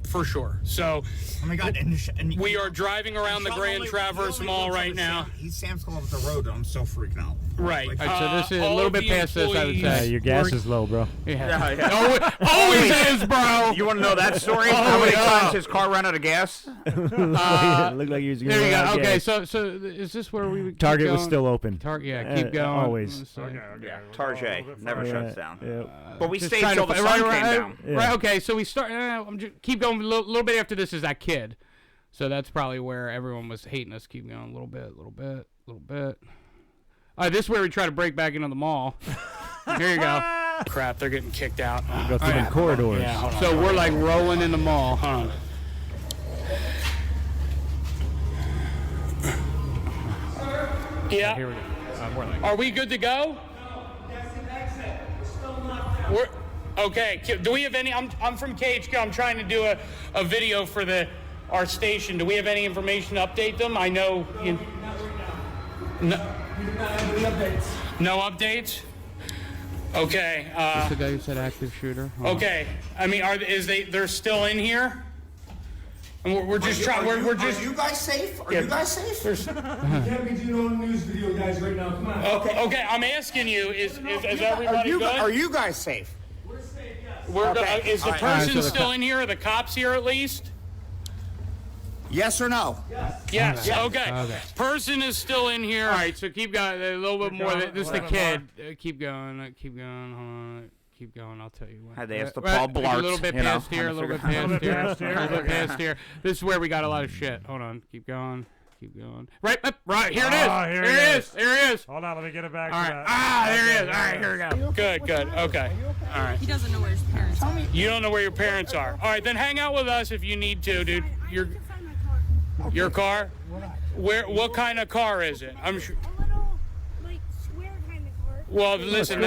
For sure. So, oh my God, and we are driving around the Grand Traverse Mall right now. He's Sam's Club up the road, and I'm so freaking out. Right. Like, so this is a little bit past this, I would say. Your gas is low, bro. Yeah. Always is, bro. You want to know that story? How many times his car ran out of gas? Looked like he was going to run out of Okay, gas. so is this where we Target was still open. Keep going. Always. Yeah, Target never shuts down. Yeah. But we stayed till the sun came down. Right, okay, so we start. Keep going. A little bit after this is that kid. So that's probably where everyone was hating us. Keep going a little bit. This is where we try to break back into the mall. Here you go. Crap, they're getting kicked out. Go through the corridors. Yeah, so we're like rolling in the mall, huh? Yeah. Here we go. Are we good to go? Okay. Do we have any? I'm from KHQ. I'm trying to do a video for our station. Do we have any information to update them? I know. No updates. Okay. That's the guy who said active shooter. Okay. I mean, they're still in here? And we're just trying. We're just. Are you guys safe? Are you guys safe? You can't be doing all the news video, guys, right now. Come on. Okay. I'm asking you. Is everybody good? Are you guys safe? We're safe. Yes. Is the person still in here? Are the cops here at least? Yes or no? Yes. Okay. Person is still in here. All right. So keep going. A little bit more. This is the kid. Keep going. Hold on. Keep going. I'll tell you when. They asked the Paul Blart. A little bit past here. A little bit past here. This is where we got a lot of shit. Hold on. Keep going. Right. Here it is. Here it is. Hold on. Let me get it back. All right. There it is. All right. Here we go. Good. Okay. All right. He doesn't know where his parents are. You don't know where your parents are. All right. Then hang out with us if you need to, dude. Your car? What kind of car is it? I'm sure. A little, square kind of car. Well, listen.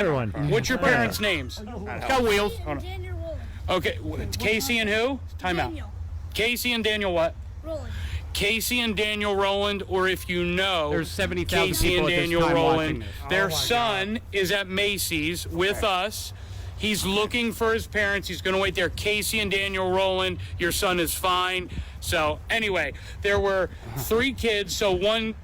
What's your parents' names? It's got wheels. Daniel Roland. Okay. Casey and who? Time out. Daniel. Casey and Daniel what? Roland. Casey and Daniel Roland, or if you know, there's 70,000 Casey people and at this Daniel time Roland. watching Their son is at Macy's with us. He's looking for his parents. He's going to wait there. Casey and Daniel Roland, your son is fine. So anyway, there were 3 kids. So one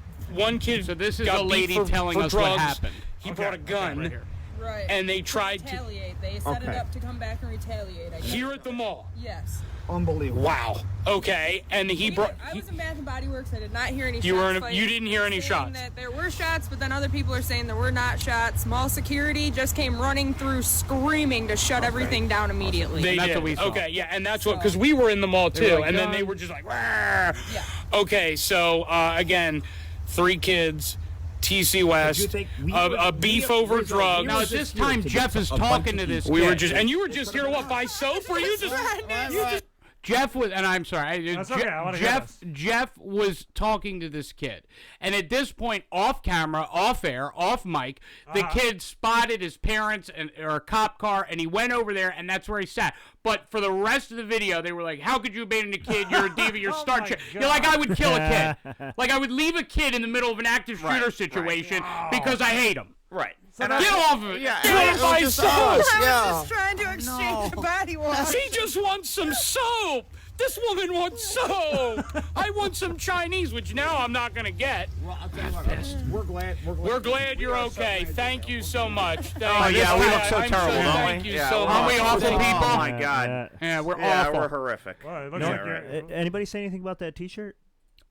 kid. So this is got a lady beat for telling us drugs. what happened. He brought a gun, Right. and they tried to retaliate. They set it up to come back and retaliate. here at the mall. Yes. Unbelievable. Wow. Okay, and he brought. I was in Bath and Body Works. I did not hear any shots. You didn't hear any shots. That there were shots, but then other people are saying there were not shots. Mall security just came running through, screaming to shut everything down immediately. They that's did. what we saw. Okay, yeah, and that's what, because we were in the mall too, like, and then they were just like, "Rawr." Yeah. Okay, so again, 3 kids, TC West, a beef over drugs. Now at this time, Jeff is talking to this We kid. were just, and you were just here to what, buy soap, or you just. Jeff was, and I'm sorry, That's okay. I wanna hear this. Jeff was talking to this kid, and at this point, off camera, off air, off mic, the kid spotted his parents or a cop car, and he went over there, and that's where he sat. But for the rest of the video, they were like, "How could you abandon a kid? You're a diva. You're star chick." You're like, I would kill a kid. Like I would leave a kid in the middle of an active shooter situation because I hate him. Right. Get off of it. Yeah, Get it was off my just soap. us. I Yeah. was just trying to exchange a body wash. She just wants some soap. This woman wants soap. I want some Chinese, which now I'm not going to get. Well, I'll tell you what, We're glad you're okay. Thank you so much. Oh, yeah, we look so I'm terrible, don't we? Thank you so Aren't much. we awful Thank you. people? Oh, my Yeah, God. Yeah, we're Yeah, awful. we're horrific. Well, it looks No, like you're- anybody say anything about that T-shirt?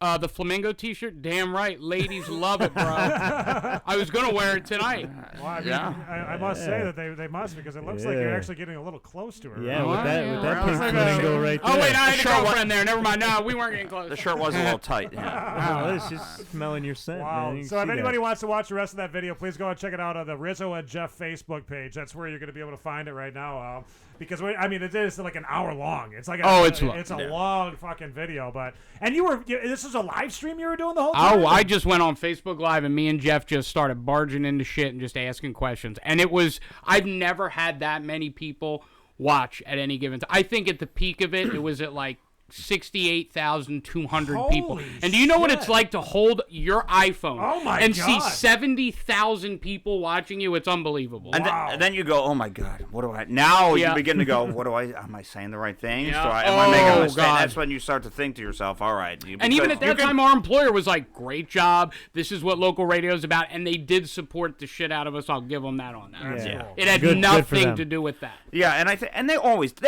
The flamingo T-shirt, damn right, ladies love it, bro. I was gonna wear it tonight. Well, I, mean, Yeah. I must say that they must, because it looks like Yeah. you're actually getting a little close to her. Yeah, Oh, with that yeah. pink Like flamingo right there. Oh wait, I had a Sure, what- girlfriend there. Never mind. No, we weren't getting close. The shirt was a little tight. Yeah. Oh, it's just smelling your scent, Wow. man. You So can if see anybody that. wants to watch the rest of that video, please go and check it out on the Rizzo and Jeff Facebook page. That's where you're going to be able to find it right now. Because it is like an hour long. It's like It's long. It's a long fucking video. But this is a live stream you were doing the whole time. Oh, I just went on Facebook Live and me and Jeff just started barging into shit and just asking questions. And I've never had that many people watch at any given time. I think at the peak of it was at like 68,200 people. Holy And do you know what shit. it's like to hold your iPhone Oh my and see God. 70,000 people watching you? It's unbelievable. And, Wow. then you go, oh my God, what do I? Now Yeah. you begin to go, am I saying the right things? Yeah. Am I making a Oh, mistake? God. That's when you start to think to yourself, all right. And even at that time, our employer was like, great job. This is what local radio is about. And they did support the shit out of us. I'll give them that on that. Yeah. It had Good for nothing them. to do with that. Yeah, and they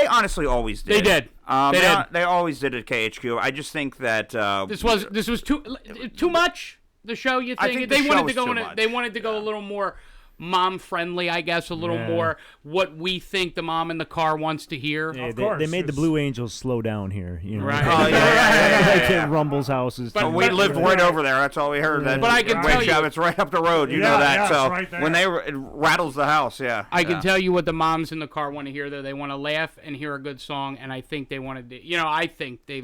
honestly always did. They did. They did. They always did at KHQ. I just think that This was too much. The show, you I think? think They the wanted show to was go too in. much. They wanted to go a little more mom friendly, I guess, a little Yeah. more what we think the mom in the car wants to hear. Yeah, Of they course, made the it's- Blue Angels slow down here. You know? Right. Oh, yeah. Like in Rumble's houses. But- we lived right over there. That's all we heard. That But I can wait tell shop, you- it's right up the road. You Yeah, know that. yeah, so it's right there. when it rattles the house, yeah. I can tell you what the moms in the car want to hear. Though they want to laugh and hear a good song, and I think they wanted to. I think they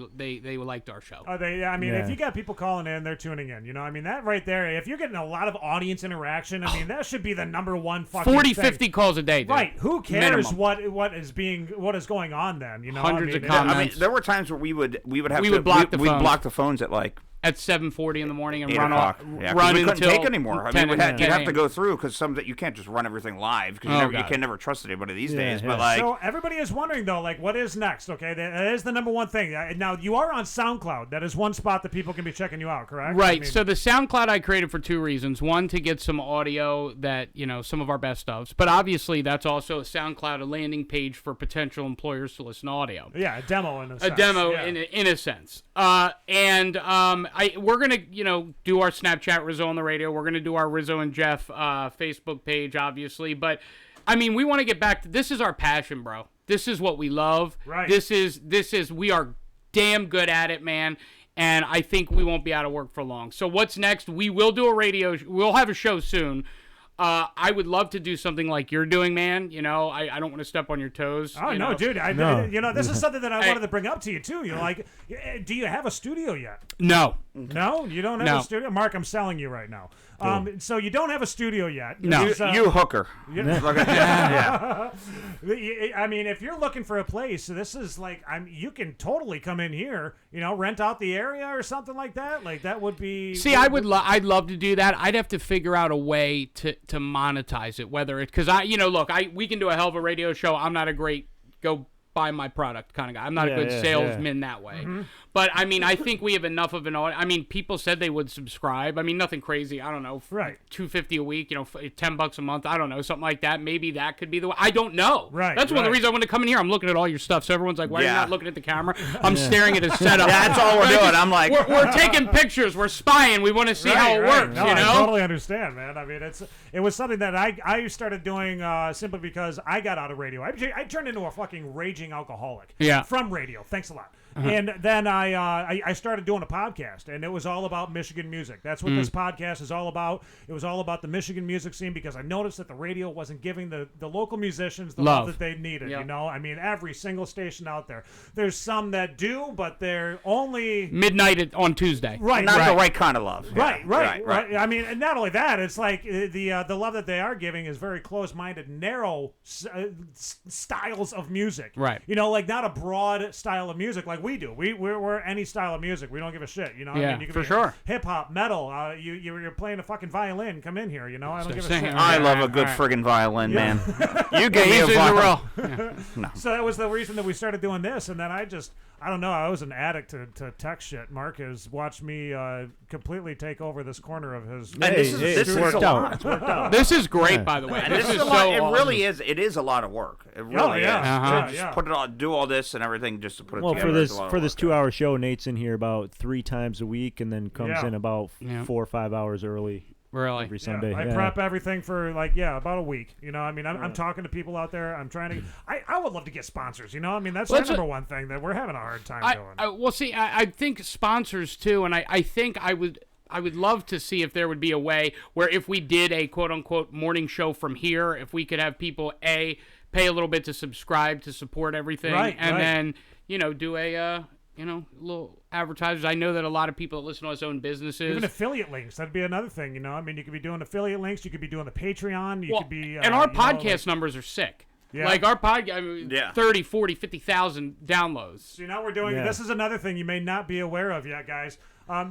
liked our show. If Yeah. you got people calling in, they're tuning in. I mean, that right there, if you're getting a lot of audience interaction, I mean, that should be the number one fucking 40, thing. 50 calls a day, dude. Right. Who cares Minimum. what is going on then? Hundreds of it's- comments. I mean, there were times where we would have We to would block the we'd phones. block the phones at like At 7:40 in the morning and 8 run o'clock. off, Yeah, 'cause run we couldn't until take anymore. I 10 mean, and you'd have to 10 go through because you can't just run everything live because Oh, you God. can never trust anybody these Yeah, days. yeah. But like, So everybody is wondering though, like, what is next? Okay, that is the number one thing. Now you are on SoundCloud. That is one spot that people can be checking you out, correct? Right. I mean, So the SoundCloud I created for two reasons. One, to get some audio that, some of our best ofs. But obviously that's also a SoundCloud, a landing page for potential employers to listen to audio. yeah, a demo in a A sense. demo yeah. in a sense. We're going to, do our Snapchat Rizzo on the radio. We're going to do our Rizzo and Jeff Facebook page, obviously. But, I mean, we want to get back to, this is our passion, bro. This is what we love. Right. We are damn good at it, man. And I think we won't be out of work for long. So what's next? We will do we'll have a show soon. I would love to do something like you're doing, man. I don't want to step on your toes. Oh, no, dude. No. This is something that I Hey. wanted to bring up to you, too. You're like, do you have a studio yet? No. No? You don't have No. a studio? Mark, I'm selling you right now. So you don't have a studio yet. No. This is, you hooker. yeah. I mean, if you're looking for a place, this is like, you can totally come in here, rent out the area or something like that. Like, that would be... See, I'd love to do that. I'd have to figure out a way to monetize it, whether it, because we can do a hell of a radio show. I'm not a great go buy my product kind of guy. I'm not a good salesman that way. Mm-hmm. But I mean, I think we have enough of an audience. I mean, people said they would subscribe. I mean, nothing crazy. I don't know. Right. $250 a week. $10 a month. I don't know, something like that. Maybe that could be the way. I don't know. Right, That's one of the right. reasons I want to come in here. I'm looking at all your stuff. So everyone's like, "Why are you Yeah. not looking at the camera?" I'm staring at his setup. That's all we're doing. I'm like, We're taking pictures. We're spying. We want to see how it works. No, you know. I totally understand, man. I mean, it was something that I started doing simply because I got out of radio. I turned into a fucking raging alcoholic. Yeah. From radio. Thanks a lot. And then I started doing a podcast, and it was all about Michigan music. That's what this podcast is all about. It was all about the Michigan music scene because I noticed that the radio wasn't giving the local musicians the love that they needed. Yep. I mean, every single station out there. There's some that do, but they're only Midnight on Tuesday. right. not right. the right kind of love. Yeah. Right. I mean, and not only that, it's like the love that they are giving is very close-minded, narrow styles of music. Right. Like not a broad style of music. Like we do. We're any style of music. We don't give a shit. You know. Yeah, I mean, you can for be sure. Hip hop, metal. You're playing a fucking violin. Come in here. You know. I don't give a shit. I love a good friggin' violin, man. You gave me a violin. No. So that was the reason that we started doing this, and then I don't know. I was an addict to tech shit. Mark has watched me completely take over this corner of his. And this is worked out. It's worked out. This is great, by the way. And this is a lot, so it awesome. really is. It is a lot of work. It really is. Uh-huh. Just put it all, do all this and everything just to put it Well, together. for this 2-hour show, Nate's in here about 3 times a week, and then comes in about 4 or 5 hours early. Really? Every Sunday. I prep everything for about a week. You know, I mean, I'm talking to people out there. I'm trying to. I would love to get sponsors. You know, I mean, that's the number one thing that we're having a hard time doing. Well, see, I think sponsors too, and I think I would love to see if there would be a way where if we did a quote unquote morning show from here, if we could have people pay a little bit to subscribe to support everything, and then do a little advertisers. I know that a lot of people that listen to us own businesses. Even affiliate links. That'd be another thing, you know. I mean, you could be doing affiliate links. You could be doing the Patreon. You could be... and our podcast numbers are sick. Yeah. Like our podcast, 30, 40, 50,000 downloads. So now we're doing... This is another thing you may not be aware of yet, guys.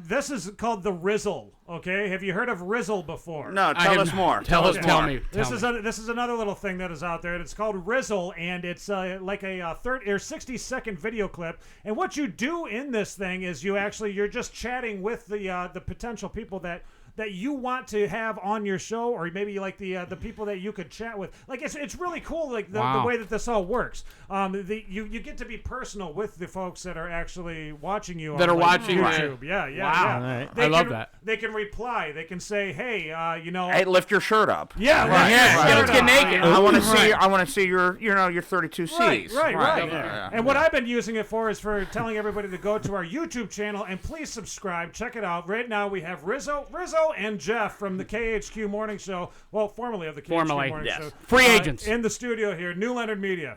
This is called the Rizzo, okay? Have you heard of Rizzo before? No, tell us more. Tell me. This is another little thing that is out there. It's called Rizzo, and it's like a 30 or 60-second video clip. And what you do in this thing is you're just chatting with the potential people that you want to have on your show, or maybe like the people that you could chat with. Like it's really cool, like the way that this all works. You get to be personal with the folks that are actually watching you that on are watching YouTube. Yeah. Wow. Right. I love that. They can reply. They can say, "Hey, hey, lift your shirt up." Yeah, right. Yeah, let's get naked. I want to see. I want to see your 32Cs. Right. Yeah. And what I've been using it for is for telling everybody to go to our YouTube channel and please subscribe. Check it out. Right now we have Rizzo and Jeff from the KHQ Morning Show. Well, formerly of the KHQ Morning Show. Free agents. In the studio here. New Leonard Media.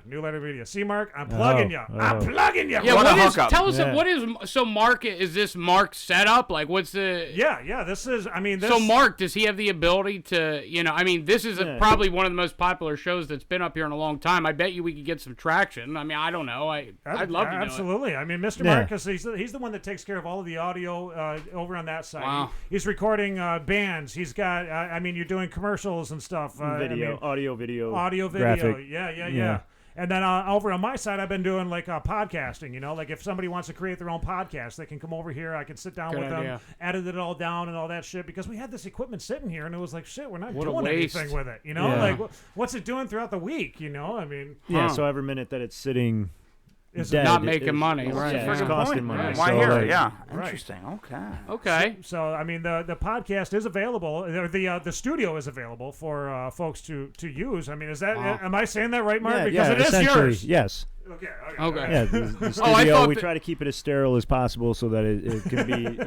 See, Mark? I'm plugging you. I'm plugging you. Yeah, tell us what is... So Mark, is this Mark's setup? Like, what's the... Yeah, this is... I mean, this... So Mark, does he have the ability to, I mean, this is probably one of the most popular shows that's been up here in a long time. I bet you we could get some traction. I mean, I don't know. I'd love to know. Absolutely. I mean, Mr. Marcus, he's the one that takes care of all of the audio over on that side. Wow. He's recording bands. He's got, you're doing commercials and stuff. Audio, video. Graphic. Yeah. And then over on my side, I've been doing like podcasting, like if somebody wants to create their own podcast, they can come over here. I can sit down with them, edit it all down and all that shit, because we had this equipment sitting here and it was like, shit, we're not doing anything with it, like what's it doing throughout the week, I mean. Yeah, so every minute that it's sitting It's dead, not making money, right? Yeah, it's costing money. Right. Why So, here? like, Yeah. Right. Interesting. Okay. So I mean, the podcast is available. The studio is available for folks to use. I mean, is that am I saying that right, Mark? Yeah, because it is essentially, yours. Yes. Okay. Yeah, the studio, I thought we try to keep it as sterile as possible so that it can be,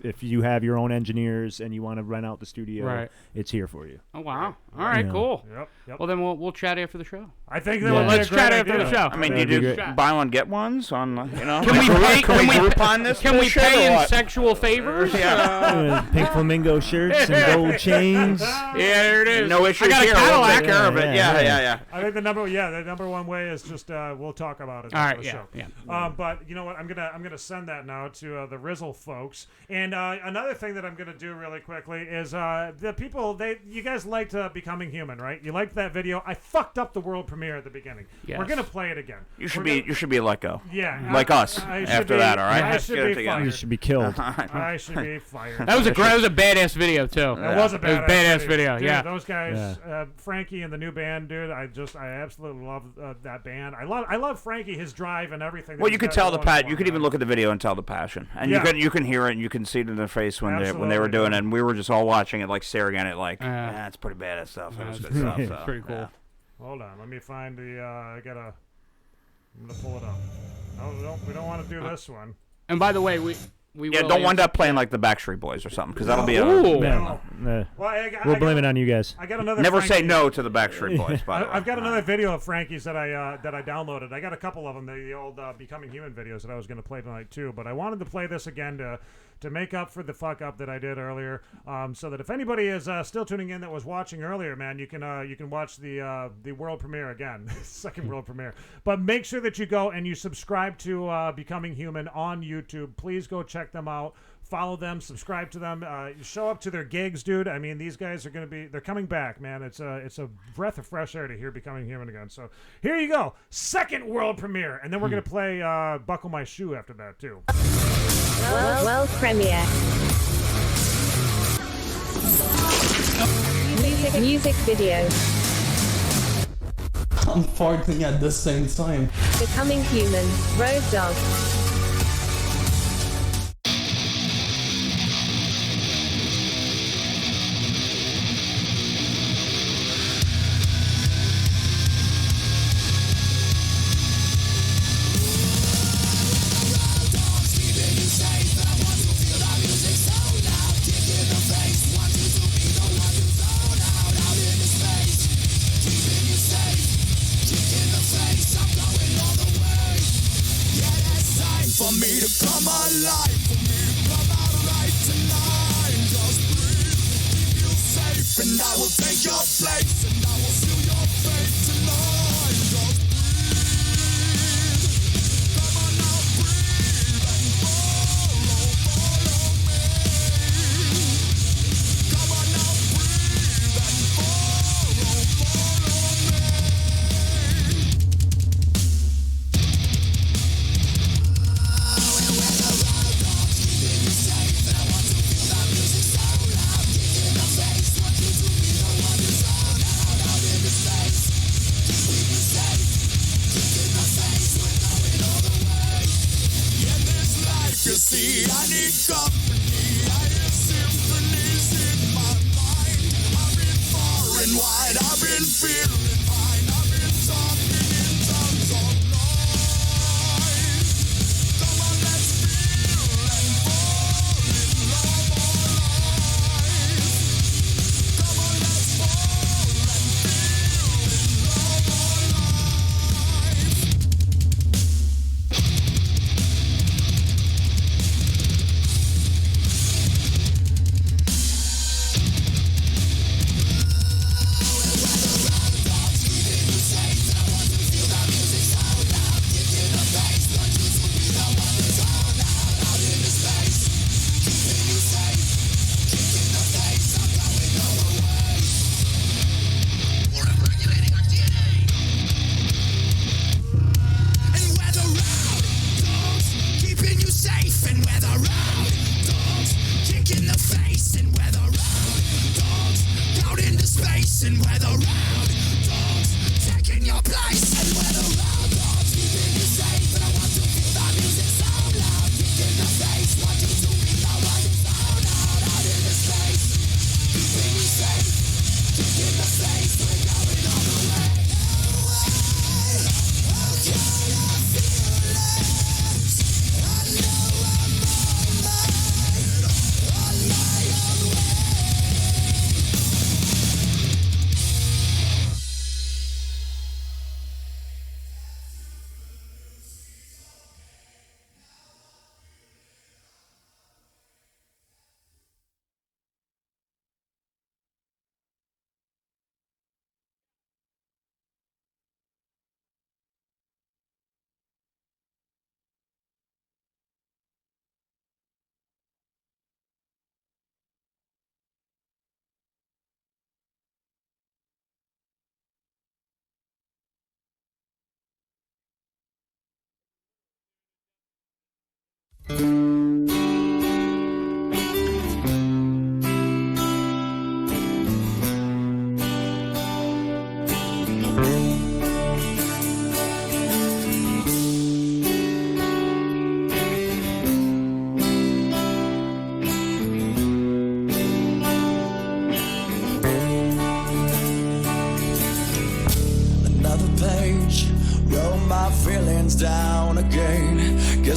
if you have your own engineers and you want to rent out the studio, it's here for you. Oh, wow. All right, cool. Yep. Well, then we'll chat after the show. I think that would be let's a great chat idea. after the show. I mean, do you do buy one get ones on? Can we pay? Can we group on this? Can we bullshit pay or in what? sexual favors? Pink flamingo shirts and gold chains. Yeah, there it is. No issues I got a here. We'll Cadillac. take care of it. Yeah. I think the number one way is just we'll talk about it. All right, on the yeah, show. yeah. But you know what? I'm gonna send that now to the Rizzo folks. And another thing that I'm gonna do really quickly is the people you guys liked Becoming Human, right? You liked that video. I fucked up the world premiere at the beginning. Yes. We're gonna play it again. You should be let go. Yeah. Like us. I should After be- that, all right? I Let's should get it be together. fired. You should be killed. I should be fired. That was a badass video too. That was a badass video. Dude, Yeah. those guys, Frankie and the new band, dude. I absolutely love that band. I love Frankie, his drive and everything. Well, you could tell the you could even look at the video and tell the passion, and you can hear it and you can see it in their face when they were doing it. And we were just all watching it, like staring at it, like it's pretty badass stuff. It was good stuff. It's So, pretty cool. yeah. Hold on, let me find the. I'm gonna pull it up. No, we don't want to do this one. And by the way, we We Yeah, will don't wind answer- up playing like the Backstreet Boys or something, because that'll be a... Ooh. Man, we'll blame it on you guys. I got another. Never Frankie- say no to the Backstreet Boys, by the way. I've got another video of Frankie's that I downloaded. I got a couple of them, the old Becoming Human videos that I was going to play tonight too. But I wanted to play this again to make up for the fuck up that I did earlier. So that if anybody is still tuning in that was watching earlier, man, you can watch the world premiere again, second world premiere. But make sure that you go and you subscribe to Becoming Human on YouTube. Please go check them out. Follow them, subscribe to them, show up to their gigs, dude. I mean, these guys are they're coming back, man. It's a breath of fresh air to hear Becoming Human again. So here you go, second world premiere, and then we're gonna play Buckle My Shoe after that too. World premiere. Music video. I'm farting at the same time. Becoming Human. Road Dog.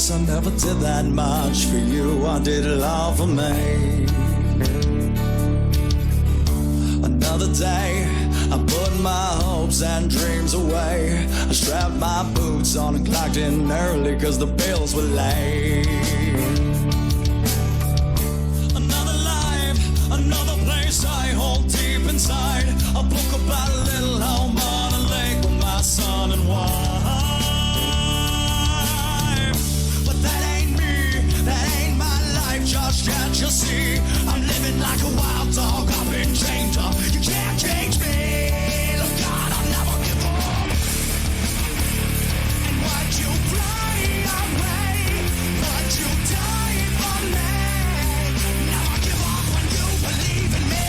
guess I never did that much for you. I did it all for me. Another day, I put my hopes and dreams away. I strapped my boots on and clocked in early 'cause the bills were late. Another life, another place I hold deep inside. A book about a little home on a lake with my son and wife. But that ain't me, that ain't my life just yet. You see, I'm living like a wild dog. I've been chained up. You can't change me. Look, God, I'll never give up. And what you fly away, what you die for me. Never give up when you believe in me.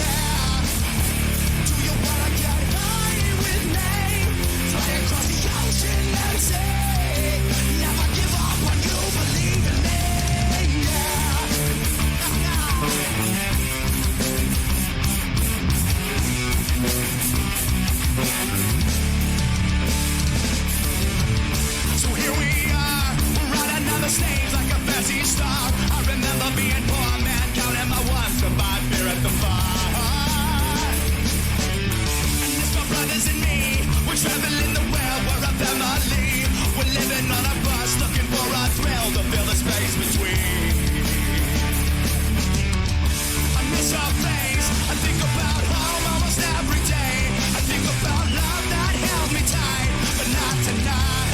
Yeah. Do you wanna get high with me? Fly across the ocean and say, never give up when you believe in me. Yeah. So here we are, we're on another stage like a fancy star. I remember being poor man, counting my ones to buy beer at the bar. And it's my brothers and me, we're traveling the world, we're a family. We're living on a bus, looking for a thrill to fill the space between. I miss our face, I think about home almost every day. I think about love that held me tight, but not tonight.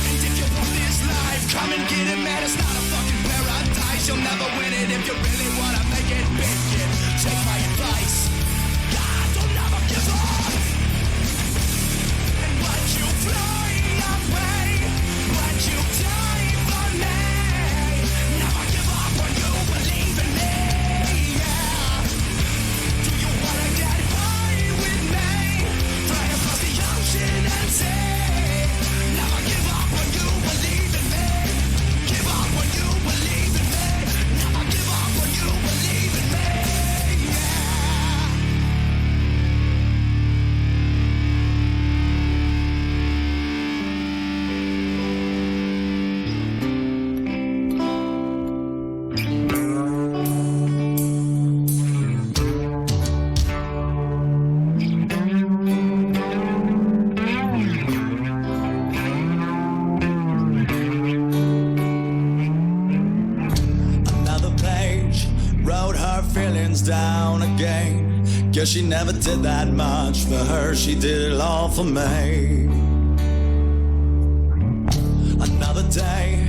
And if you want this life, come and get it, man. It's not a fucking paradise. You'll never win it if you really wanna make it big, kid. Take my advice. God, don't never give up. And what you fly away, what you die for me. Never give up when you believe in me. Yeah. Do you wanna get high with me? Fly across the ocean and say, never give up when you believe in me. Give up when you believe in me. Never give up when you believe in me. Yeah. Another page wrote her feelings down again. Guess she never did that much for her, she did it all for me. Another day,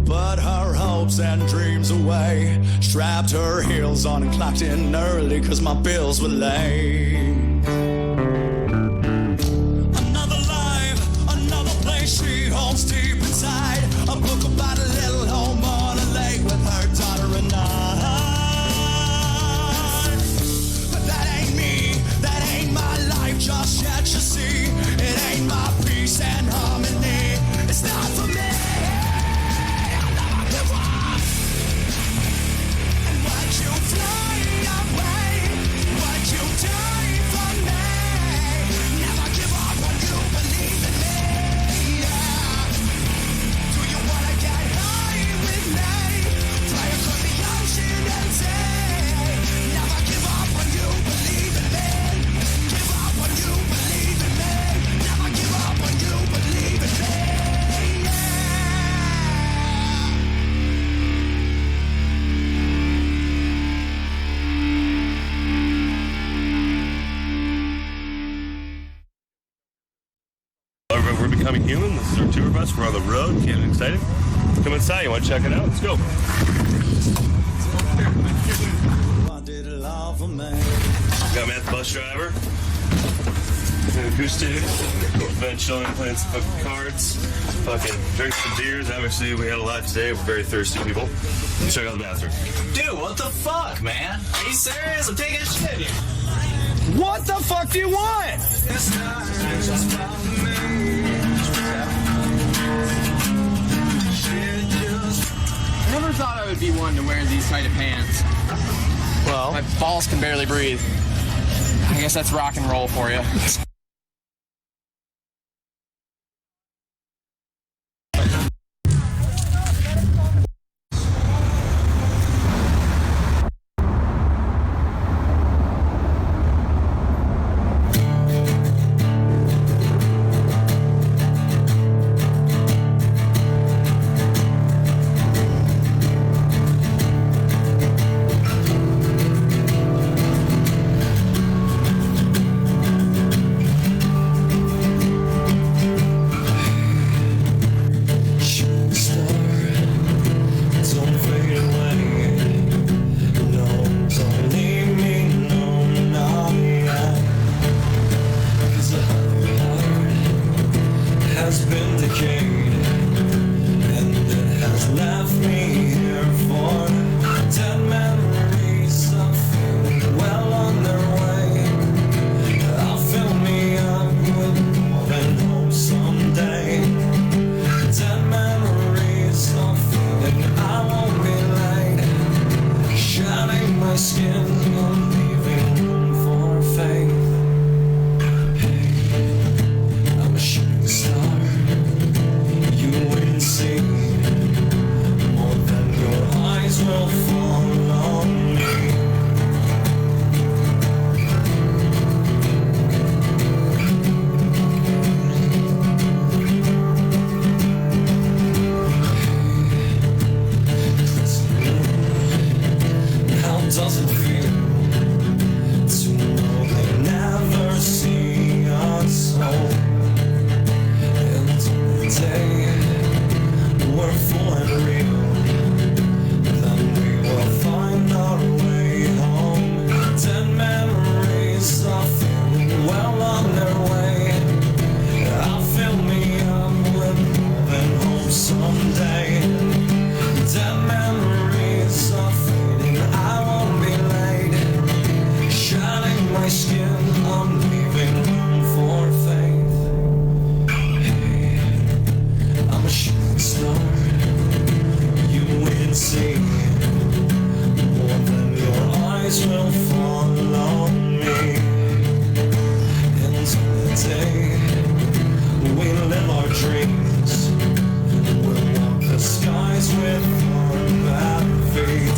put her hopes and dreams away. Strapped her heels on and clocked in early 'cause my bills were late. Another life, another place she holds deep inside. A book about a little home on a lake with her daughter and I. But that ain't me, that ain't my life just yet, you see. It ain't my peace and harmony. It's not for me. I'll never give up. And what you fly away, what you die for me. Never give up when you believe in me. Yeah. Do you wanna get high with me? Fly across the ocean and say, never give up when you believe in me. Give up when you believe in me. Never give up when you believe in me. We're becoming human. This is our tour bus. We're on the road. Getting excited. Come inside. You want to check it out? Let's go. I did it all for me. Got Matt, the bus driver. An acoustic. Been chilling, playing some fucking cards. Fucking drink some beers. Obviously, we had a lot today. We're very thirsty people. Let's check out the bathroom. Dude, what the fuck, man? Are you serious? I'm taking a shit here. What the fuck do you want? I never thought I would be one to wear these kind of pants. Well, my balls can barely breathe. I guess that's rock and roll for you. real, then we will find our way home. 10 memories are feeling well on their way. I'll fill me up with moving home someday. 10 memories are fading, I won't be late. Shining my skin, I'm leaving room for faith. Hey, I'm a shooting star, you wait and see. More than your eyes will follow me. Until the day we live our dreams, we'll walk the skies with our bare feet.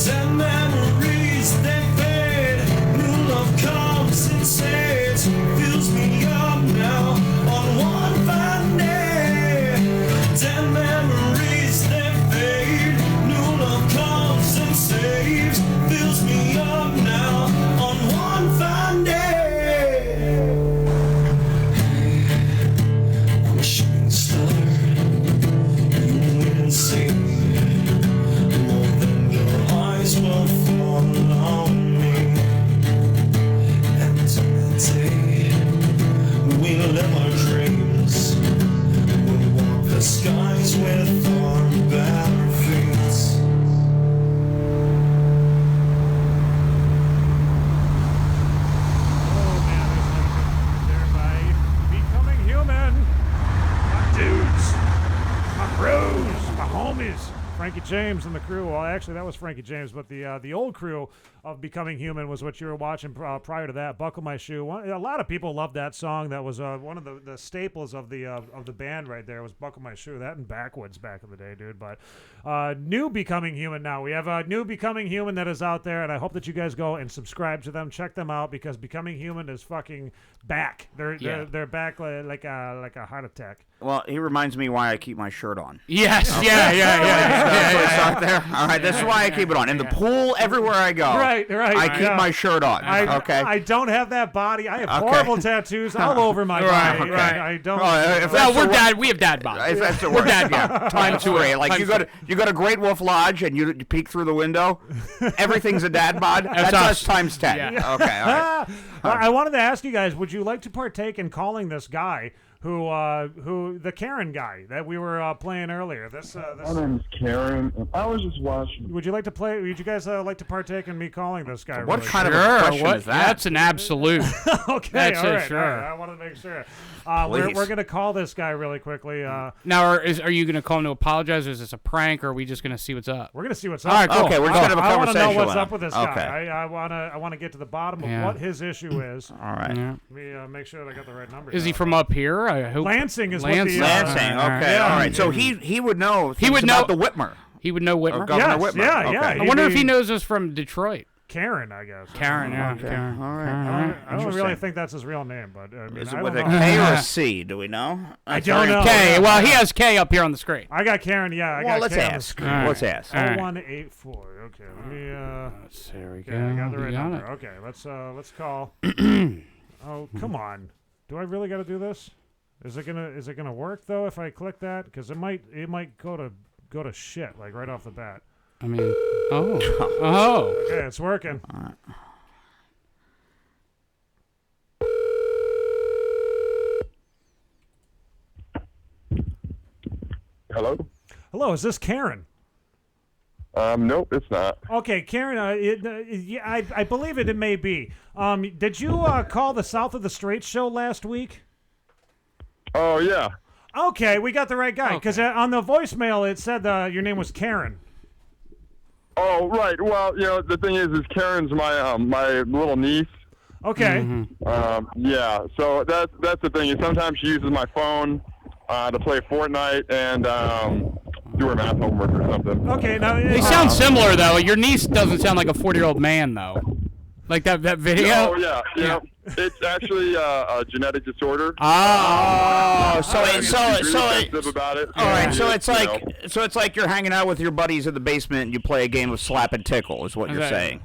10 memories, they fade. New love comes and saves, fills me up now on one fine day. 10 memories, they fade. New love comes and saves, fills me up now on one fine day. Hey, I'm a shooting star, you wait and see. More than your eyes will follow me. Until the day we live our dreams, we'll walk the skies with our bare feet. Oh man, there's there by Becoming Human. My dudes, my bros, my homies. Frankie James and the crew. Well, actually, that was Frankie James, but the old crew of Becoming Human was what you were watching prior to that. Buckle My Shoe. A lot of people loved that song. That was one of the staples of the band right there. Was Buckle My Shoe. That and Backwoods back in the day, dude. But new Becoming Human now. We have a new Becoming Human that is out there, and I hope that you guys go and subscribe to them. Check them out because Becoming Human is fucking back. They're back like a heart attack. Well, he reminds me why I keep my shirt on. Yes, yeah. Out there. All right, this is why I keep it on. In the pool, everywhere I go. Right. I keep my shirt on. Okay. I don't have that body. I have horrible tattoos all over my body. Okay. I don't. We have dad bodies. If that's the word. Yeah. Time to it. Like you go to Great Wolf Lodge and you peek through the window. Everything's a dad bod. That's us times 10. Yeah. Okay. All right. I wanted to ask you guys: would you like to partake in calling this guy? Who the Karen guy that we were playing earlier? My name's Karen, and I was just watching. Would you like to play? Would you guys like to partake in me calling this guy? What really kind of a question is that? That's an absolute. Okay, That's all right. sure. All right. I want to make sure. We're gonna call this guy really quickly. Now, are you gonna call him to apologize, or is this a prank, or are we just gonna see what's up? We're gonna see what's up. All right, cool. Okay, we're just gonna have a I want to conversation. know what's up with this Okay. guy. I want to get to the bottom of what his issue is. All right. Yeah. Let me make sure that I got the right number. Is he from up here? I hope. Lansing is Lansing. what the Lansing. All right. Okay. Yeah. All right. So he would know. He would about know- the Whitmer. He would know Whitmer. Governor Yes, Whitmer. yeah, Okay. yeah. I wonder if he knows us from Detroit. Karen, I guess. Karen, yeah. Okay. Karen. All right. I don't really Interesting. think that's his real name, but I mean, Is I it don't with a know. K or a C? Do we know? I don't know. K. Well, he has K up here on the screen. I got Karen. Yeah, I Well, got let's Karen on the ask. screen. All Let's right. ask. All right. 0184. Okay, let me. There we go. Okay, I got the right You got number. it. Okay, let's call. Oh, come on. Do I really got to do this? Is it gonna work though if I click that? Because it might go to shit like right off the bat. I mean, oh. Okay, it's working. Hello? Hello, is this Karen? Nope, it's not. Okay, Karen, I believe it may be. Did you call the South of the Straits show last week? Oh, yeah. Okay, we got the right guy. Because on the voicemail, it said your name was Karen. Oh, right. Well, the thing is Karen's my my little niece. Okay. Yeah, so that's the thing. Sometimes she uses my phone to play Fortnite and do her math homework or something. Okay, now They sound similar though. Your niece doesn't sound like a 40-year-old man though. Like that video. Oh yeah. It's actually a genetic disorder. Oh, so She's really sensitive about it. All right, so And, it's like you're hanging out with your buddies in the basement and you play a game of slap and tickle, is what you're Okay. saying.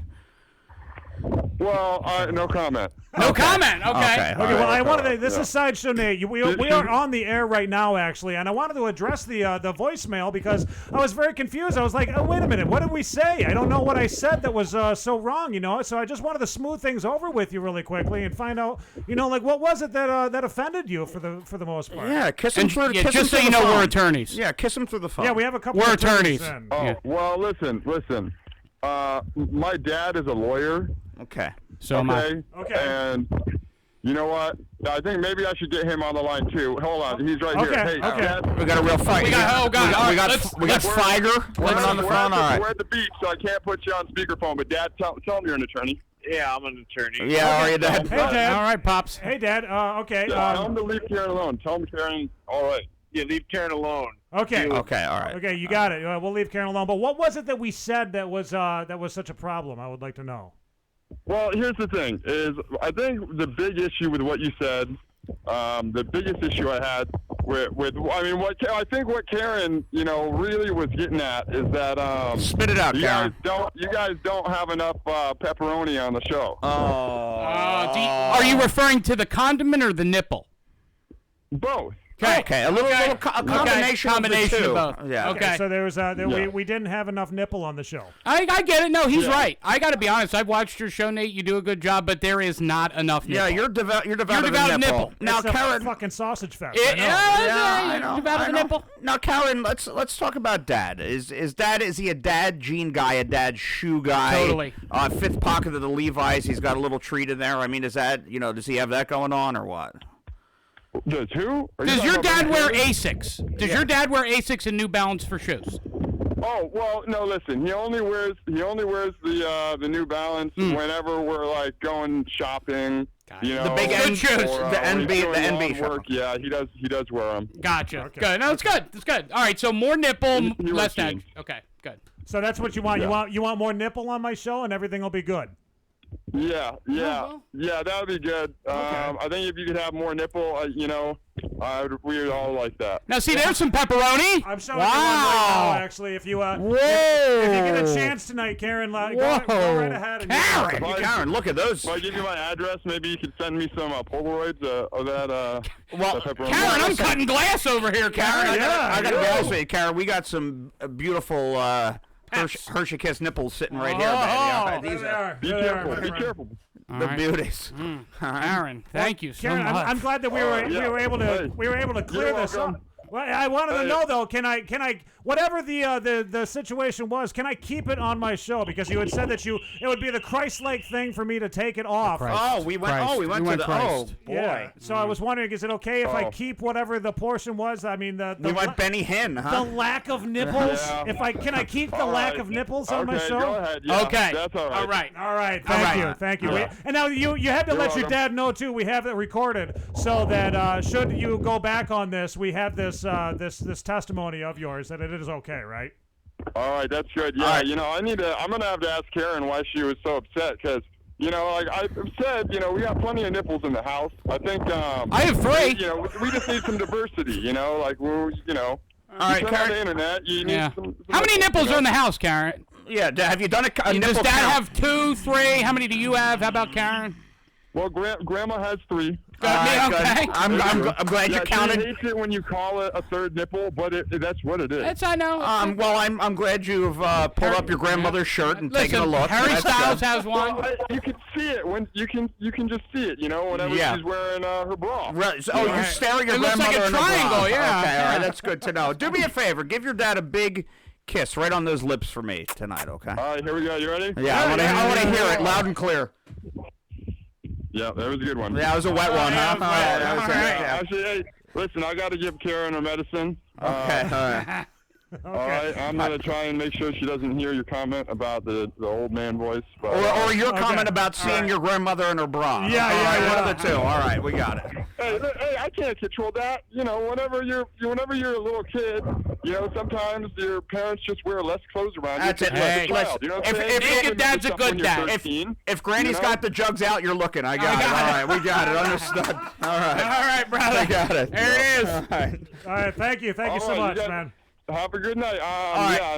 Well, no comment. No comment. Okay. Okay. Okay, well, I wanted to. This Yeah. is Sideshow Nate. We are on the air right now, actually, and I wanted to address the voicemail because I was very confused. I was like, oh, wait a minute, what did we say? I don't know what I said that was so wrong, you know. So I just wanted to smooth things over with you really quickly and find out, you know, like what was it that offended you for the most part? Yeah, kiss him through. Yeah, kiss him just so through you the know, phone. we're attorneys. Yeah, kiss him through the phone. Yeah, we have a couple. We're of attorneys. attorneys. Oh, Yeah. well, listen. My dad is a lawyer. Okay. So am I. Okay. And you know what? I think maybe I should get him on the line too. Hold on, he's right Okay, here. Hey, okay. Dad, We got a real fight. We got- oh, God, all right, We got Feiger we're on the phone. All right. We're at the beach, so I can't put you on speakerphone. But Dad, tell him you're an attorney. Yeah, I'm an attorney. Yeah, are you, Dad? Hey, Dad. All right, pops. Hey, Dad. Okay. Tell him to leave Karen alone. Tell him Karen. All right. Yeah, leave Karen alone. Okay. Okay. All right. Okay, you got it. We'll leave Karen alone. But what was it that we said that was such a problem? I would like to know. Well, here's the thing: is I think the big issue with what you said, the biggest issue I had with what Karen, really was getting at is that Spit it out, Karen. you guys don't have enough pepperoni on the show. Are you referring to the condiment or the nipple? Both. Okay. A combination, Combination of the two. of both. Yeah. Okay. So there was we didn't have enough nipple on the show. I get it. No, he's Yeah. right. I got to be honest. I've watched your show, Nate. You do a good job, but there is not enough nipple. Yeah, you're devout. You're devout of devout the of nipple. nipple. Now, It's a Karen. fucking sausage fest. Yeah, I know. I know. Devout of the nipple. Now, Karen, let's talk about Dad. Is he a dad jean guy, a dad shoe guy? Totally. Fifth pocket of the Levi's. He's got a little treat in there. I mean, is that does he have that going on or what? Does who? Are you Does talking your about dad my wear dad? Asics? Does your dad wear Asics and New Balance for shoes? Oh well, no. Listen, he only wears the New Balance whenever we're like going shopping. The big N shoes, the NB, the NB work. Yeah, he does wear them. Gotcha. Okay. Good. No, it's good. It's good. All right. So more nipple, He less wears dad. jeans. Okay. Good. So that's what you want. Yeah. You want more nipple on my show, and everything will be good. Yeah, well. that would be good. I think if you could have more nipple, we would all like that. Now, see, there's some pepperoni. I'm showing you one right now. Actually, if you if you get a chance tonight, Karen, go right ahead. And Karen, look at those. If I give you my address, maybe you could send me some Polaroids of that. Well, that pepperoni. Karen, I'm cutting glass over here, Karen. I gotta be honest with you, Karen. We got some beautiful Hershey Kiss nipples sitting right here, baby. There they are. Be There they are, careful. my Be friend. careful. The beauties. Aaron, thank you so Karen, much. I'm glad that we were able to clear You're this up. welcome. Well, I wanted to know though, can I whatever the situation was, can I keep it on my show? Because you had said that it would be the Christ-like thing for me to take it off. We went to the Christ. boy. Yeah. So I was wondering, is it okay if I Oh. keep whatever the portion was? I mean, We went Benny Hinn, the huh? lack of nipples. Yeah. Can I keep the All lack right. of nipples on my Okay, show? go ahead. Yeah, Okay. That's all right. All right. All right, right. thank you. Yeah. And now you had to You're let your welcome. dad know too. We have it recorded so that should you go back on this, we have this this testimony of yours that it is okay, right? All right, that's good. Yeah, I'm gonna have to ask Karen why she was so upset because, like I said, we got plenty of nipples in the house. I think. I have 3. We just need some diversity. Like All right, you turn on Karen. the internet. You need Yeah. some How many nipples are in the house, Karen? Yeah. Have you done a Does nipple Dad count? have 2, 3? How many do you have? How about Karen? Well, Grandma has 3. All right, good. Okay. I'm glad you She counted. hates it when you call it a third nipple, but that's what it is. That's I know. Well, I'm glad you've pulled up your grandmother's shirt and taken a Listen, look. Harry That's Styles good. has one. Well, you can see it when you can just see it. Whenever Yeah. she's wearing her bra. Right. So, you stare at your It looks like grandmother a in the bra. triangle, yeah. Okay, all Yeah. right, that's good to know. Do me a favor, give your dad a big kiss right on those lips for me tonight, okay? All right, here we go. You ready? Yeah, I want to hear it loud and clear. Yeah, that was a good one. Yeah, that was a wet one, huh? yeah, All right, that was all it. right. Yeah. Actually, hey, listen, I got to give Karen her medicine. Okay, all right. All right, I'm gonna try and make sure she doesn't hear your comment about the old man voice. But, Or your comment about seeing your grandmother in her bra. Yeah, All right, yeah. one of the two. All right, we got it. hey, I can't control that. Whenever you're a little kid, sometimes your parents just wear less clothes around you. That's it. because you're Hey, a child, you know what I'm saying? if your dad's a Stuff good when you're dad. 13, If Granny's you know? got the jugs out, you're looking. I got it. All right, we got it. Understood. All right. All right, brother. I got it. There it is. All right. All right, thank you so All right, much, you guys- man. Have a good night. right. Yeah,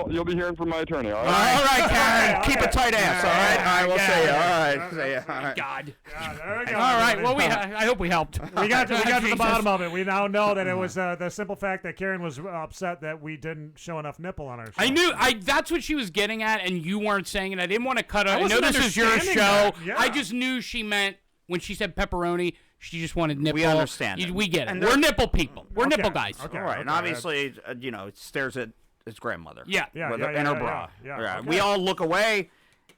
and you'll be hearing from my attorney. All All right. right, Karen. Okay. Keep a tight ass. All right. All right, we'll see you. All right. God. There we go. All right. Well, I hope we helped. We got to the Jesus. bottom of it. We now know that it was the simple fact that Karen was upset that we didn't show enough nipple on our show. I knew. That's what she was getting at, and you weren't saying it. I didn't want to cut her. I know wasn't this is your understanding show. that. Yeah. I just knew she meant when she said pepperoni, she just wanted nipple. We understand it. We get it. And We're nipple people. We're Okay. nipple guys. Okay. All right, and obviously, it stares at his grandmother. Yeah. In her bra. yeah. Okay. We all look away.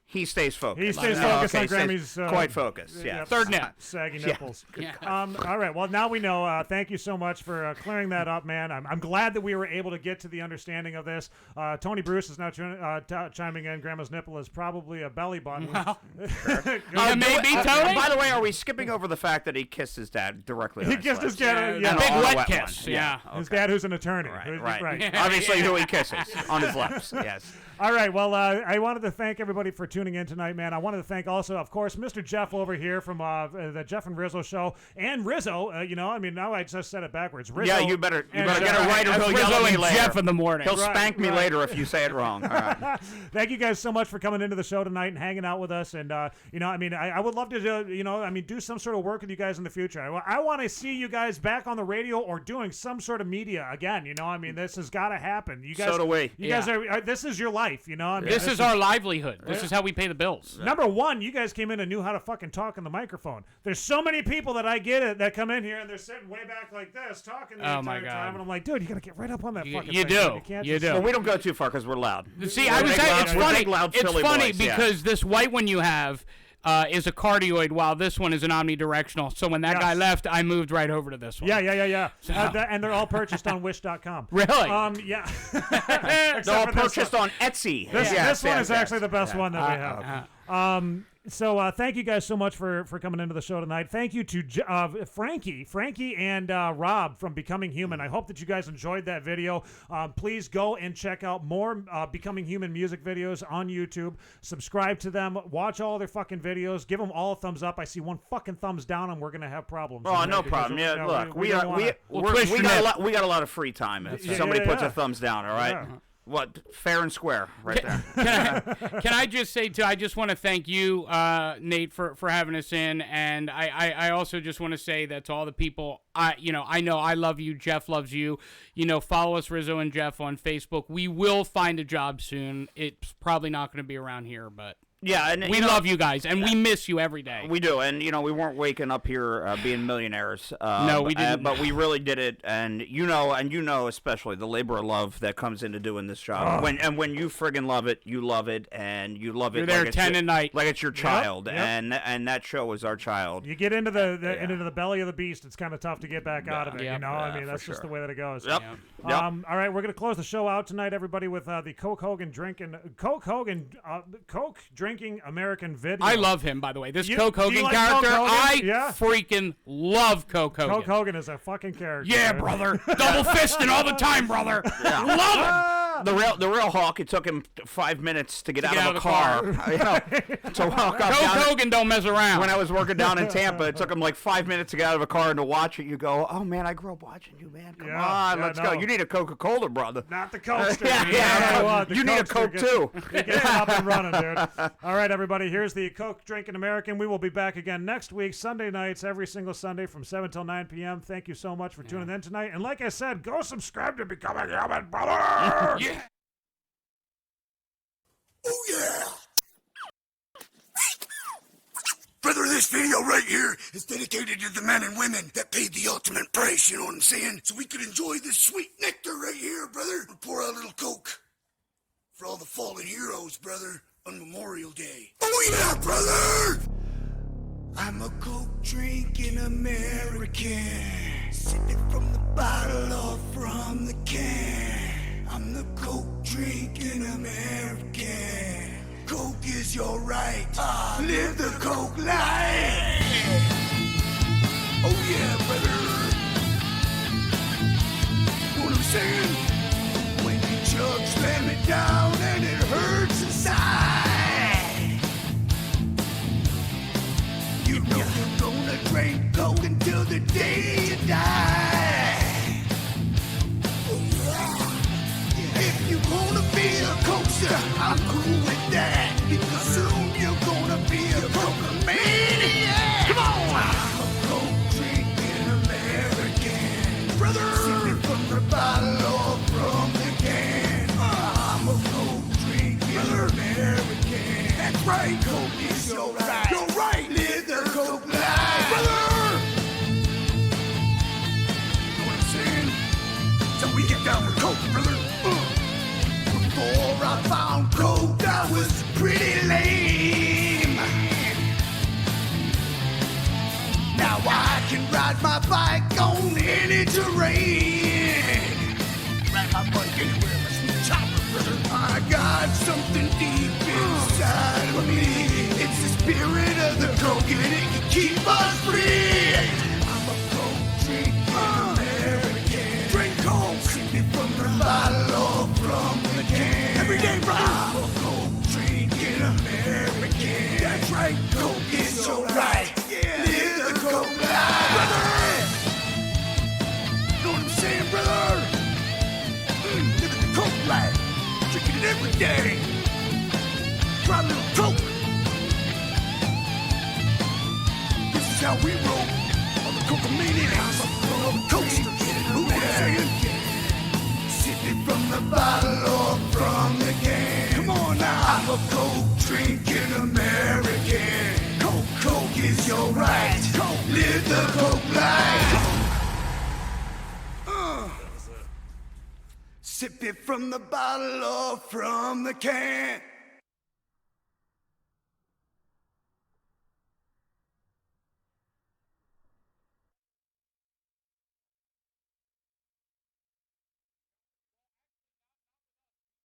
He stays focused. He stays focused on stays Grammy's... quite focused, yes. Third nip. Saggy Yeah. nipples. Yeah. All right. Well, now we know. Thank you so much for clearing that up, man. I'm glad that we were able to get to the understanding of this. Tony Bruce is now chiming in. Grandma's nipple is probably a belly button. Well, Maybe, Tony? By the way, are we skipping over the fact that he kissed his dad directly? He kissed his dad. Yeah, Yeah. big On a wet wet kiss. one. Yeah. His dad, who's an attorney. Right. Obviously, who he kisses on his lips. Yes. All right. Well, I wanted to thank everybody for tuning in tonight, man. I wanted to thank also, of course, Mr. Jeff over here from the Jeff and Rizzo show, and Rizzo. Now I just said it backwards. Rizzo Yeah, you better and get Jeff. it right, or he'll yell Rizzo at me and later. Jeff in the morning. He'll spank me later if you say it wrong. All right. Thank you guys so much for coming into the show tonight and hanging out with us. And I would love to do some sort of work with you guys in the future. I want to see you guys back on the radio or doing some sort of media again. This has got to happen. You guys, So do we. You guys are. This is your life. This is our livelihood. This is how we pay the bills. Number one, you guys came in and knew how to fucking talk on the microphone. There's so many people that I get it that come in here and they're sitting way back like this talking the entire time, and I'm like, dude, you gotta get right up on that fucking you thing. do. Man. You can't You just- do. Well, we don't go too far because we're loud. See, I was saying it's We're funny. big, loud, It's silly funny boys, yeah. because this white one you have is a cardioid, while this one is an omnidirectional. So when that guy left, I moved right over to this one. Yeah. And they're all purchased on Wish.com. Really? Yeah. They're all purchased on Etsy. This one is actually the best one that we have. Okay. So thank you guys so much for coming into the show tonight. Thank you to Frankie and Rob from Becoming Human. I hope that you guys enjoyed that video. Please go and check out more Becoming Human music videos on YouTube. Subscribe to them. Watch all their fucking videos. Give them all a thumbs up. I see one fucking thumbs down, and we're gonna have problems. Oh, no problem. Yeah, look, we got a lot of free time. If somebody puts a thumbs down, all right. Yeah. What, fair and square, right there. Can I just say, too, I just want to thank you, Nate, for having us in. And I also just want to say that to all the people, I know I love you. Jeff loves you. Follow us, Rizzo and Jeff, on Facebook. We will find a job soon. It's probably not going to be around here, but... Yeah, and we love you guys, and we miss you every day. We do, and we weren't waking up here being millionaires. No, we didn't. But we really did it, and especially the labor of love that comes into doing this job. When you friggin' love it, you love it, and you love it. You're there 10 at night, like it's your child, Yep. And that show is our child. You get into the belly of the beast, it's kind of tough to get back out of it. Yep. That's just the way that it goes. Yep. All right, we're gonna close the show out tonight, everybody, with the Coke drinking American video. I love him, by the way. This You- Coke do you Hogan like character, Coke Hogan? I Yeah. freaking love Coke Hogan. Coke Hogan is a fucking character. Yeah, dude. brother. Double fisting all the time, brother. Love him. The real Hawk. It took him 5 minutes to get out get of a car. To walk up. Coke Hogan don't mess around. When I was working down in Tampa, it took him like 5 minutes to get out of a car and to watch it. You go, oh man, I grew up watching you, man. Come on, let's go. You need a Coca-Cola, brother. Not the Cokester. You need a Coke too. Get up and running, dude. All right, everybody. Here's the Coke Drinking American. We will be back again next week, Sunday nights, every single Sunday from 7 till 9 p.m. Thank you so much for tuning in tonight. And like I said, go subscribe to Becoming Human, brother. Yeah. Oh, yeah. Brother, this video right here is dedicated to the men and women that paid the ultimate price, you know what I'm saying? So we could enjoy this sweet nectar right here, brother. We'll pour out a little Coke for all the fallen heroes, brother, on Memorial Day. Oh, yeah, brother! I'm a Coke drinking American, sipping from the bottle or from the can. I'm the Coke drinking American. Coke is your right. Live the Coke life. Oh yeah, brother. Know what I'm saying? When you chug, slam it down and it hurts inside. You know you're gonna drink Coke until the day you die. If you wanna be a coaster, I'm cool with that. Because soon you're gonna be a Coca-Cola. right, Coke is your right. You're right, live the Coke life. Brother! Know what I'm saying? So we get down with Coke, brother. Before I found Coke, I was pretty lame. Now I can ride my bike on any terrain. Ride my bike anywhere, let's chopper, brother. I got something deep inside of me. It's the spirit of the Coke and it can keep us free. I'm a Coke drinking American. Drink Coke, sip it from the bottle or from the can. Every day, brother. I'm a Coke drinking American. That's right, Coke is your right. Yeah, live the Coke life, brother. Know what I'm saying, brother? Living the Coke life, drinking it every day. Try a little Coke. This is how we roll. On the Coke-a-maniacs, on the coasters. Know what I'm saying? Sipping from the bottle or from the can. Come on now. I'm a Coke drinking American. Coke is your right. Coke, live the Coke life. Sip it from the bottle or from the can.